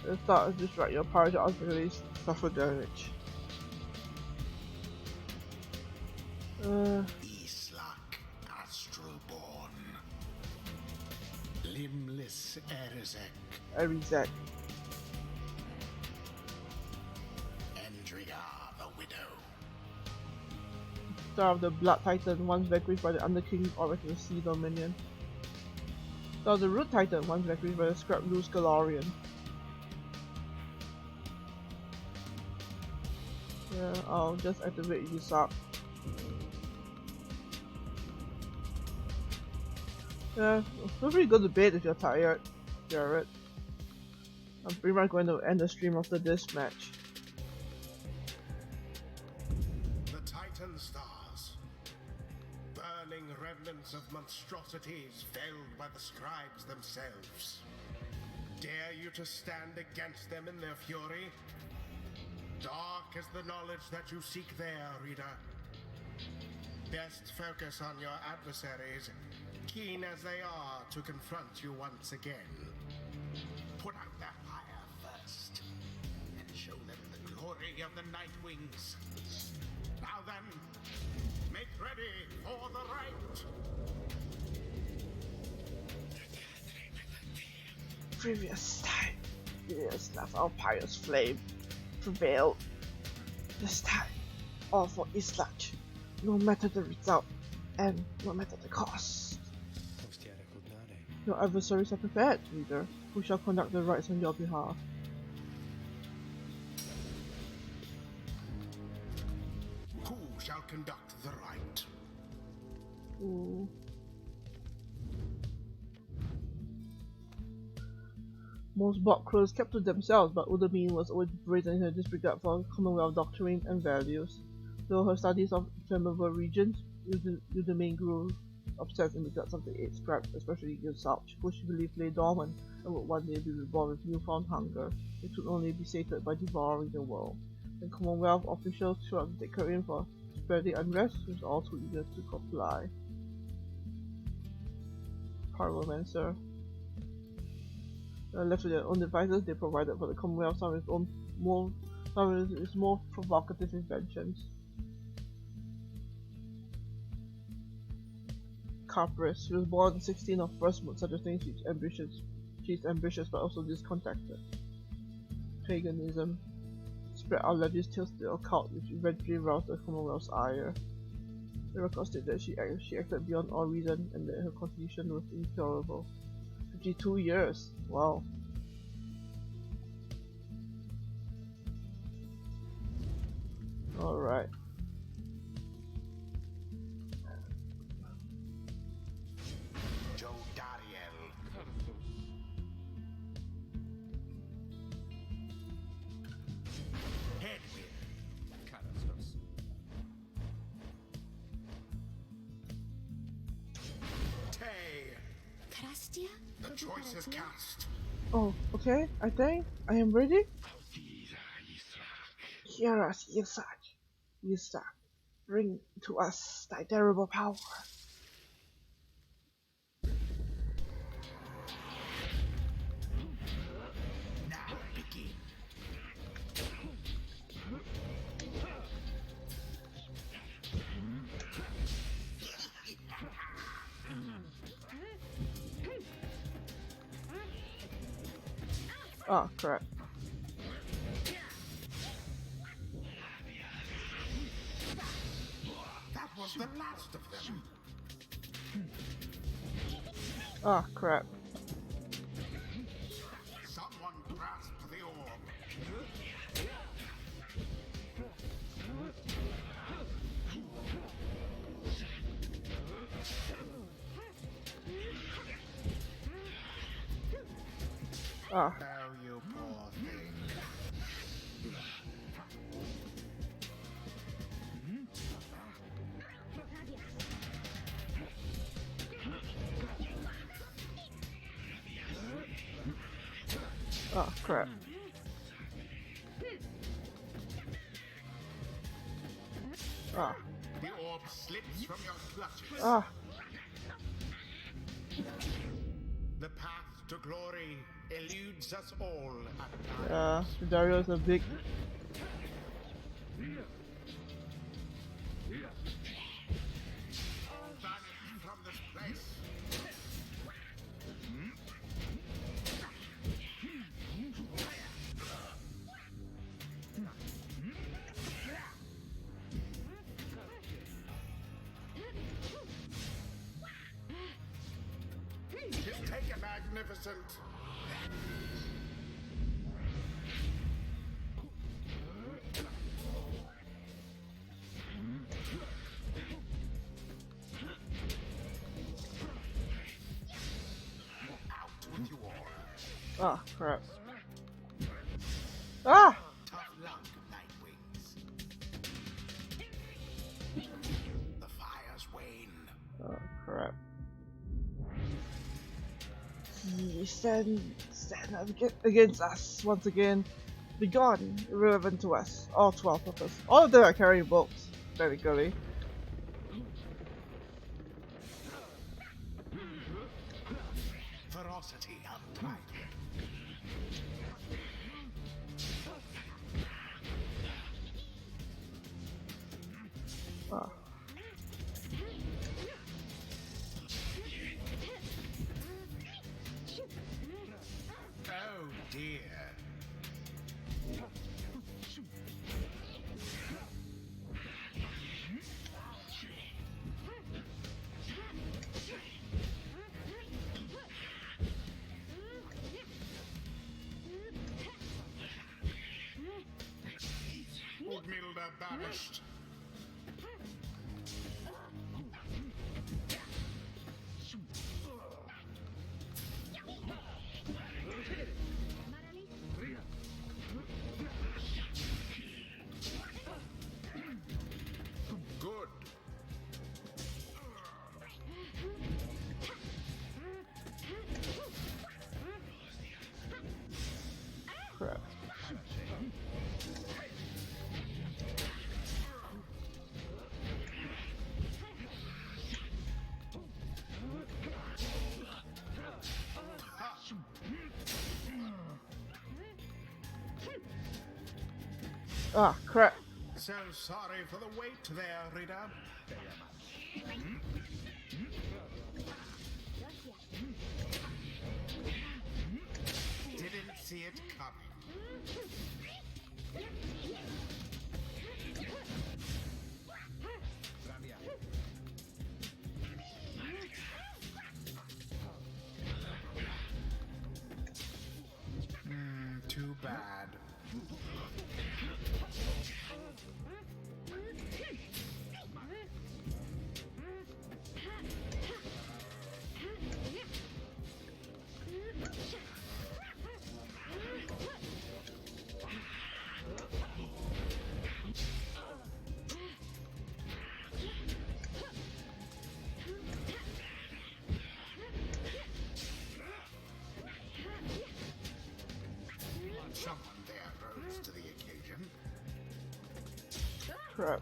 At the start of this rite, your Pyre adversaries suffer damage. Islak Astroborn. Limbless Erizek. Endriga the Widow. Star of the Blood Titan, once vanquished by the Underking or the Sea Dominion. Star of the Root Titan, once vanquished by the Scrap Loose Galorian. Yeah, I'll just activate this up. Yeah, feel free to go to bed if you're tired, Jared. I'm pretty much going to end the stream after this match. The Titan stars, burning remnants of monstrosities felled by the scribes themselves. Dare you to stand against them in their fury? Dark is the knowledge that you seek there, reader. Best focus on your adversaries, keen as they are to confront you once again. Put out their fire first, and show them the glory of the Night Wings. Now then, make ready for the rite! Previous time, years left our Pyre's flame prevailed. This time, all for Islach, no matter the result, and no matter the cost. Your adversaries are prepared, reader, who shall conduct the rites on your behalf. Who shall conduct the rite? Ooh. Most bog crews kept to themselves, but Udamine was always brazen in her disregard for Commonwealth doctrine and values. Though her studies of flammable regions, Udamine grew obsessed in regards of the eight scribes, especially exiled, who she believed lay dormant and would one day be reborn with newfound hunger, which would only be sated by devouring the world. And Commonwealth officials tried to take her in for spreading unrest, she was all too eager to comply. Pyromancer. Left to their own devices, they provided for the Commonwealth some of its more provocative inventions. Caprice. She was born 16 of first moon, suggesting she's ambitious but also discontented. Paganism. Spread out legends tales to the occult, which eventually roused the Commonwealth's ire. The record stated that she acted beyond all reason and that her constitution was incurable. 52 years. Wow. Alright. The choice is cast. Oh, okay. I think I am ready. Hear us, Yisak. Bring to us thy terrible power. Now begin. Oh, crap. That was the last of them. Oh, crap. Someone grasp the orb. Ah. Oh, you poor thing. Oh, crap. Ah. The orb slips from your clutches. Ah. The path to glory eludes us all at times. Yeah, Dario is a big... Vanish from this place. Take it, magnificent. Out with you all. Oh, crap. Ah! Tough luck, Nightwings. The fires wane. Oh, crap. He stand against us once again. Be gone, irrelevant to us, all to our purpose. All of them are carrying bolts, technically. Ferocity untied. Oh. Oh dear. Milda banished. Good. Crap. Ah, crap. So sorry for the wait there, Rita. Didn't see it coming. Too bad. Someone there rose to the occasion. Crap.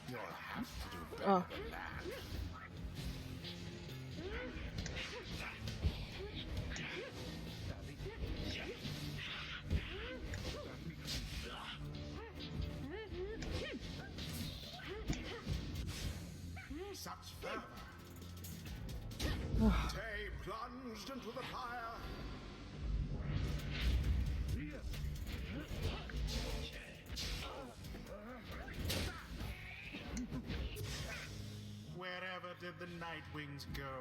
You'll have to do better Oh. than that. Such fervor. Tay plunged into the fire. Wherever did the Nightwings go?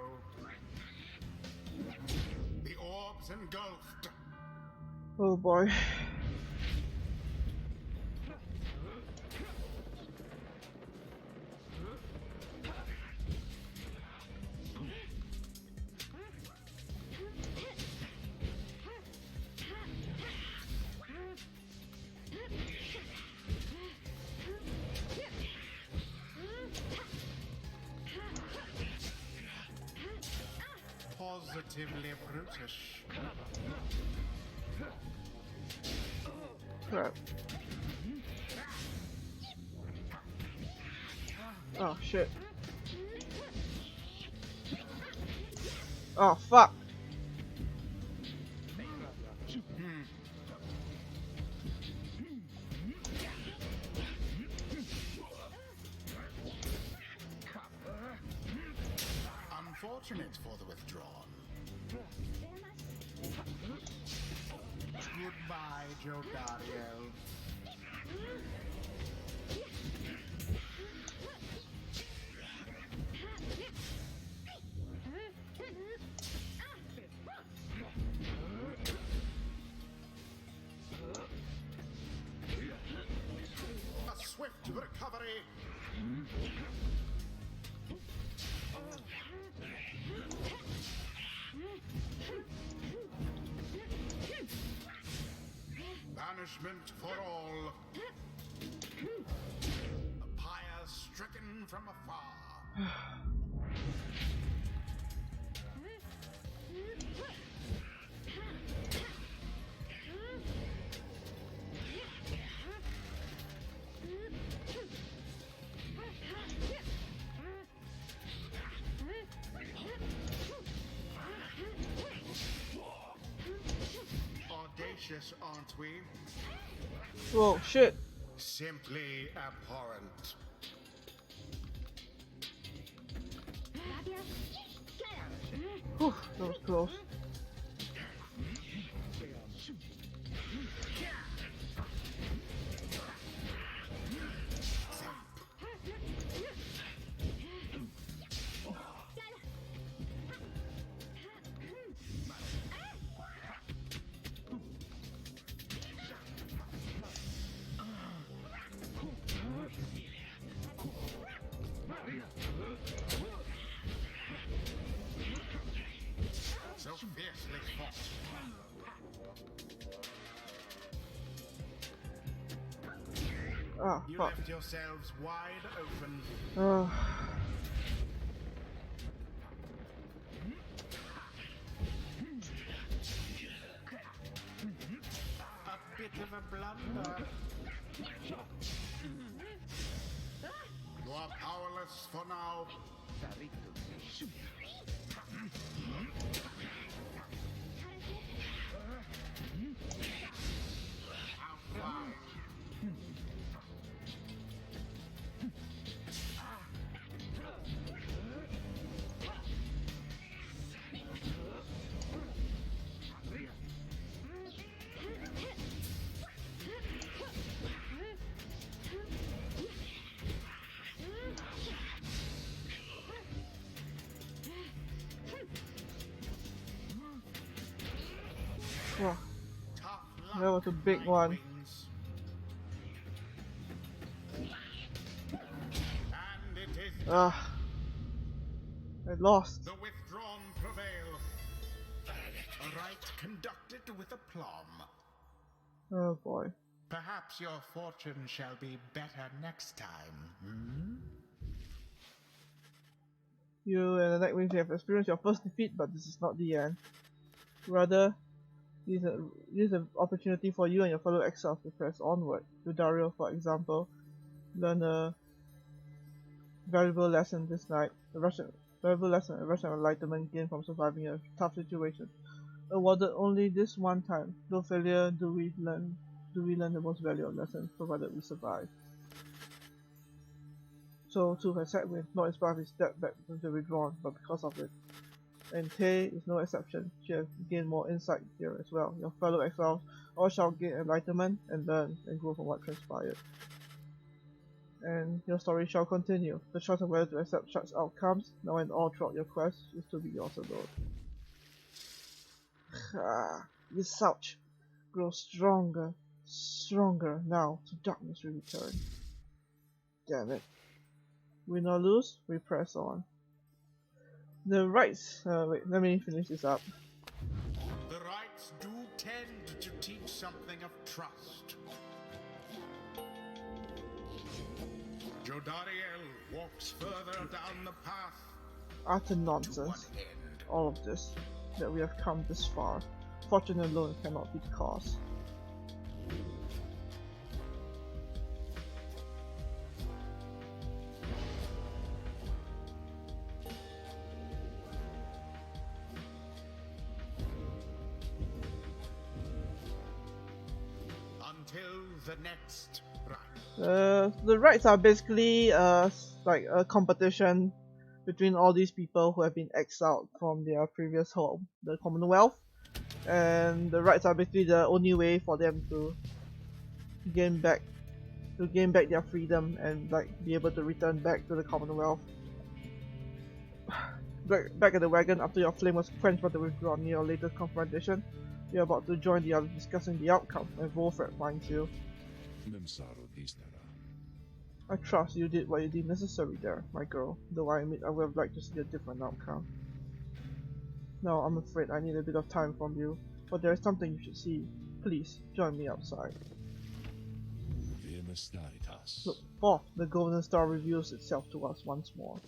The orbs engulfed. Oh boy. Positively brutish. Crap. Oh shit. Oh fuck. Unfortunate for the withdrawn. Goodbye, Jodariel. A swift recovery. Banishment for all. A pyre stricken from afar. Audacious, aren't we? Whoa, shit. Simply abhorrent. Whew, that was close. So fiercely fought. Ah, You fuck. left yourselves wide open. A bit of a blunder. You are powerless for now. Outfly. Wow, Tough that luck, was a big one. Nightwings. And it is Ah, I lost. the withdrawn prevail. A rite conducted with aplomb. Oh boy. Perhaps your fortune shall be better next time. Hmm? You and the Nightwings have experienced your first defeat, but this is not the end. Rather, this is an opportunity for you and your fellow exiles to press onward. Dario, for example, learn a valuable lesson this night. A valuable lesson, a rush of enlightenment gained from surviving a tough situation. Awarded only this one time. Though failure, do we learn the most valuable lesson, provided we survive. So too has Sadwin, not in spite of his step back into the withdrawn, but because of it. And Tay is no exception. She has gained more insight here as well. Your fellow exiles all shall gain enlightenment and learn and grow from what transpired. And your story shall continue. The choice of whether to accept such outcomes, now and all throughout your quest, is to be yours alone. You Souch grow stronger, stronger now to darkness will return. Damn it. Win or lose, we press on. The rites. Wait, let me finish this up. The rites do tend to teach something of trust. Jodariel walks further down the path Utter to one nonsense. end. All of this. That we have come this far. Fortune alone cannot be the cause. Until the next rite. The rites are basically like a competition between all these people who have been exiled from their previous home, the Commonwealth. and the rites are basically the only way for them to gain back their freedom and like be able to return back to the Commonwealth. Back at the wagon, after your flame was quenched by the withdrawn near your latest confrontation, you're about to join the others discussing the outcome, and Wolfred finds you. I trust you did what you deemed necessary there, my girl, though I admit I would have liked to see a different outcome. Now I'm afraid I need a bit of time from you, but there is something you should see. Please, join me outside. Look, forth, the golden star reveals itself to us once more.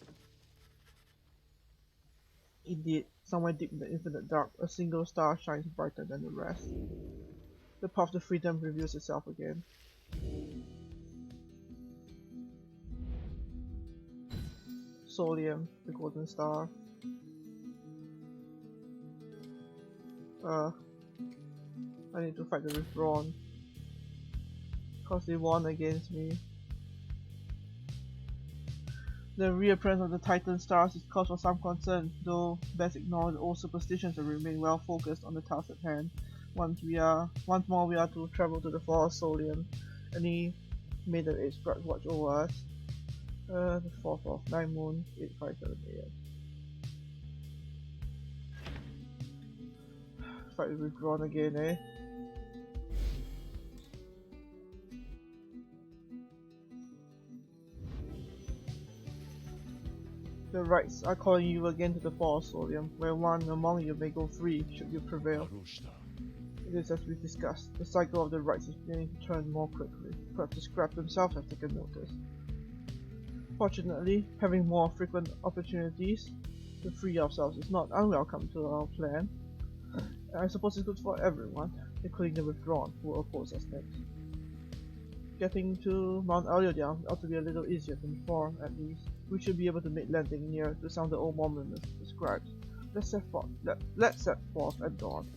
Indeed, somewhere deep in the infinite dark, a single star shines brighter than the rest. The path to freedom reveals itself again. Solium, the golden star. I need to fight the withdrawn, cause they won against me. The reappearance of the Titan stars is cause for some concern, though best ignore the old superstitions and remain well focused on the task at hand. Once more we are to travel to the forest Solium. Any maiden age guards watch over us. The 4th of 9 moon, 857 AM. Fight with withdrawn again, eh? The rites are calling you again to the forest Solium, where one among you may go free should you prevail. It is as we discussed, the cycle of the rites is beginning to turn more quickly. Perhaps the scrap themselves have taken notice. Fortunately, having more frequent opportunities to free ourselves is not unwelcome to our plan. I suppose it's good for everyone, including the withdrawn who will oppose us next. Getting to Mount Eliodam ought to be a little easier than before, at least. We should be able to make landing near the sound the old monuments described. Let's set forth at dawn.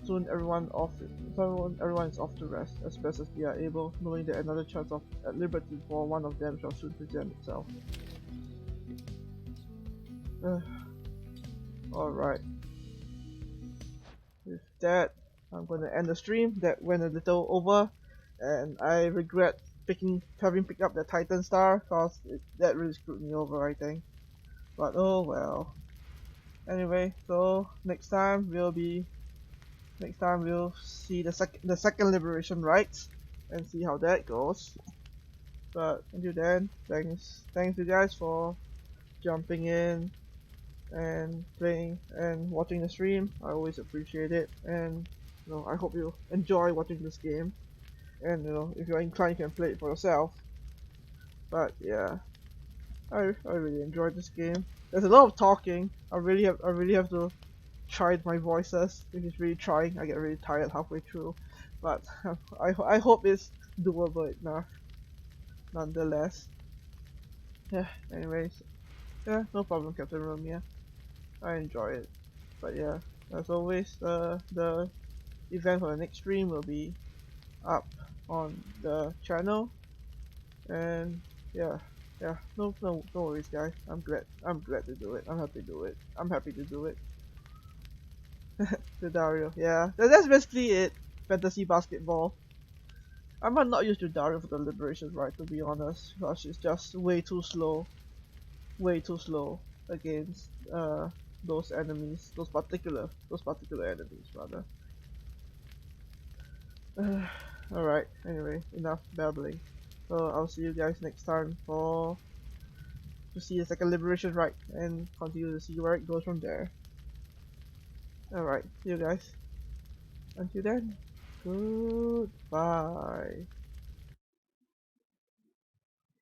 Soon everyone is off to rest, as best as they are able, knowing that another chance at liberty for one of them shall soon present itself. Alright. With that, I'm going to end the stream. That went a little over, and I regret having picked up the Titan Star, cause that really screwed me over, I think. But oh well. Anyway, so next time we'll see the second liberation rites and see how that goes. But until then, thanks you guys for jumping in and playing and watching the stream. I always appreciate it, and I hope you enjoy watching this game. And if you're inclined, you can play it for yourself. But yeah, I really enjoyed this game. There's a lot of talking. I really have to try my voices, which is really trying. I get really tired halfway through, but I hope it's doable enough nonetheless. Yeah, anyways, yeah, no problem, Captain Romeo. I enjoy it. But yeah, as always, the event for the next stream will be up on the channel, and yeah, no worries, guys. I'm glad to do it. I'm happy to do it. The Dario, yeah, that's basically it. Fantasy basketball. I might not use the Dario for the liberation rite, to be honest, because she's just way too slow against those enemies, those particular enemies rather. Alright, anyway, enough babbling. So I'll see you guys next time to see the second liberation rite and continue to see where it goes from there. Alright, see you guys. Until then, goodbye.